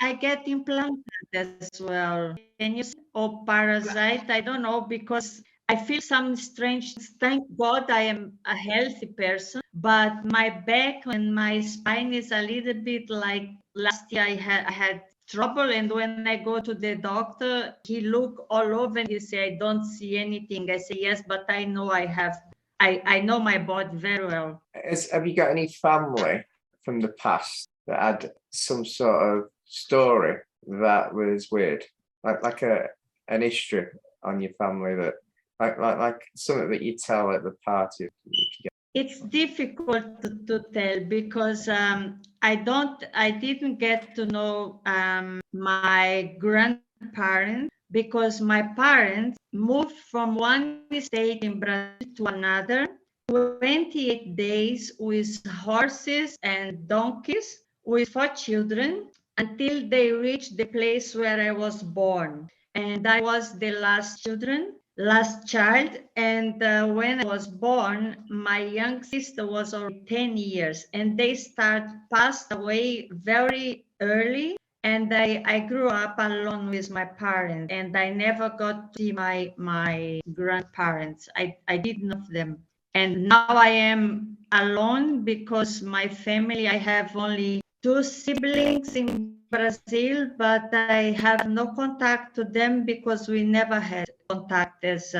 I get implanted as well. Can you say, or parasite? I don't know, because I feel some strange. Thank God I am a healthy person, but my back and my spine is a little bit like last year I had trouble, and when I go to the doctor, he look all over and he say, I don't see anything. I say, yes, but I know I have. I know my body very well. Have you got any family from the past that had some sort of story that was weird, like an history on your family that like something that you tell at the party? It's difficult to tell because I didn't get to know my grandparents, because my parents moved from one state in Brazil to another, 28 days with horses and donkeys, with 4 children, until they reached the place where I was born. And I was the last child. And when I was born, my young sister was already 10 years, and they passed away very early. And I grew up alone with my parents, and I never got to see my grandparents. I didn't know them. And now I am alone because my family, I have only 2 siblings in Brazil, but I have no contact to them because we never had contact as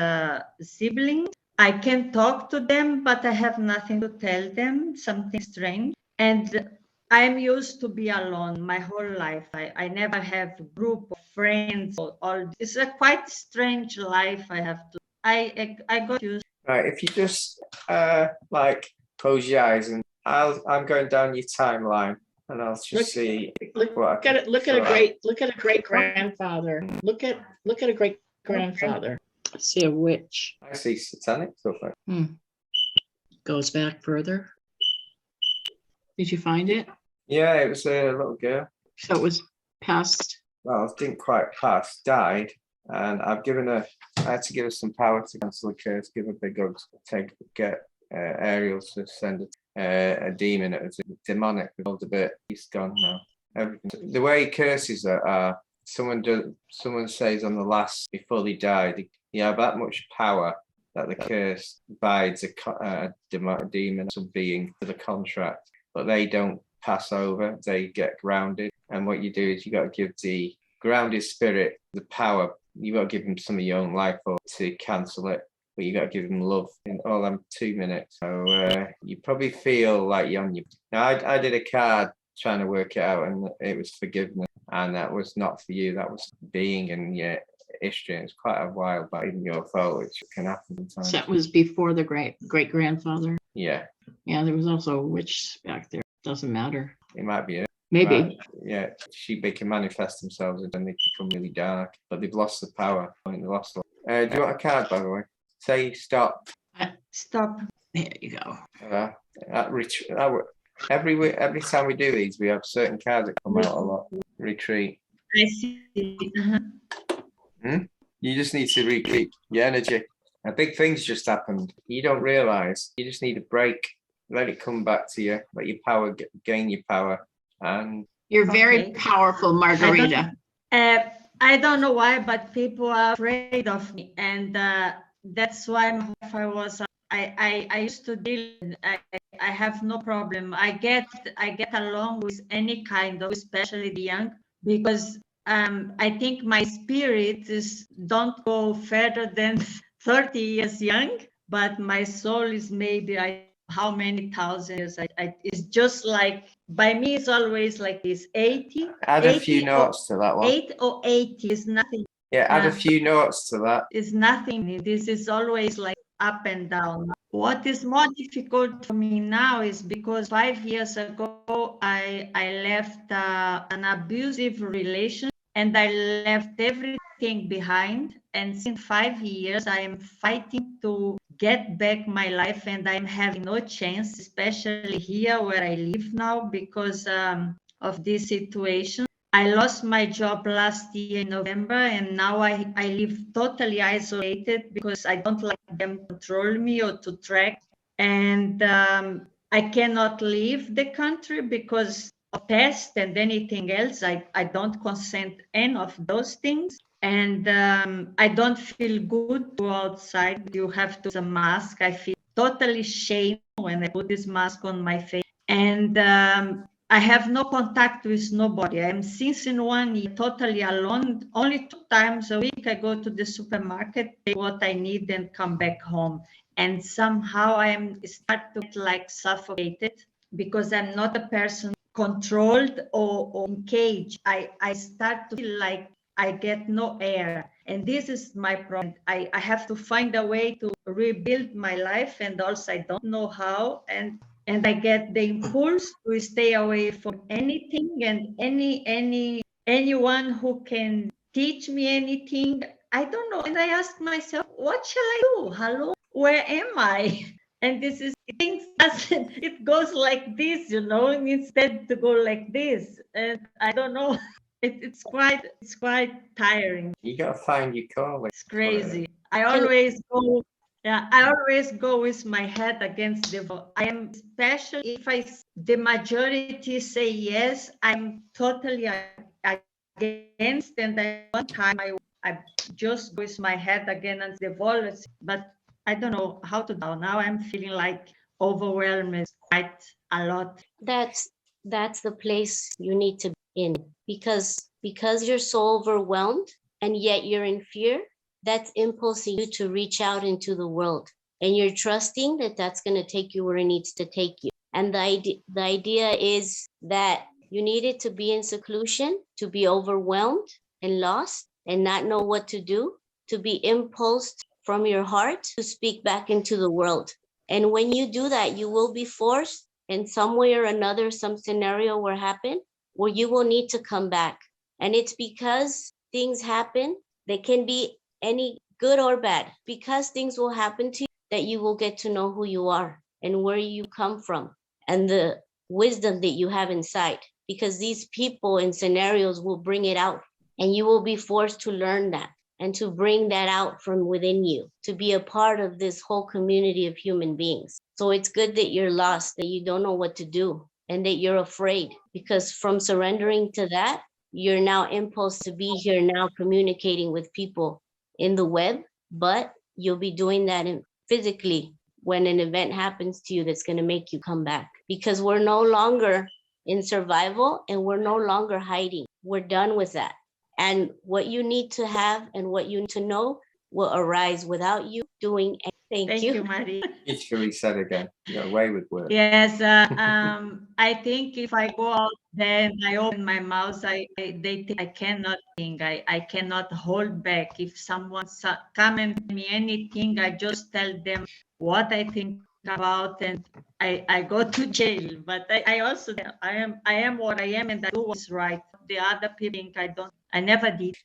siblings. I can talk to them, but I have nothing to tell them, something strange. And I'm used to be alone my whole life. I never have a group of friends or all. It's a quite strange life. I have to. I got used. Right, if you just like close your eyes and I'm going down your timeline and I'll just see Look what I at can it. Look at sort out. a great grandfather. Look at a great grandfather. See a witch. I see satanic stuff. Goes back further. Did you find it? Yeah, it was a little girl. So it was past. Well, it didn't quite pass, died, and I had to give her some power to cancel the curse, give her big hugs, get Ariel to send a demon. It was demonic, a bit. He's gone now. Everything. The way curses are someone says on the last, before they die, you have that much power that the curse bides a demon, some being to the contract, but they don't pass over, they get grounded. And what you do is you got to give the grounded spirit the power. You got to give them some of your own life to cancel it, but you got to give them love in all them 2 minutes. So you probably feel like you're on your. Now I did a card trying to work it out, and it was forgiveness, and that was not for you. That was being in your history. It's quite a while back in your fault, which can happen sometimes. So that was before the great grandfather. Yeah. Yeah, there was also a witch back there. Doesn't matter. It might be it. Maybe. Right. Yeah, they can manifest themselves and then they become really dark, but they've lost the power. Do you want a card, by the way? Say stop. Stop. There you go. Every time we do these, we have certain cards that come out a lot. Retreat. I see. You just need to retreat your energy. A big thing's just happened. You don't realize. You just need a break. Let it come back to you. Let your power gain your power. And you're very powerful, Margarita. I don't know why, but people are afraid of me, and that's why I was. I used to deal. I have no problem. I get along with any kind of, especially the young, because I think my spirit don't go further than 30 years young, but my soul is maybe how many thousand years. It's just like, by me, it's always like this, 80. Add a few notes to that one. 8 or 80 is nothing. Yeah, add a few notes to that. It's nothing. This is always like up and down. What is more difficult for me now is because 5 years ago, I left an abusive relation, and I left everything behind. And since 5 years, I am fighting to get back my life, and I'm having no chance, especially here where I live now, because of this situation. I lost my job last year in November, and now I live totally isolated because I don't like them to control me or to track. And I cannot leave the country because of pest and anything else. I don't consent any of those things. And I don't feel good to go outside. You have to use a mask. I feel totally shame when I put this mask on my face. And I have no contact with nobody. I'm since in 1 year totally alone. Only 2 times a week I go to the supermarket, take what I need, and come back home. And somehow I start to get like suffocated because I'm not a person controlled or in cage. I start to feel like I get no air. And this is my problem. I have to find a way to rebuild my life, and also I don't know how. And I get the impulse to stay away from anything and anyone who can teach me anything. I don't know. And I ask myself, what shall I do? Hello, where am I? And this is things. It goes like this, instead to go like this. And I don't know. It's quite tiring. You gotta find your calling. It's crazy. I always go with my head against the wall. I am, especially if the majority say yes, I'm totally against. And one time I just go with my head against the wall. But I don't know how to do. Now I'm feeling like overwhelmed quite a lot. That's the place you need to be in, because you're so overwhelmed and yet you're in fear. That's impulsing you to reach out into the world, and you're trusting that that's going to take you where it needs to take you. And the idea is that you needed to be in seclusion, to be overwhelmed and lost and not know what to do, to be impulsed from your heart to speak back into the world. And when you do that, you will be forced in some way or another, some scenario will happen where you will need to come back. And it's because things happen, they can be any good or bad, because things will happen to you that you will get to know who you are and where you come from and the wisdom that you have inside, because these people and scenarios will bring it out and you will be forced to learn that and to bring that out from within you, to be a part of this whole community of human beings. So it's good that you're lost, that you don't know what to do and that you're afraid, because from surrendering to that, you're now impulsed to be here now communicating with people in the web, but you'll be doing that physically when an event happens to you that's going to make you come back, because we're no longer in survival and we're no longer hiding. We're done with that. And what you need to have and what you need to know will arise without you doing anything. Thank you, Marie. It's Cherie said again. You got away with words. Yes, I think if I go out there and I open my mouth, they think I cannot think. I cannot hold back. If someone come and tell me anything, I just tell them what I think about, and I go to jail. But I also I am what I am, and I do what's right. The other people think I don't. I never did.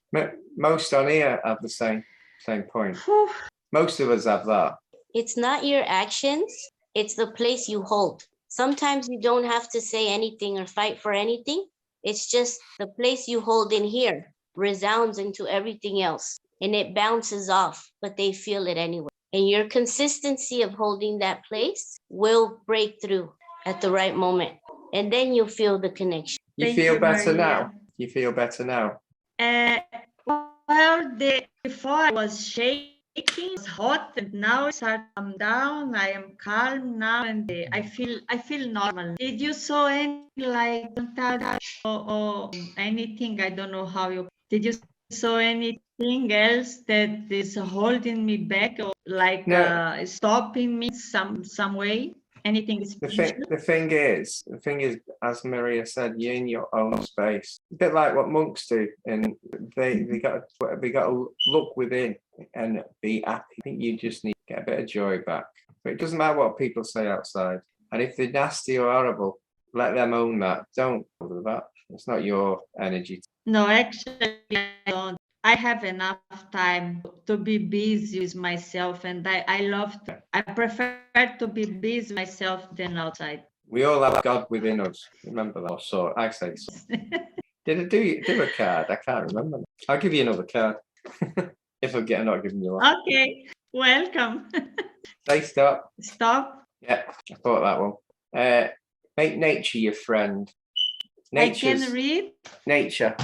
Most on here have the same point. Most of us have that. It's not your actions, it's the place you hold. Sometimes you don't have to say anything or fight for anything. It's just the place you hold in here resounds into everything else and it bounces off, but they feel it anyway. And your consistency of holding that place will break through at the right moment. And then you'll feel the connection. You feel better now? You feel better now? Well, before I was shaking, it was hot, and now it's calmed down. I am calm now, and I feel normal. Did you saw any like or anything? I don't know how you did. You saw anything else that is holding me back or like stopping me some way? Anything is the thing is, as Maria said, you're in your own space. A bit like what monks do, and they got to look within and be happy. I think you just need to get a bit of joy back. But it doesn't matter what people say outside. And if they're nasty or horrible, let them own that. Don't do that. It's not your energy. No, actually, I don't. I have enough time to be busy with myself, and I prefer to be busy myself than outside. We all have God within us. Remember that? So I say so. Did I do a card? I can't remember. I'll give you another card. If I'm not giving you one. Okay, welcome. Say stop. Stop. Yeah, I thought that one. Make nature your friend. I can read. Nature.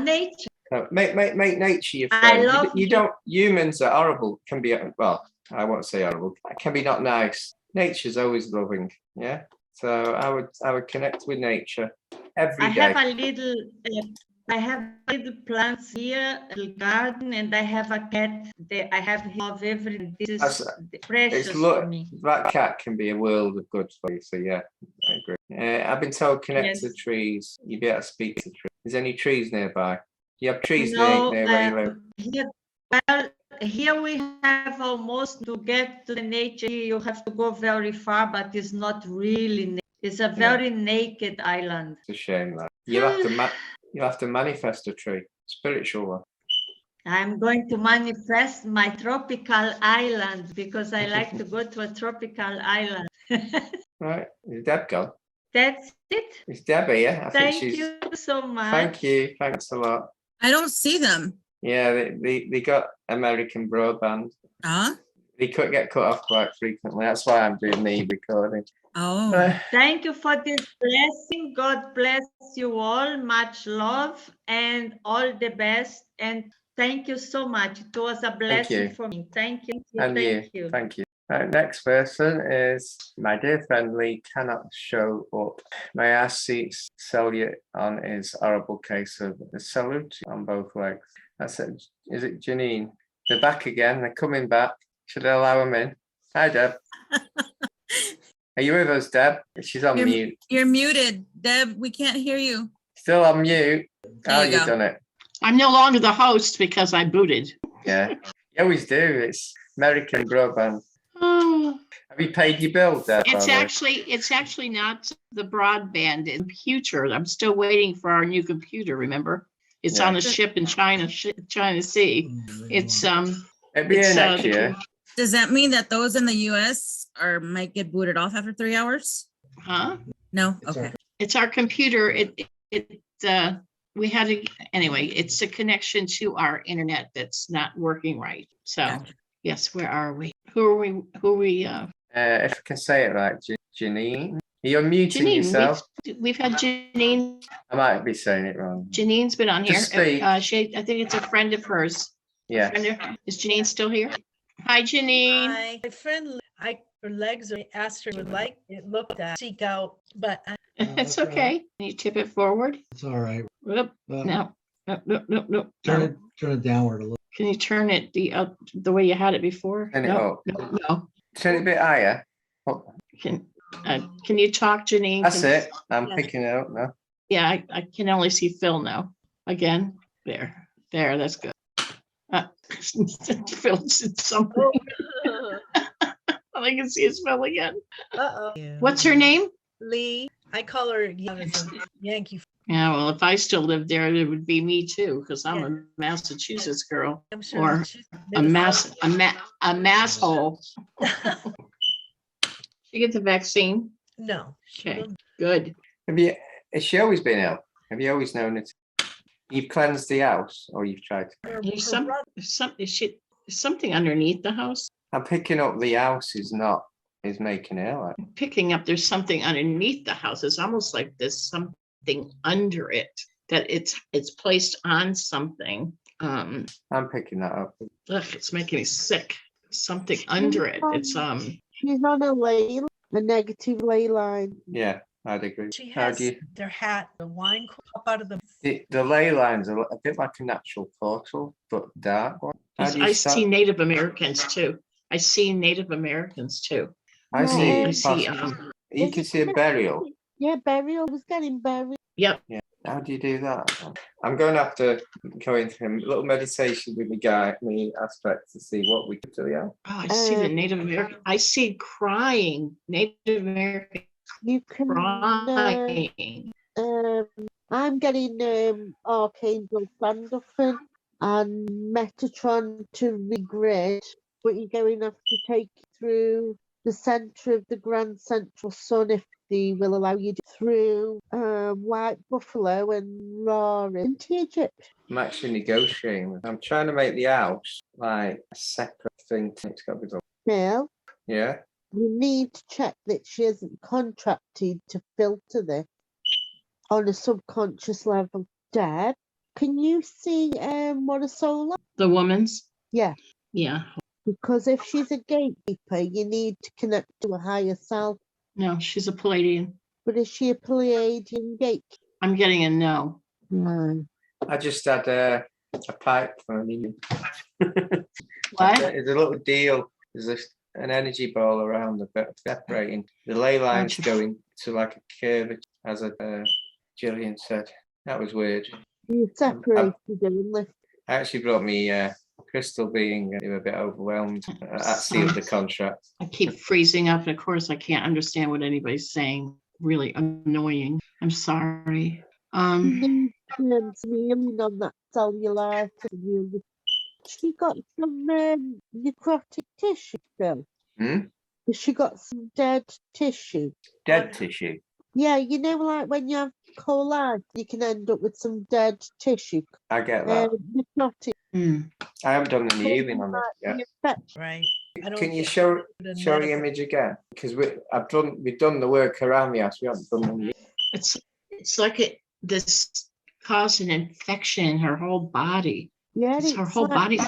Nature. No, make nature your friend. Humans are horrible. Can be, well, I won't say horrible. Can be not nice. Nature's always loving. Yeah. So I would connect with nature every day. I have little plants here, a little garden, and I have a cat. I have love everything. This is precious for me. That cat can be a world of good for you. So yeah, I agree. I've been told connect to trees. You be able to speak to trees. Is there any trees nearby? You have trees near where you live? Here we have almost, to get to the nature, you have to go very far, but it's not really. It's a very naked island. It's a shame that. You'll have to manifest a tree, spiritual one. I'm going to manifest my tropical island because I like to go to a tropical island. Right. Is Deb gone? That's it. It's Deb here. Thank you so much. Thank you. Thanks a lot. I don't see them. Yeah, they got American broadband. They could get cut off quite frequently. That's why I'm doing the recording. Oh. Thank you for this blessing. God bless you all. Much love and all the best. And thank you so much. It was a blessing for me. Thank you. Thank you. Thank you. Next person is my dear friend Lee. Cannot show up. May I sell you on his horrible case of the salute on both legs? That's it. Is it Janine? They're back again. They're coming back. Should I allow them in? Hi, Deb. Are you with us, Deb? She's on mute. You're muted, Deb. We can't hear you. Still on mute. There you you go. done it. I'm no longer the host because I booted. Yeah. You always do. It's American broadband. Oh, Have you paid your bill, Deb? by it's the way? actually not the broadband, it's computer. I'm still waiting for our new computer, remember? It's on a ship in China Sea. It's It'll be here next the year. Does that mean that those in the US might get booted off after 3 hours? Huh? No? Okay. It's our computer. We had to, anyway, it's a connection to our internet that's not working right. So yes, where are we? Who are we? If I can say it right, Janine. You're muting Janine, yourself. we've had Janine. I might be saying it wrong. Janine's been on here. Just speak. I think it's a friend of hers. Yeah. Is Janine still here? Hi, Janine. Hi, my friend, her legs are asked her would like it looked at, seek out, but It's okay. Can you tip it forward? It's all right. Whoop, no. No. Turn it downward a little. Can you turn it the way you had it before? Turn it No. up. Turn it a bit higher. Can you talk, Janine? That's it. I'm picking it up now. Yeah, I can only see Phil now. Again, there, that's good. Phil's in something. All I can see is Phil again. What's her name? Lee. I call her Yankee. Yeah, well, if I still lived there, it would be me too, because I'm a Massachusetts girl, I'm sure or a mass hole. You get the vaccine? No. Okay, good. Has she always been ill? Have you always known it? You've cleansed the house, or you've tried to? There's something underneath the house. I'm picking up the house is making it ill. Picking up there's something underneath the house. It's almost like there's something under it, that it's placed on something. I'm picking that up. It's making me sick. Something under it. It's She's on a negative ley line. Yeah, I'd agree. She has their hat, the wine cup out of the. The ley lines are a bit like a natural portal, but dark one. I see Native Americans too. I see. You can see a burial. Yeah, burial was getting buried. Yep. Yeah. How do you do that? I'm going to have to go into a little meditation with me aspect to see what we can do. Yeah. Oh, I see the Native American. I see crying Native American. You can crying. I'm getting Archangel Sandalphon and Metatron to regret, but you're going to have to take you through the center of the Grand Central Sun if they will allow you through White Buffalo and Rara into Egypt. I'm actually negotiating. I'm trying to make the house like a separate thing. It's got to be done. Now, Yeah. you need to check that she isn't contracted to filter this on a subconscious level. Dad, can you see what a soul? The woman's? Yeah. Yeah. Because if she's a gatekeeper, you need to connect to a higher self. No, she's a Palladian. But is she a Pleiadian gatekeeper? I'm getting a no. No. I just had a pipe for me. What? It's a little deal. There's an energy ball around the separating. The ley lines going to like a curve, as Gillian said. That was weird. You separated and lift. Actually brought me Crystal being a bit overwhelmed. That sealed the contract. I keep freezing up, and of course I can't understand what anybody's saying. Really annoying. I'm sorry. Kneeling on that cellular. She got some necrotic tissue, Phil. Has she got some dead tissue? Dead tissue? Yeah, you know, like when you have colitis, you can end up with some dead tissue. I get that. Necrotic. I haven't done any healing on it yet. Right. Can you show the image again? Because we've done the work around the house. We haven't done any. It's like this caused an infection in her whole body. Yeah, it's her whole body.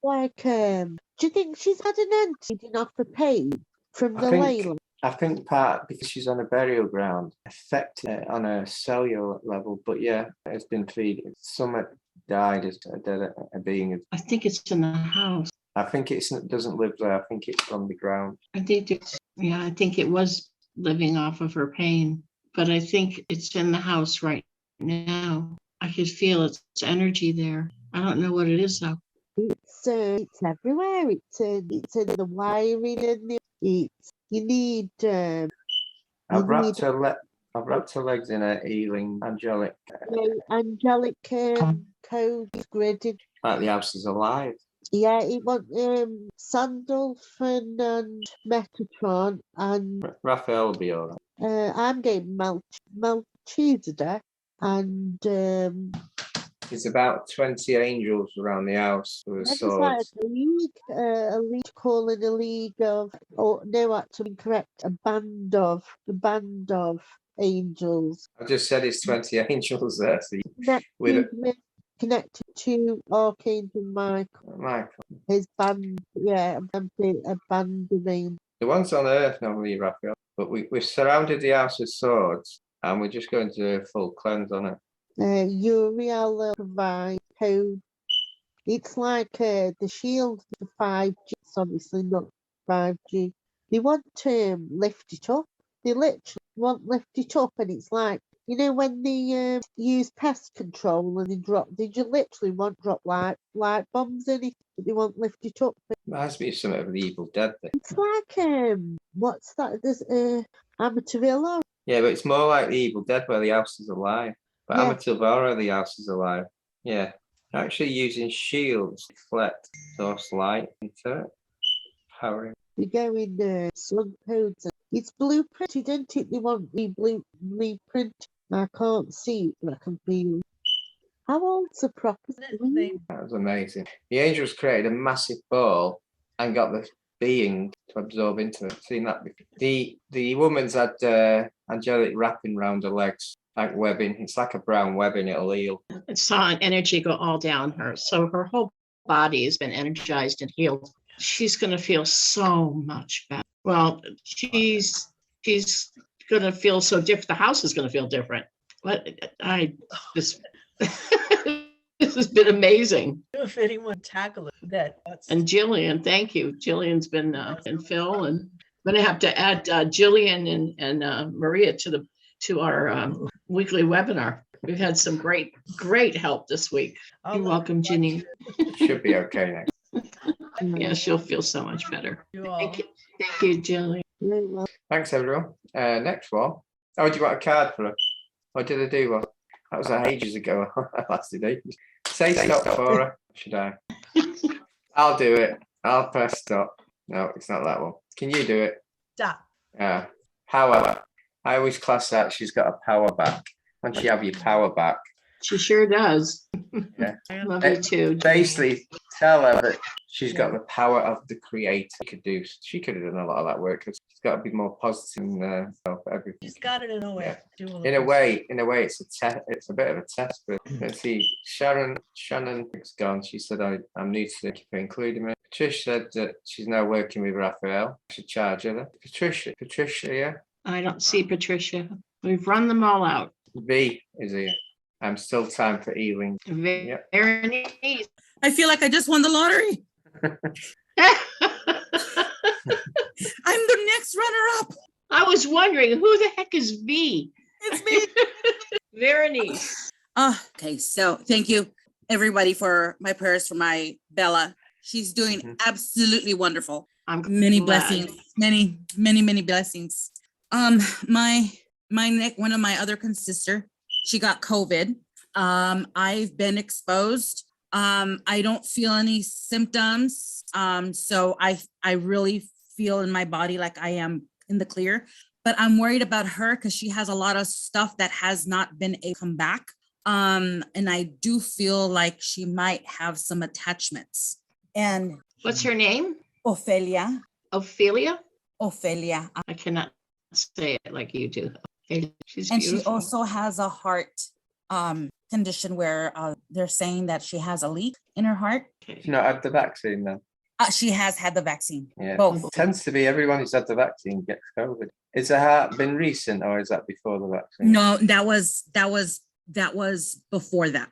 Like, do you think she's had an antidote off the pain from the Layla? I think part because she's on a burial ground affected on a cellular level, but yeah, it's been feeding. Some died as a being. I think it's in the house. I think it doesn't live there. I think it's on the ground. I think I think it was living off of her pain. But I think it's in the house right now. I could feel its energy there. I don't know what it is though. It's everywhere. It's in the wiring and you need I've wrapped her legs in a healing angelic. angelic code gridded. Like the house is alive. Yeah, it was Sandalphon and Metatron and Raphael will be all right. I'm getting Melchizedek and There's about 20 angels around the house with it's like swords. a league calling a league of, or no, actually incorrect, a band of angels. I just said it's 20 angels there. So Connected to Archangel Michael. His band, yeah, a band of angels. The ones on earth normally, Raphael, but we've surrounded the house with swords and we're just going to do a full cleanse on it. Uriel provide code. It's like the shield for 5G. It's obviously not 5G. They want to lift it up. They literally want lift it up, and it's like, you know, when they use pest control and they just literally want drop light bombs in it. They won't lift it up. Reminds me of something of the Evil Dead thing. It's like what's that? There's Amityville. Yeah, but it's more like the Evil Dead where the house is alive. But Yeah. Amityville, the house is alive. Yeah, actually using shields to deflect source light into it. Powering. They go in slug codes. It's blueprinted, isn't it? They want the blueprint. I can't see it, but I can feel it. How old's the property? That was amazing. The angels created a massive ball and got the being to absorb into it. Seen that before? The woman's had angelic wrapping around her legs, like webbing. It's like a brown webbing. It'll heal. I saw an energy go all down her. So her whole body has been energized and healed. She's going to feel so much better. Well, she's going to feel so different. The house is going to feel different. But this has been amazing. If anyone tackle it, that. And Jillian, thank you. Jillian's been and Phil, and I'm going to have to add Jillian and Maria to our weekly webinar. We've had some great help this week. You're welcome, Ginny. Should be okay next. Yeah, she'll feel so much better. Thank you, Jillian. Thanks, everyone. Next one. Oh, do you want a card for her? Or did I do one? That was ages ago. That lasted ages. Say stop for her. Should I? I'll do it. I'll press stop. No, it's not that one. Can you do it? Stop. Power. I always class that she's got a power back. Once you have your power back. She sure does. Yeah. Love you too. Basically, tell her that she's got the power of the creator. She could have done a lot of that work because she's got to be more positive and everything. She's got it in a way. In a way, it's a test. It's a bit of a test. But let's see. Shannon's gone. She said, "I'm new to it for including me." Patricia said that she's now working with Raphael. I should charge her. Patricia, yeah. I don't see Patricia. We've run them all out. V is here. I'm still time for healing. Yep. I feel like I just won the lottery. I'm the next runner-up. I was wondering who the heck is V? It's me. Veronice. Okay, so thank you everybody for my prayers for my Bella. She's doing absolutely wonderful. Many blessings, many blessings. One of my other sister, she got COVID. I've been exposed. I don't feel any symptoms. So I really feel in my body like I am in the clear, but I'm worried about her because she has a lot of stuff that has not been able to come back. And I do feel like she might have some attachments. And what's her name? Ophelia. Ophelia? Ophelia. I cannot say it like you do. She's and beautiful. She also has a heart condition where they're saying that she has a leak in her heart. She's not had the vaccine then? She has had the vaccine. Yeah. Both. It tends to be everyone who's had the vaccine gets COVID. Is the heart been recent or is that before the vaccine? No, that was before that.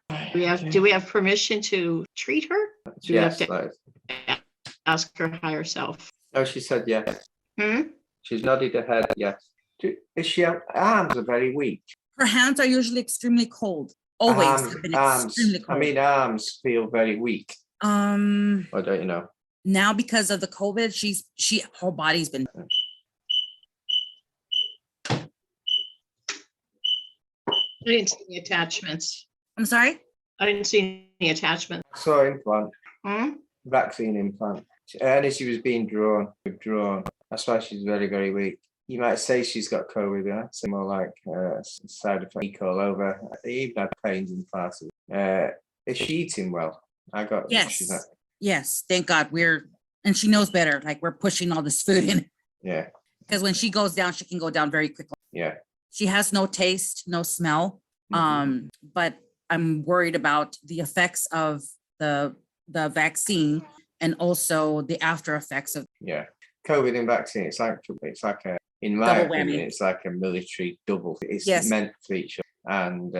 Do we have permission to treat her? Do we have Yes. to ask her higher self? Oh, she said yes. Hmm? She's nodded her head yes. Her arms are very weak. Her hands are usually extremely cold. Always have been extremely cold. I mean, arms feel very weak. Or don't you know? Now because of the COVID, her body's been. I didn't see any attachments. I'm sorry? I didn't see any attachments. So implant. Hmm? Vaccine implant. Her energy was being withdrawn. That's why she's very, very weak. You might say she's got COVID, yeah? So more like side effect all over. I even had pains in classes. Is she eating well? Yes. Yes, thank God and she knows better. Like we're pushing all this food in. Yeah. Because when she goes down, she can go down very quickly. Yeah. She has no taste, no smell. But I'm worried about the effects of the vaccine and also the after effects of. Yeah. COVID and vaccine, it's like in my opinion, it's like a military double. It's meant for each other. And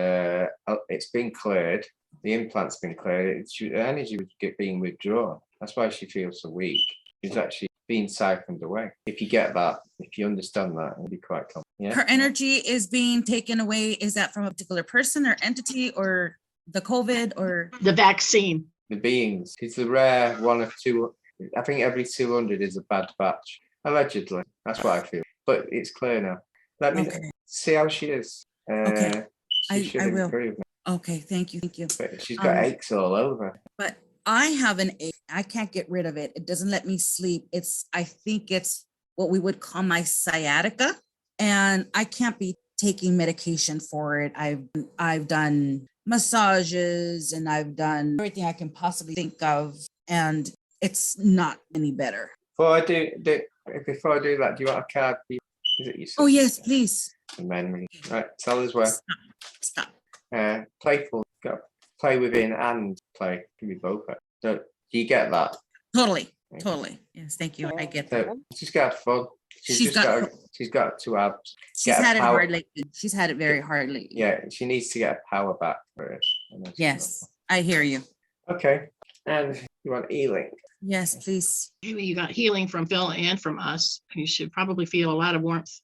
it's been cleared. The implant's been cleared. Her energy was being withdrawn. That's why she feels so weak. She's actually being siphoned away. If you get that, if you understand that, it'll be quite common. Yeah. Her energy is being taken away. Is that from a particular person or entity or the COVID or the vaccine? The beings. It's the rare one of two. I think every 200 is a bad batch. Allegedly. That's what I feel. But it's clear now. Let me see how she is. She should I will. improve. Okay, thank you. But she's got aches all over. But I have an ache. I can't get rid of it. It doesn't let me sleep. I think it's what we would call my sciatica. And I can't be taking medication for it. I've done massages and I've done everything I can possibly think of. And it's not any better. Before I do that, do you want a card? Is it your sister? Oh, yes, please. Memory. Right, tell us where. Stop. Playful. Got play within and play. Give me both. So do you get that? Totally. Yes, thank you. I get that. So she's got fun. She's got to have. She's had it hard lately. She's had it very hard lately. Yeah, she needs to get her power back for it. Yes, I hear you. Okay, and you want healing? Yes, please. Maybe you got healing from Phil and from us. You should probably feel a lot of warmth.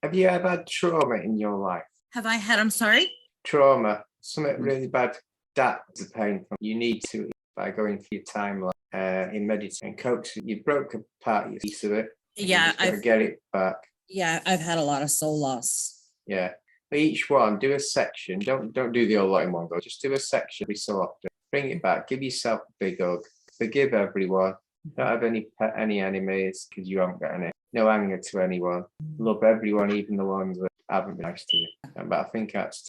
Have you ever had trauma in your life? Have I had? I'm sorry. Trauma, something really bad. That's the pain. You need to by going through your timeline in meditating. Coach, you broke apart your piece of it. Yeah, I get it back. Yeah, I've had a lot of soul loss. Yeah, but each one, do a section. Don't do the whole lot in one go. Just do a section every so often. Bring it back. Give yourself a big hug. Forgive everyone. Don't have any enemies because you haven't got any. No anger to anyone. Love everyone, even the ones that haven't been nice to you. But I think that's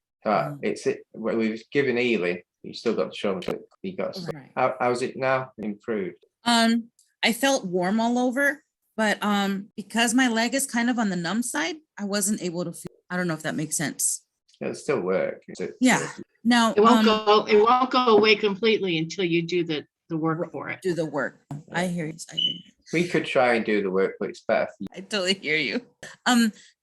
it's it. We've given healing. You still got the trauma. You got. Right. How's it now? Improved. I felt warm all over, but because my leg is kind of on the numb side, I wasn't able to feel. I don't know if that makes sense. It'll still work. Yeah. Now it won't go. It won't go away completely until you do the work for it. Do the work. I hear you. We could try and do the work, but it's better for you. I totally hear you.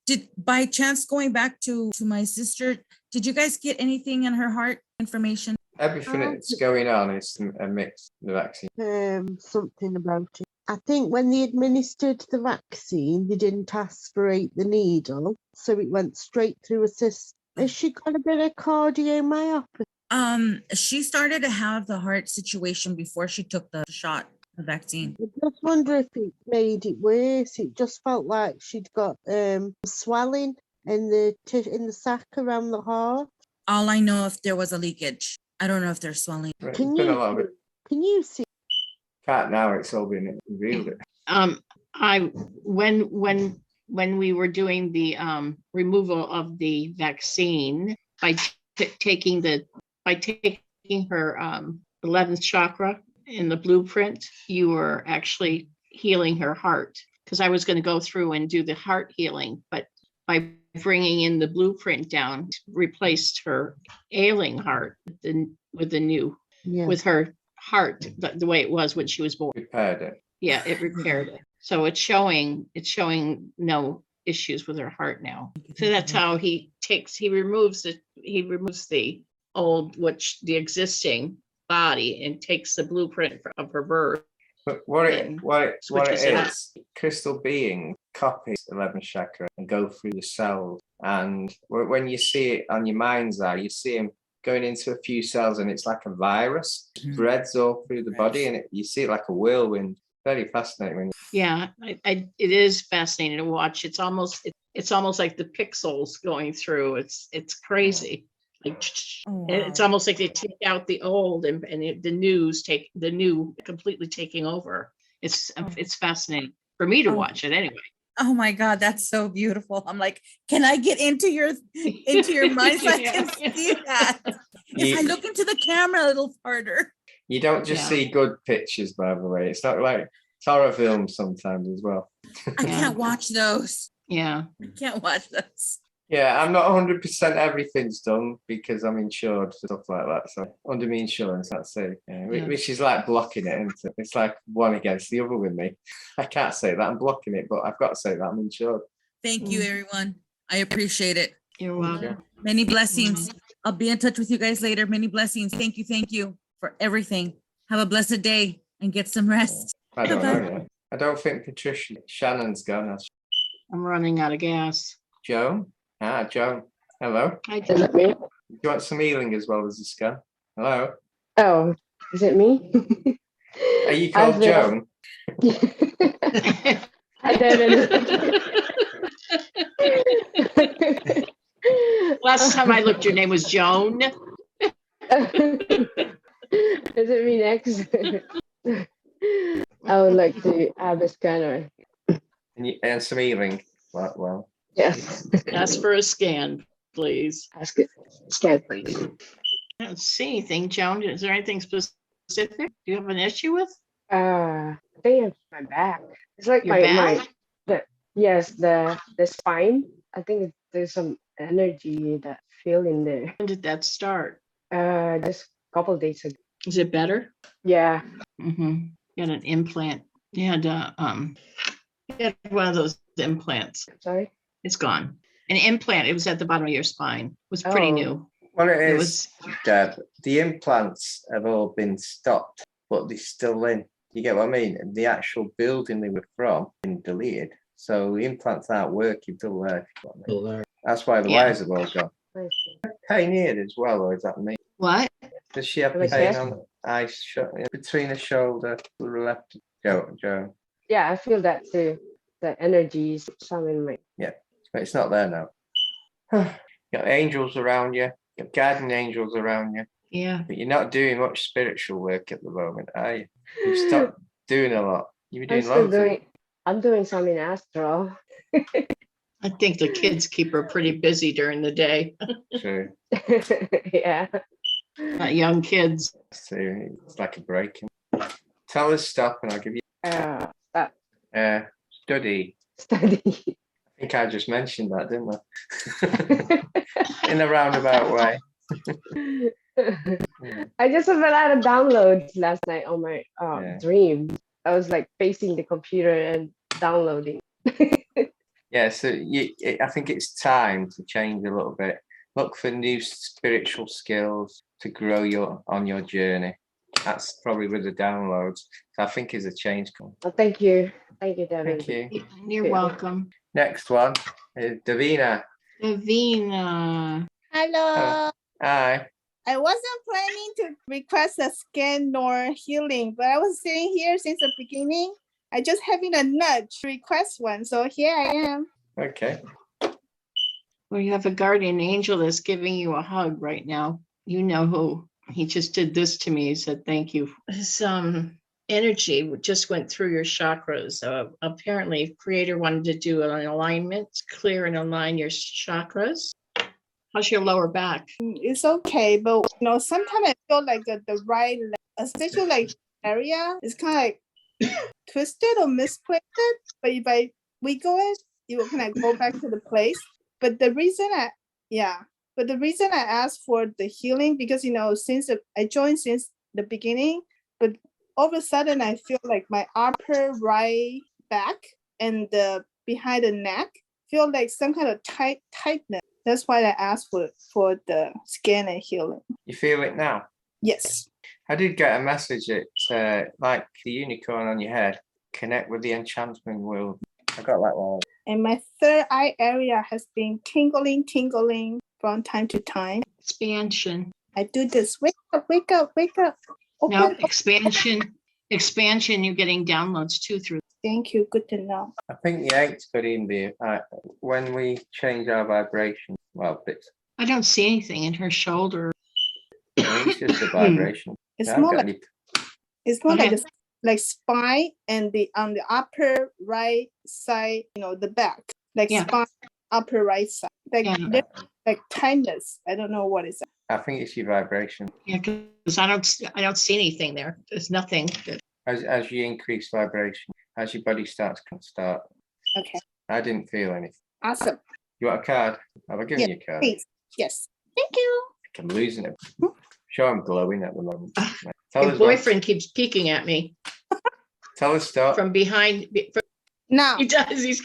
Did by chance going back to my sister, did you guys get anything in her heart information? Everything that's going on is a mix. The vaccine. Something about it. I think when they administered the vaccine, they didn't aspirate the needle, so it went straight through a system. Has she got a bit of cardiomyopathy? She started to have the heart situation before she took the shot, the vaccine. I just wonder if it made it worse. It just felt like she'd got swelling in the sac around the heart. All I know if there was a leakage. I don't know if there's swelling. Right. Can you see? Can't now. It's all been revealed. When we were doing the removal of the vaccine by taking her 11th chakra in the blueprint, you were actually healing her heart, because I was going to go through and do the heart healing, but by bringing in the blueprint down, replaced her ailing heart with the new, with her heart the way it was when she was born. Repaired it. Yeah, it repaired it. So it's showing no issues with her heart now. So that's how he removes the old, the existing body, and takes the blueprint of her birth. But what it is, crystal being copy 11th chakra and go through the cells. And when you see it on your mind's eye, you see him going into a few cells, and it's like a virus, spreads all through the body, and you see it like a whirlwind. Very fascinating. Yeah, it is fascinating to watch. It's almost like the pixels going through. It's crazy. Like it's almost like they take out the old and the new completely taking over. It's fascinating for me to watch it anyway. Oh my God, that's so beautiful. I'm like, can I get into your mind so I can see that? If I look into the camera a little harder. You don't just see good pictures, by the way. It's not like it's horror films sometimes as well. I can't watch those. Yeah. I can't watch those. Yeah, I'm not 100% everything's done because I'm insured for stuff like that. So under my insurance, that's it. Which is like blocking it, isn't it? It's like one against the other with me. I can't say that I'm blocking it, but I've got to say that I'm insured. Thank you, everyone. I appreciate it. You're welcome. Many blessings. I'll be in touch with you guys later. Many blessings. Thank you for everything. Have a blessed day and get some rest. I don't know yet. I don't think Shannon's gone. I'm running out of gas. Joan? Joan. Hello. Hi, Is it me? You want some healing as well as a scan? Hello. Oh, is it me? Are you called Joan? I didn't. Last time I looked, your name was Joan. Is it me next? I would like to have a scanner. And some healing. Well. Yes. Ask for a scan, please. Ask it. Scan, please. I don't see anything, Joan. Is there anything specific? Do you have an issue with? I think it's my back. It's like Your back? the spine. I think there's some energy that feel in there. When did that start? Just a couple of days ago. Is it better? Yeah. You had an implant. You had one of those implants. Sorry? It's gone. An implant. It was at the bottom of your spine. It was pretty new. Well, it is, Deb. The implants have all been stopped, but they're still in. You get what I mean? The actual building they were from been deleted. So the implants aren't working till there. Still there. That's why the wires have all gone. Pain here as well, or is that me? What? Does she have pain on the eye between the shoulder to the left? Joe. Yeah, I feel that too. The energy is some in my. Yeah, but it's not there now. You got angels around you. You got guardian angels around you. Yeah. But you're not doing much spiritual work at the moment, are you? You've stopped doing a lot. You've been doing loads. I'm doing some in astral. I think the kids keep her pretty busy during the day. True. Yeah. Young kids. So it's like a break. Tell us stop and I'll give you stop. Study. Study. I think I just mentioned that, didn't I? In a roundabout way. I just have a lot of downloads last night on my dream. I was like facing the computer and downloading. Yeah, so I think it's time to change a little bit. Look for new spiritual skills to grow on your journey. That's probably with the downloads. So I think is a change. Well, thank you. Thank you, Devin. Thank you. You're welcome. Next one is Davina. Davina. Hello. Hi. I wasn't planning to request a scan nor healing, but I was sitting here since the beginning. I just having a nudge to request one. So here I am. Okay. Well, you have a guardian angel that's giving you a hug right now. You know who. He just did this to me. He said, thank you. His energy just went through your chakras. Apparently, Creator wanted to do an alignment, clear and align your chakras. How's your lower back? It's okay, but sometimes I feel like the right leg, especially like area, is kind of like twisted or misplaced. But if I wiggle it, it will kind of go back to the place. But the reason I asked for the healing because since I joined since the beginning, but all of a sudden I feel like my upper right back and the behind the neck feel like some kind of tightness. That's why I asked for the scan and healing. You feel it now? Yes. I did get a message. It's like the unicorn on your head. Connect with the enchantment world. I got that one. And my third eye area has been tingling from time to time. Expansion. I do this. Wake up, wake up, wake up. No, Open. expansion, you're getting downloads too through. Thank you. Good to know. I think the 8's good in there. When we change our vibration, well, I don't see anything in her shoulder. it's just a vibration. It's I more haven't got like any- it's more Okay. like spine and on the upper right side, the back, like Yeah. spine, upper right side, like tightness. I don't know what is that. I think it's your vibration. Yeah, because I don't see anything there. There's nothing. As you increase vibration, as your body starts. Okay. I didn't feel anything. Awesome. You want a card? Have I given you a card? Please. Yes. Thank you. I'm losing it. Sure, I'm glowing at the moment. Tell Your us what. boyfriend keeps peeking at me Tell us stop. from behind. No. He does.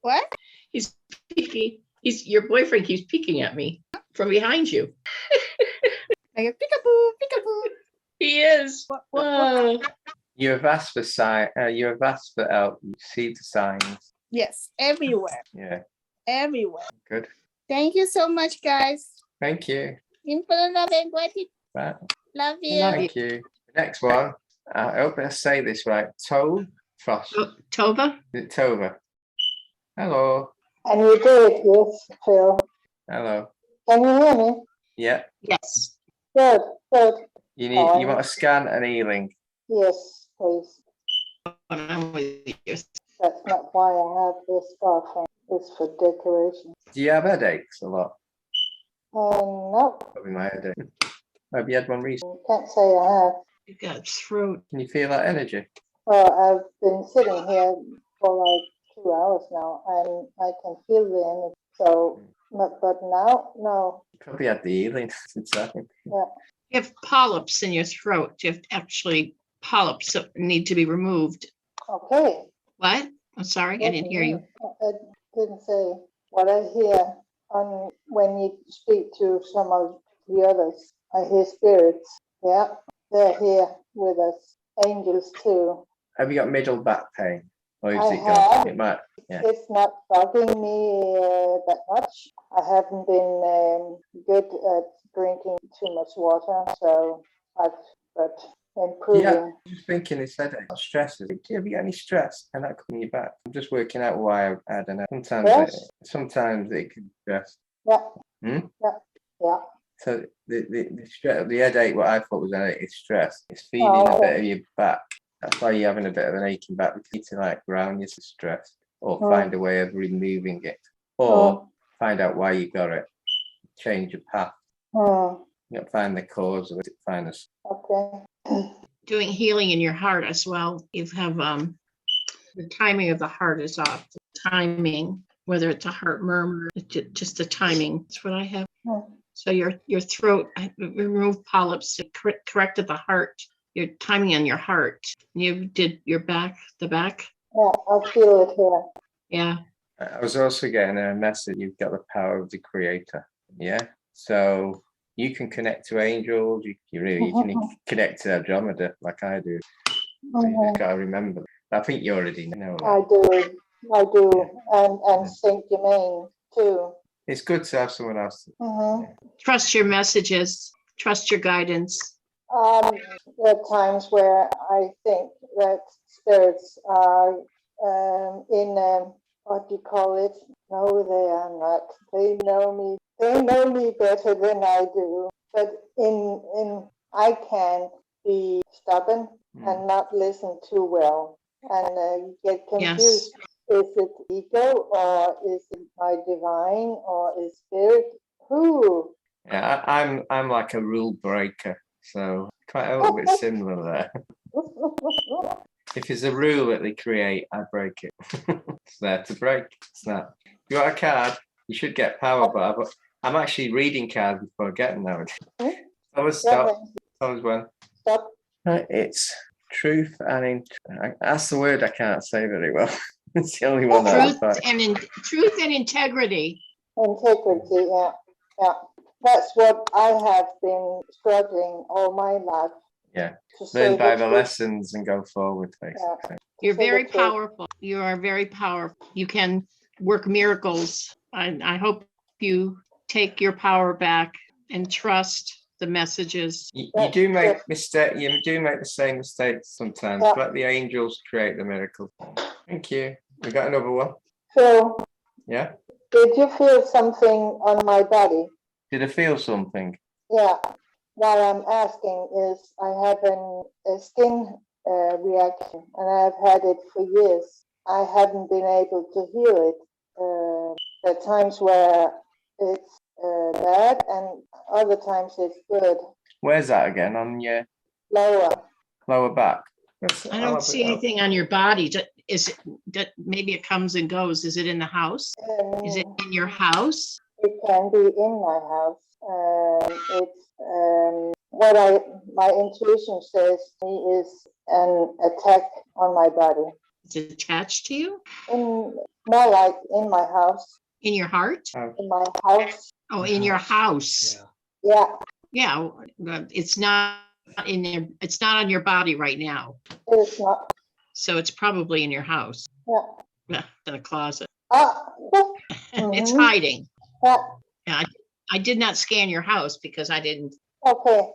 What? He's peeking. Your boyfriend keeps peeking at me from behind you. Like a peekaboo, peekaboo. He is. You have asked for you have asked for help. You see the signs. Yes, everywhere. Yeah. Everywhere. Good. Thank you so much, guys. Thank you. Infinite love and gratitude. Right. Love you. Thank you. Next one. I hope I say this right. Frost. Tova? Is it Tova? Hello. And you did, yes, Phil. Hello. Can you hear me? Yeah. Yes. Good, good. You want a scan and healing. Yes, please. I'm with you. That's not why I have this scarf on. It's for decoration. Do you have headaches a lot? No, Probably my headache. Have you had one recently? can't say I have. You got throat. Can you feel that energy? Well, I've been sitting here for like 2 hours now, and I can feel the energy. So, but now, no. Probably had the healing since then. Yeah. You have polyps in your throat. You have actually polyps that need to be removed. Okay. What? I'm sorry, I didn't hear you. I didn't say what I hear when you speak to some of the others. I hear spirits. Yeah, they're here with us. Angels too. Have you got middle back pain? Or is I it have. gone? It might. Yeah. It's not bugging me that much. I haven't been good at drinking too much water, so I've got improving. Yeah, I'm just thinking this headache, stress. Have you got any stress? And that comes you back. I'm just working out why I don't know. Sometimes it can stress. Yeah. Hmm? Yeah. So the headache, what I thought was headache, is stress. It's feeling a bit of your back. That's why you're having a bit of an aching back. You need to like ground your stress, or find a way of removing it, or find out why you got it. Change your path. You got to find the cause of it. Find us. Okay. Doing healing in your heart as well. You have the timing of the heart is off. The timing, whether it's a heart murmur, just the timing. That's what I have. So your throat, I removed polyps, corrected the heart. Your timing on your heart. You did your back, the back. Yeah, I feel it here. Yeah. I was also getting a message. You've got the power of the creator. Yeah. So you can connect to angels. You can connect to Andromeda like I do. So you just gotta remember. I think you already know that. I do, and Saint Germain too. It's good to have someone else. Trust your messages. Trust your guidance. There are times where I think that spirits are in what do you call it? No, they are not. They know me. They know me better than I do. But I can be stubborn and not listen too well, and get confused. Is it ego, or is it my divine, or is spirit? Who? Yeah, I'm like a rule breaker, so quite a little bit similar there. If there's a rule that they create, I break it. It's there to break. It's not. If you got a card, you should get power, but I'm actually reading cards before getting them. Stop. One. Stop. It's truth and that's the word I can't say very well. It's the only one that Truth and integrity. Integrity, yeah. That's what I have been struggling all my life. Yeah. Learn by the lessons and go forward, basically. You're very powerful. You are very powerful. You can work miracles. I hope you take your power back and trust the messages. You do make mistake. You do make the same mistakes sometimes. Yeah. Let the angels create the miracle. Thank you. We got another one. So, Yeah. did you feel something on my body? Did I feel something? Yeah. What I'm asking is, I have a skin reaction, and I've had it for years. I haven't been able to heal it. There are times where it's bad, and other times it's good. Where's that again? On your Lower back? I don't see anything on your body. Is it, maybe it comes and goes. Is it in the house? Is it in your house? It can be in my house. It's what my intuition says to me is an attack on my body. Is it attached to you? More like in my house. In your heart? In my house. Oh, in your house. Yeah. Yeah, it's not in there. It's not on your body right now. It's not. So it's probably in your house. Yeah. Yeah, in a closet. Mm-hmm. It's hiding. Yeah. Yeah, I did not scan your house because I didn't. Okay.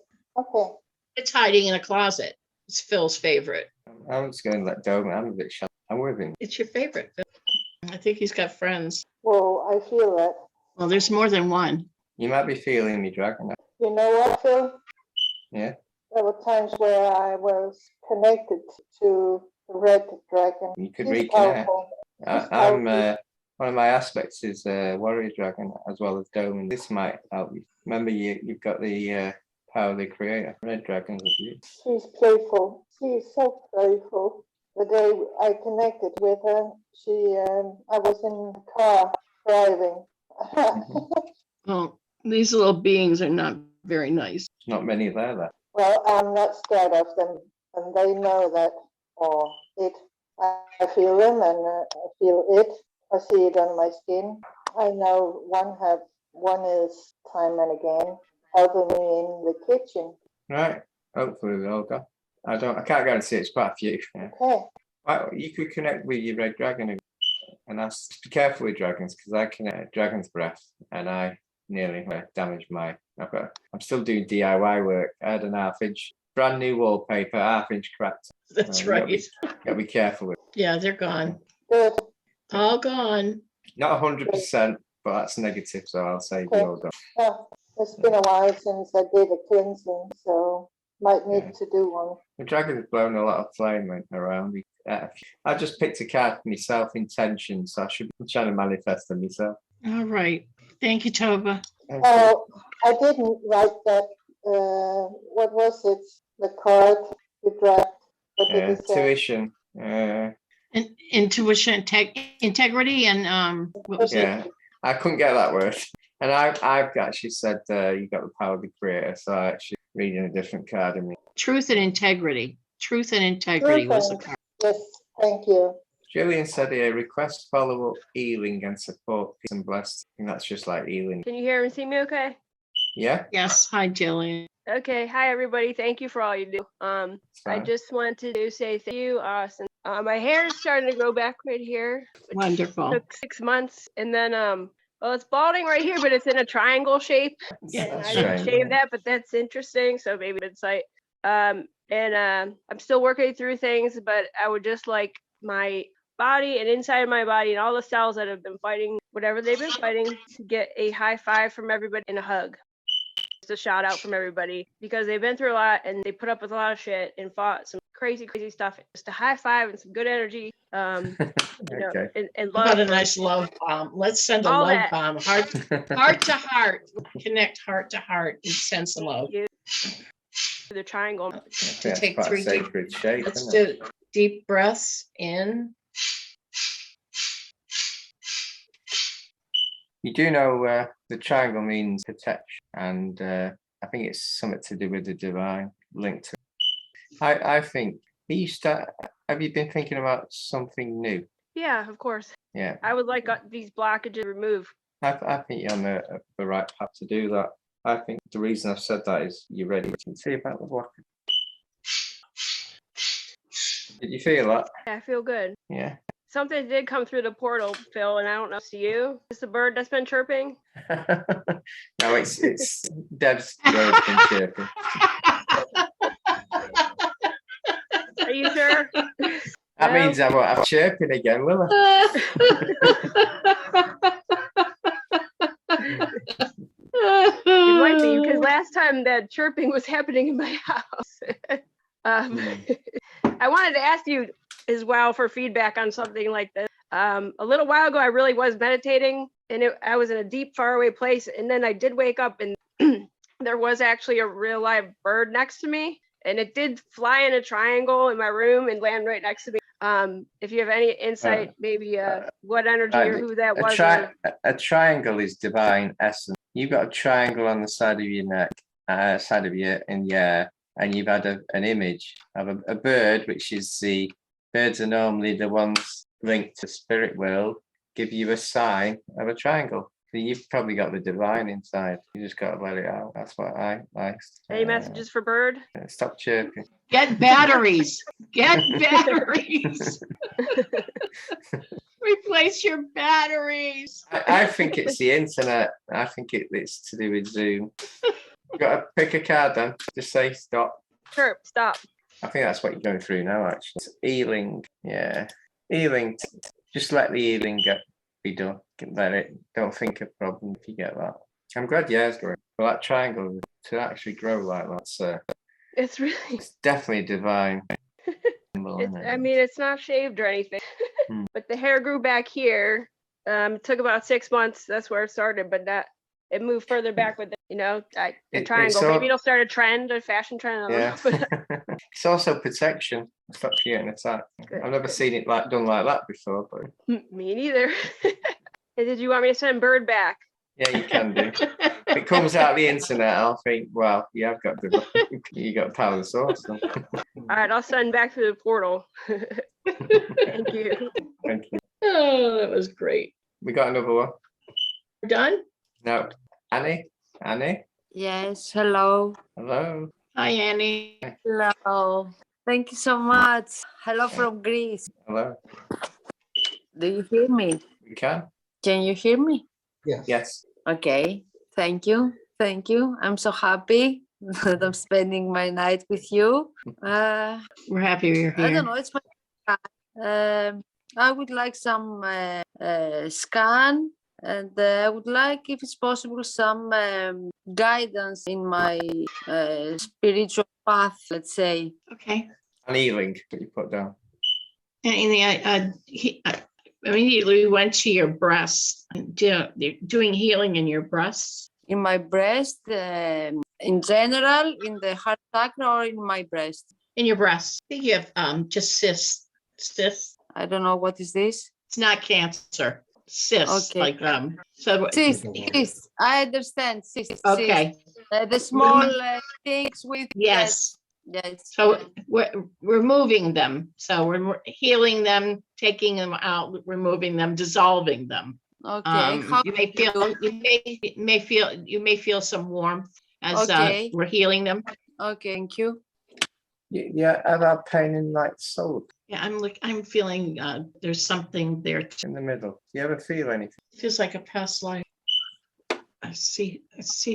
It's hiding in a closet. It's Phil's favorite. I'm just going to let go. I'm a bit shy. I'm with him. It's your favorite, Phil. I think he's got friends. Well, I feel that. Well, there's more than one. You might be feeling me dragon. You know what, Phil? Yeah. There were times where I was connected to the red dragon. You could She's reconnect. powerful. I'm one of my aspects is warrior dragon as well as dome, and this might help you. Remember, you've got the power of the creator. Red dragons of you. She's playful. She's so playful. The day I connected with her, I was in the car driving. Well, these little beings are not very nice. Not many there. That. Well, I'm not scared of them, and they know that, or it. I feel them, and I feel it. I see it on my skin. I know one is time and again helping me in the kitchen. Right. Hopefully they'll go. I can't guarantee it's quite a few. Yeah. Okay. Right, you could connect with your red dragon and ask. Be careful with dragons because I connect dragon's breath and I nearly damaged my. I'm still doing DIY work. I had an half-inch brand new wallpaper, half-inch cracked. That's right. Gotta be careful with. Yeah, they're gone. Good. All gone. Not 100%, but that's negative, so I'll say you're all gone. Well, it's been a while since I did a cleansing, so might need to do one. The dragon's blown a lot of flame around me. I just picked a card for myself, intention, so I should be trying to manifest them myself. All right. Thank you, Toba. Oh, I didn't write that. What was it? The card you dropped. What did it say? Tuition. Intuition, integrity, and what was it? I couldn't get that word. And I've actually said you got the power of the creator, so I actually reading a different card in me. Truth and integrity. Truth and integrity was the card. Yes, thank you. Jillian said here, request follow-up healing and support, peace and blessed. I think that's just like healing. Can you hear and see me okay? Yeah? Yes. Hi, Jillian. Okay. Hi, everybody. Thank you for all you do. I just wanted to say thank you. Since my hair is starting to grow back right here. Wonderful. Took 6 months. And then, well, it's balding right here, but it's in a triangle shape. Yeah, and I didn't shave that, but that's interesting. So maybe insight. I'm still working through things, but I would just like my body and inside of my body and all the cells that have been fighting whatever they've been fighting to get a high five from everybody and a hug. Just a shout out from everybody because they've been through a lot and they put up with a lot of shit and fought some crazy stuff. Just a high five and some good energy. You know, and love. How about a nice love bomb? Let's send a All love that. bomb. Heart to heart. Connect heart to heart and send some love. The triangle. To take quite a 3 sacred deep, shape, let's isn't do deep breaths in. You do know the triangle means protection, and I think it's something to do with the divine link to. I think have you been thinking about something new? Yeah, of course. Yeah. I would like these blockages removed. I think you're on the right path to do that. I think the reason I've said that is you're ready to see about the block. Did you feel that? Yeah, I feel good. Yeah. something did come through the portal, Phil, and I don't know if it's you. Is the bird that's been chirping? No, it's Deb's bird been chirping. Are you sure? That means I won't have chirping again, will I? It might be, because last time that chirping was happening in my house. I wanted to ask you as well for feedback on something like this. A little while ago, I really was meditating, and I was in a deep, faraway place, and then I did wake up, and there was actually a real live bird next to me, and it did fly in a triangle in my room and land right next to me. If you have any insight, maybe what energy or who that was. A triangle is divine essence. You've got a triangle on the side of your neck, side of your in the air, and you've had an image of a bird, which is the birds are normally the ones linked to spirit world, give you a sign of a triangle. So you've probably got the divine inside. You just got to let it out. That's what I like. Any messages for bird? Stop chirping. Get batteries. Get batteries. Replace your batteries. I think it's the internet. I think it's to do with Zoom. You've got to pick a card then. Just say stop. Chirp, stop. I think that's what you're going through now, actually. It's healing. Yeah. Healing. Just let the healing be done. Let it. Don't think of problem if you get that. I'm glad yours going. Well, that triangle to actually grow like that's it's really. It's definitely divine. I mean, it's not shaved or anything, but the hair grew back here. It took about 6 months. That's where it started, but it moved further back with the triangle. Maybe it'll start a trend, a fashion trend. I don't know. It's also protection. Stops you getting attacked. I've never seen it done like that before, but me neither. Did you want me to send Bird back? Yeah, you can do. If it comes out of the internet, I'll think, well, you have got you got to power the source. Then. All right, I'll send back through the portal. Thank you. Thank you. Oh, that was great. We got another one. We're done? No. Annie? Yes, hello. Hello. Hi, Annie. Hello. Thank you so much. Hello from Greece. Hello. Do you hear me? We can. Can you hear me? Yes. Okay. Thank you. Thank you. I'm so happy that I'm spending my night with you. We're happy you're here. I don't know. It's my I would like some scan, and I would like, if it's possible, some guidance in my spiritual path, let's say. Okay. An healing that you put down. And immediately went to your breast, doing healing in your breasts. In my breast, in general, in the heart chakra, or in my breast? In your breast. I think you have just cysts. I don't know, what is this? It's not cancer. Cysts, Okay. like so. Cysts. I understand. Cysts. Okay. The small things with. Yes. Yes. So we're removing them. So we're healing them, taking them out, removing them, dissolving them. Okay. You may feel some warmth as Okay. we're healing them. Okay. Thank you. Yeah, I've had pain in like soul. Yeah, I'm feeling there's something there In the middle. Do you ever feel anything? feels like a past life. I see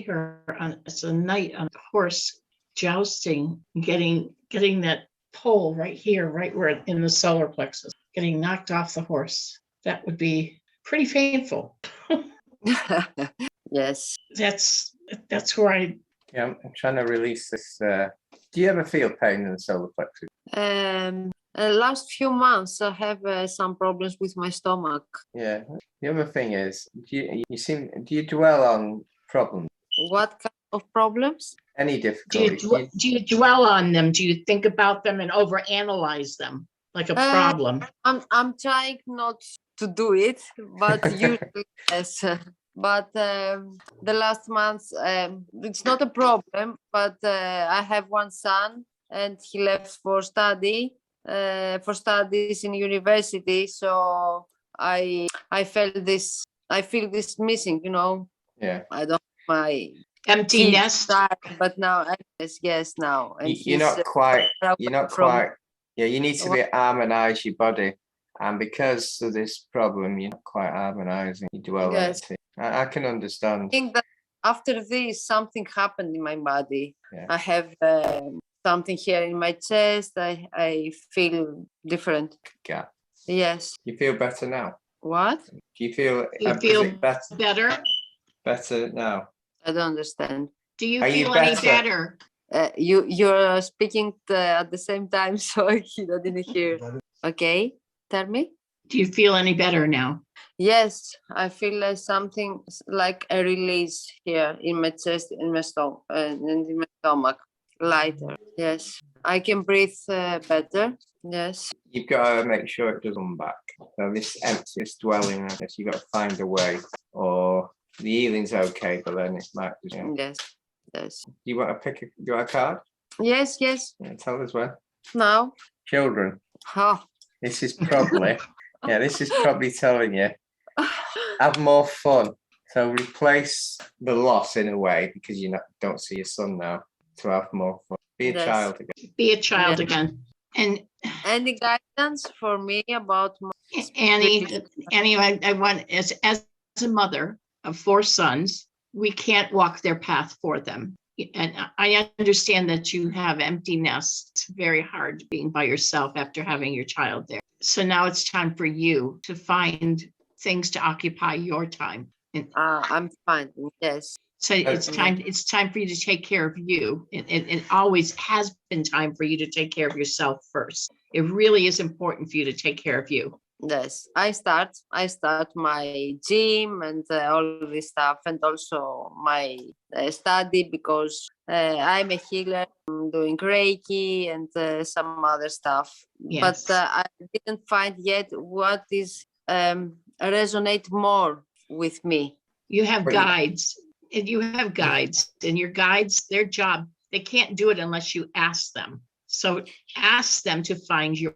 her it's a night on a horse jousting, getting that pole right here, right where in the solar plexus, getting knocked off the horse. That would be pretty painful. Yes. That's where Yeah, I'm trying to release this. Do you ever feel pain in the solar plexus? Last few months, I have some problems with my stomach. Yeah. The other thing is, do you dwell on problems? What kind of problems? Any difficulty? do you dwell on them? Do you think about them and overanalyze them like a problem? I'm trying not to do it, but usually yes. But the last months, it's not a problem. But I have one son, and he left for studies in university. So I feel this missing. Yeah. I don't my empty kids nest. but now yes now. And You're not quite. Yeah, you need to harmonize your body And because of this problem, you're not quite harmonizing. You dwell on Yes. it. I can understand. I think that after this, something happened in my body. Yeah. I have something here in my chest. I feel different. Yeah. Yes. You feel better now? What? Do you feel, You is feel it better? Better now? I don't understand. Do you Are you feel any better? better? You're speaking at the same time, so I didn't hear. Okay, tell me. Do you feel any better now? Yes, I feel like something like a release here in my chest, in my stomach, and in my stomach, lighter. Yes, I can breathe better. Yes. You've got to make sure it doesn't come back. So this empty, this dwelling, I guess you've got to find a way, or the healing's okay, but then it might just, you know. Yes, yes. You want to you want a card? Yes, yes. Yeah, tell us when. Now. Children. Oh. This is probably, this is probably telling you, have more fun. So replace the loss in a way, because you don't see your son now, to have more fun. Be a child again. Be a child again. And any guidance for me about Annie, I want, as a mother of 4 sons, we can't walk their path for them. And I understand that you have empty nests. It's very hard being by yourself after having your child there. So now it's time for you to find things to occupy your time. I'm fine. Yes. So it's time for you to take care of you. It always has been time for you to take care of yourself first. It really is important for you to take care of you. Yes, I start my gym and all this stuff, and also my study, because I'm a healer. I'm doing Reiki and some other stuff. Yes. But I didn't find yet what is resonate more with me. You have guides, and your guides, their job, they can't do it unless you ask them. So ask them to find your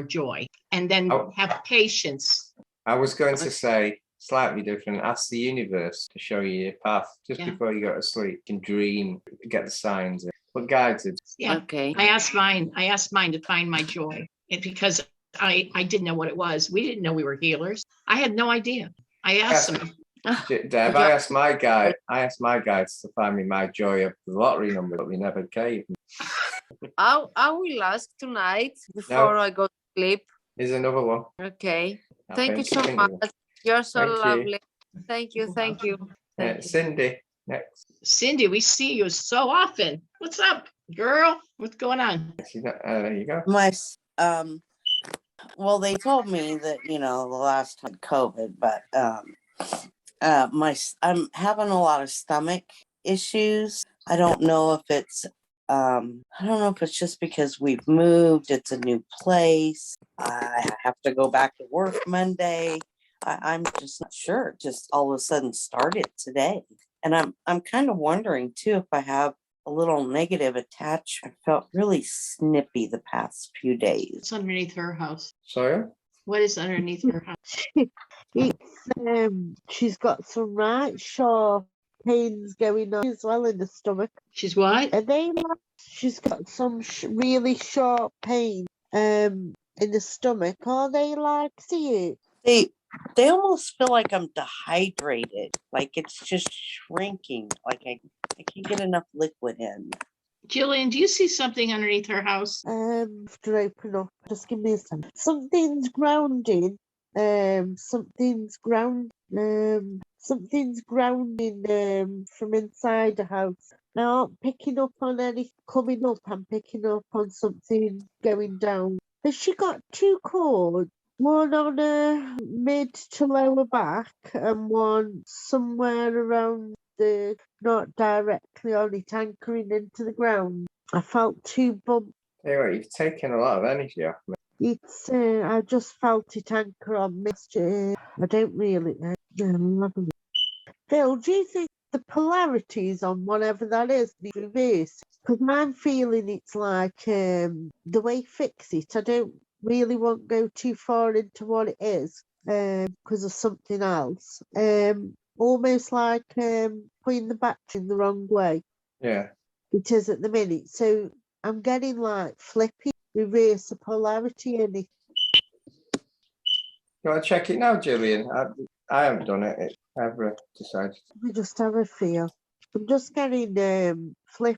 joy, and then have patience. I was going to say slightly different. Ask the universe to show you your path just before you go to sleep. You can dream, get the signs. But guided. Yeah. Okay. I asked mine to find my joy, and because I didn't know what it was. We didn't know we were healers. I had no idea. I asked them. Deb, I asked my guides to find me my joy of the lottery number, but we never came. I will ask tonight before I go to sleep. Here's another one. Okay. Thank you so much. You're so lovely. Thank you. Thank you. Cindy, next. Cindy, we see you so often. What's up, girl? What's going on? There you go. Well, they told me that, the last time COVID, but I'm having a lot of stomach issues. I don't know if it's just because we've moved, it's a new place. I have to go back to work Monday. I'm just not sure. It just all of a sudden started today. And I'm kind of wondering too if I have a little negative attachment. I felt really snippy the past few days. What's underneath her house? Sorry? What is underneath her house? It's she's got some right sharp pains going on as well in the stomach. She's what? She's got some really sharp pain in the stomach. Are they like see it? They almost feel like I'm dehydrated. Like it's just shrinking. Like I can't get enough liquid in. Jillian, do you see something underneath her house? After open up, just give me a second. Something's grounding. Something's grounding from inside the house. Now I'm picking up on any coming up. I'm picking up on something going down. Has she got 2 cords? One on her mid to lower back and one somewhere around the, not directly on it, anchoring into the ground. I felt 2 bumps. Anyway, you've taken a lot of energy off me. It's, I just felt it anchor on me. I don't really know. Phil, do you think the polarities on whatever that is need reversed? Because I'm feeling it's like the way fix it. I don't really won't go too far into what it is because of something else. Almost like putting the battery in the wrong way. Yeah. It is at the minute. So I'm getting like flippy, reverse the polarity in it. You want to check it now, Gillian? I haven't done it. I've decided. We just have a feel. I'm just getting flip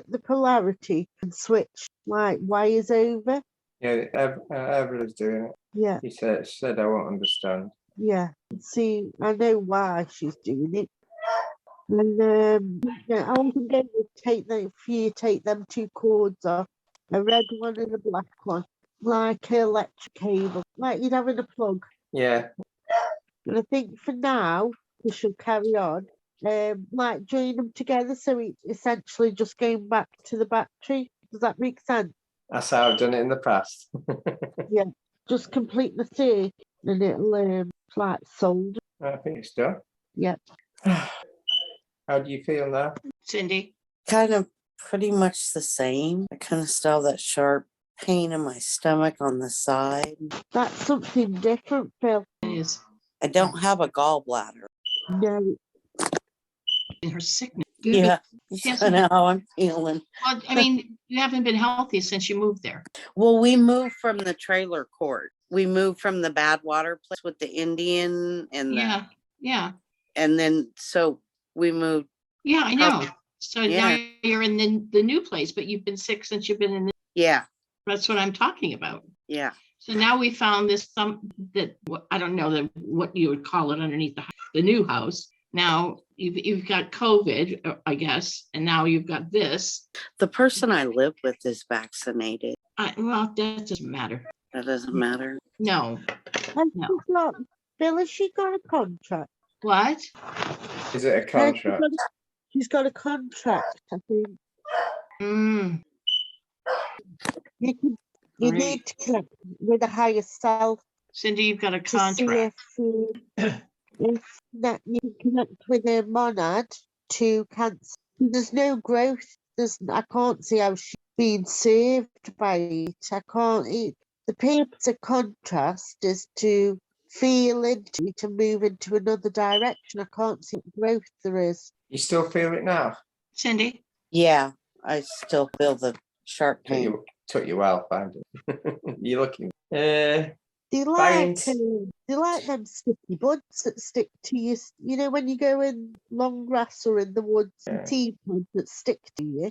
the polarity and switch like wires over. Yeah, Everett's doing it. Yeah, He said I won't understand. yeah. See, I know why she's doing it. And yeah, I was going to take them two cords off, a red one and a black one, like an electric cable, like you'd have in a plug. Yeah. And I think for now we should carry on, like join them together, so it's essentially just going back to the battery. Does that make sense? That's how I've done it in the past. Yeah, just complete the circuit and it'll like solder. I think it's done. Yeah. How do you feel now? Cindy? Kind of pretty much the same. I kind of still have that sharp pain in my stomach on the side. That's something different, Phil. It is. I don't have a gallbladder. No. In her sickness. Yeah, She that's hasn't- kind of how I'm feeling. Well, I mean, you haven't been healthy since you moved there. Well, we moved from the trailer court. We moved from the bad water place with the Indian and Yeah, yeah, and then so we moved. yeah, I know. So Yeah. now you're in the new place, but you've been sick since you've been in the, Yeah, that's what I'm talking about. yeah. So now we found this I don't know what you would call it underneath the new house. Now you've got COVID, I guess, and now you've got this. The person I live with is vaccinated. Well, that doesn't matter. That doesn't matter. No. And No. she's got, Phil, has she got a contract? What? Is it a contract? She's got a contract, I think. Mm. You Right. need to connect with a higher self. Cindy, you've got a to see contract. if that you can connect with a monad to cancel. There's no growth. I can't see how she's being saved by it. I can't. The purpose of contrast is to feel into, to move into another direction. I can't see what growth there is. You still feel it now? Cindy? Yeah, I still feel the sharp pain. Took you a while finding it. You're looking. They Thanks. like them sticky buds that stick to you. You know, when you go in long grass or in the woods, Yeah. tea buds that stick to you.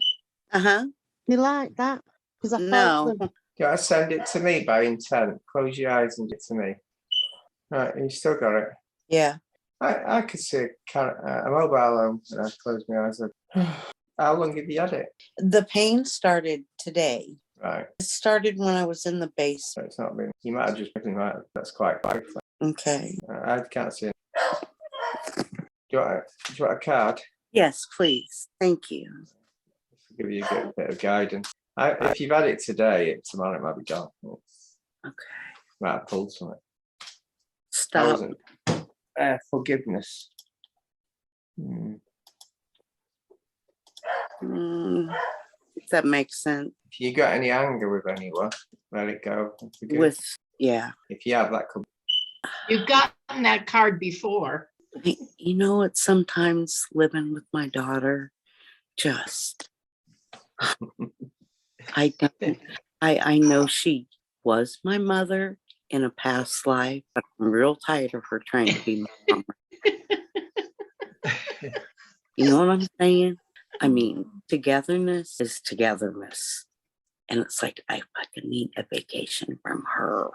Uh-huh. You like that? Because I No. felt them. You gotta send it to me by intent. Close your eyes and get it to me. Right, you still got it. Yeah. I could see a mobile home and I closed my eyes. How long have you had it? The pain started today. Right. It started when I was in the base. So it's not been. You might have just been right. That's quite big. Okay. I can't see it. Do you want a card? Yes, please. Thank you. Give you a bit of guidance. If you've had it today, tomorrow it might be gone. Okay. Might have pulled something. Stop. Forgiveness. That makes sense. If you got any anger with anyone, let it go. And forgive. Yeah. If you have, that could. You've gotten that card before. You know what? Sometimes living with my daughter, just I know she was my mother in a past life, but I'm real tired of her trying to be my mom. You know what I'm saying? I mean, togetherness is togetherness. And it's like, I fucking need a vacation from her.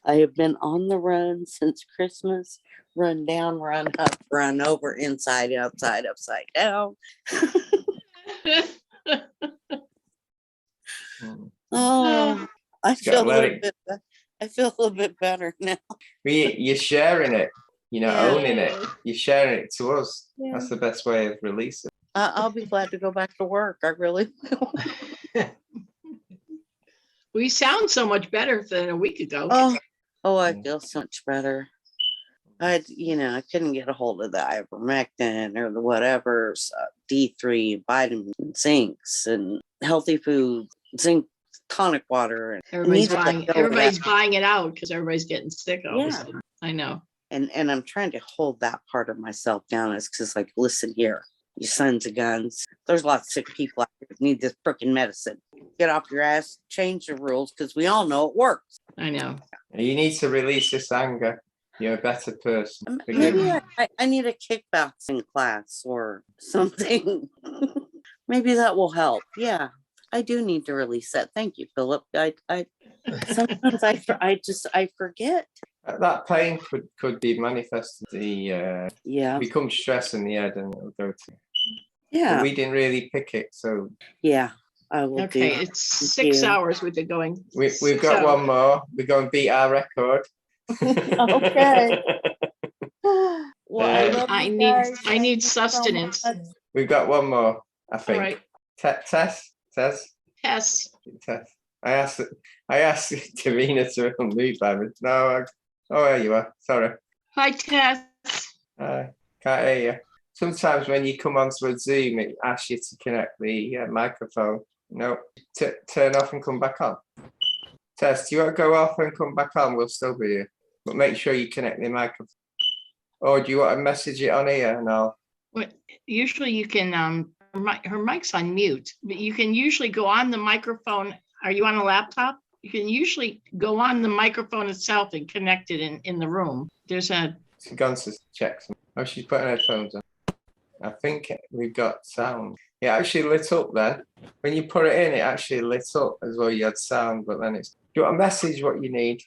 I have been on the run since Christmas. Run down, run up, run over, inside, outside, upside down. Oh, I feel a little bit better now. You're sharing it. You're not Yeah. owning it. You're sharing it to us. Yeah. That's the best way of releasing. I'll be glad to go back to work. I really will. We sound so much better than a week ago. I feel so much better. I couldn't get a hold of the ivermectin or the whatever, D3, vitamins, zincs, and healthy food, zinc tonic water. And Everybody's buying it out because everybody's getting sick all of a Yeah. sudden. I know. And I'm trying to hold that part of myself down. It's because, like, listen here, you sons of guns. There's lots of sick people out here that need this freaking medicine. Get off your ass, change the rules, because we all know it works. I know. You need to release this anger. You're a better person. Forgive Maybe me. I need a kickboxing class or something. Maybe that will help. Yeah, I do need to release that. Thank you, Philip. I sometimes I forget. That pain could be manifested. Yeah. Become stress in the head and it'll go to. Yeah. But we didn't really pick it, so. Yeah, I will do. Okay, it's 6 hours we've been going. We've got one more. We're going to beat our record. Okay. Well, I need sustenance. We've got one more, I think. right. Tess. I asked Davina to unmute by me. No, there you are. Sorry. Hi, Tess. Can't hear you. Sometimes when you come onto a Zoom, it asks you to connect the microphone. No, turn off and come back on. Tess, do you want to go off and come back on? We'll still be here. But make sure you connect the microphone. Or do you want to message it on here? No. Well, usually you can, her mic's on mute, but you can usually go on the microphone. Are you on a laptop? You can usually go on the microphone itself and connect it in the room. There's a... She's gone to check. Oh, she's putting headphones on. I think we've got sound. It actually lit up then. When you put it in, it actually lit up as though you had sound, but then it's... Do you want a message what you need?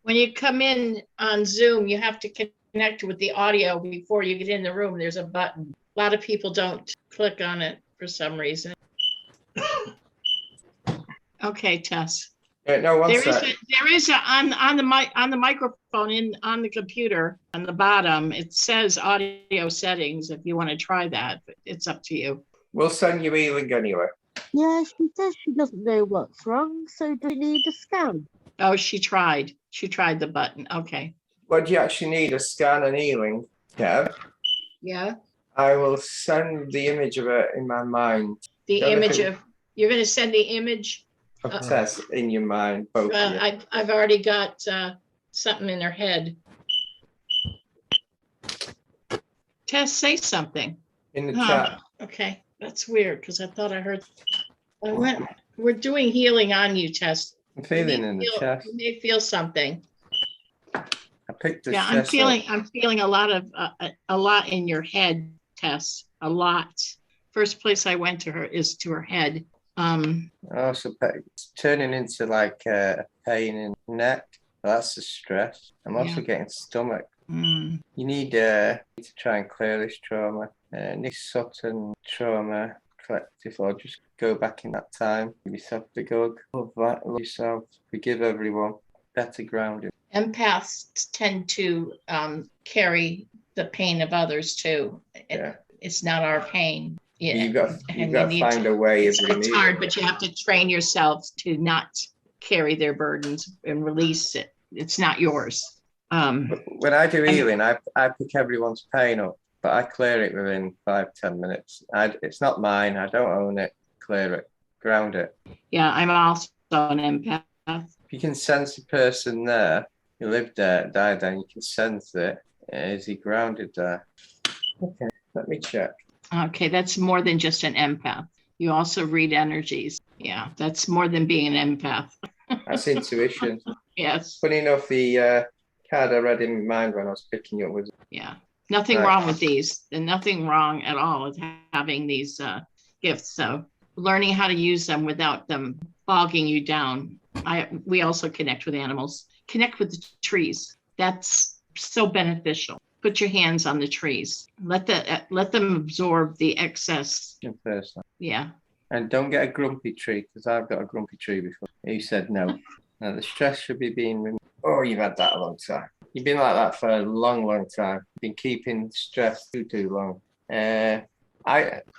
When you come in on Zoom, you have to connect with the audio before you get in the room. There's a button. A lot of people don't click on it for some reason. Okay, Tess. No, one sec. There is on the microphone on the computer on the bottom. It says audio settings. If you want to try that, but it's up to you. We'll send you healing anyway. Yeah, she says she doesn't know what's wrong, so do we need a scan? Oh, she tried. She tried the button. Okay. What do you actually need? A scan and healing? Yeah. Yeah. I will send the image of it in my mind. The image of, you're going to send the image of Tess in your mind. Both. I've already got something in her head. Tess, say something. In the chat. Okay, that's weird because I thought I heard. We're doing healing on you, Tess. I'm feeling in the chest. You may feel something. I picked the I'm feeling a lot in your head, Tess. A lot. First place I went to her is to her head. So it's turning into like a pain in the neck. That's the stress. I'm also getting stomach. You need to try and clear this trauma. Nick Sutton trauma collective, or just go back in that time. Give yourself the hug. Love that. Love yourself. Forgive everyone. Better grounded. Empaths tend to carry the pain of others too. It's not our pain. You've got to find a way of removing it. It's hard, but you have to train yourself to not carry their burdens and release it. It's not yours. When I do healing, I pick everyone's pain up, but I clear it within 5-10 minutes. It's not mine. I don't own it. Clear it. Ground it. Yeah, I'm also an empath. If you can sense a person there, you lived there, died there, and you can sense it. Is he grounded there? Okay, let me check. Okay, that's more than just an empath. You also read energies. Yeah, that's more than being an empath. That's intuition. Yes. Funny enough, the card I read in my mind when I was picking you up was... Yeah, nothing wrong with these. And nothing wrong at all with having these gifts. So learning how to use them without them bogging you down. We also connect with animals. Connect with the trees. That's so beneficial. Put your hands on the trees. Let them absorb the excess. In person. Yeah. And don't get a grumpy tree, because I've got a grumpy tree before. You said no. Now the stress should be being removed. Oh, you've had that a long time. You've been like that for a long, long time. You've been keeping stress too long.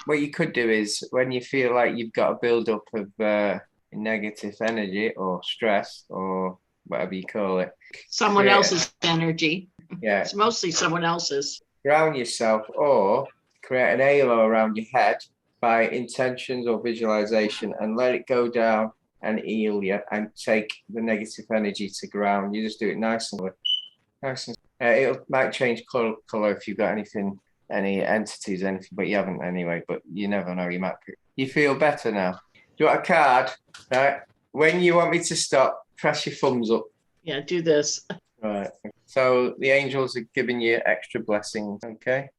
What you could do is when you feel like you've got a build-up of negative energy or stress or whatever you call it. Someone else's energy. Yeah. It's mostly someone else's. Ground yourself or create an halo around your head by intentions or visualization and let it go down and heal you and take the negative energy to ground. You just do it nice and it might change color if you've got anything, any entities, anything, but you haven't anyway, but you never know, you might. You feel better now. Do you want a card? Right? When you want me to stop, press your thumbs up. Yeah, do this. Right. So the angels are giving you extra blessings, okay?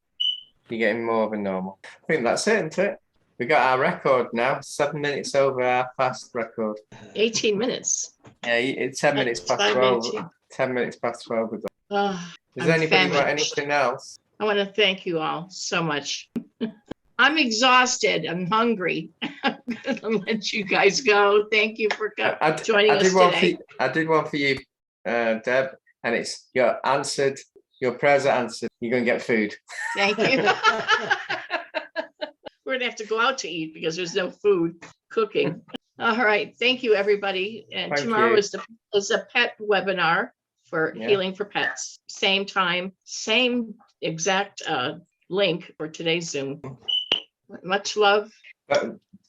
You're getting more than normal. I think that's it, isn't it? We got our record now, 7 minutes over our past record. 18 minutes. Yeah, it's 10 minutes past 12. 10 minutes past 12. Oh, Does I'm anybody got famished. anything else? I want to thank you all so much. I'm exhausted. I'm hungry. I'm going to let you guys go. Thank you for joining us today. I did one for you, Deb, and it's your prayers are answered. You're going to get food. Thank you. We're going to have to go out to eat because there's no food cooking. All right. Thank you, everybody. And Thank tomorrow you. is a pet webinar for Yeah. healing for pets. Same time, same exact link for today's Zoom. Much love.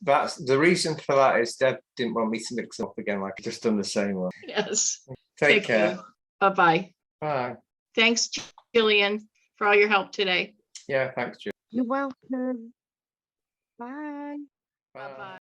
That's the reason for that is Deb didn't want me to mix them up again, like I just done the same one. Yes. Take Thank care. you. Bye-bye. Bye. Thanks, Jillian, for all your help today. Yeah, thanks, Jill. You're welcome. Bye. Bye-bye.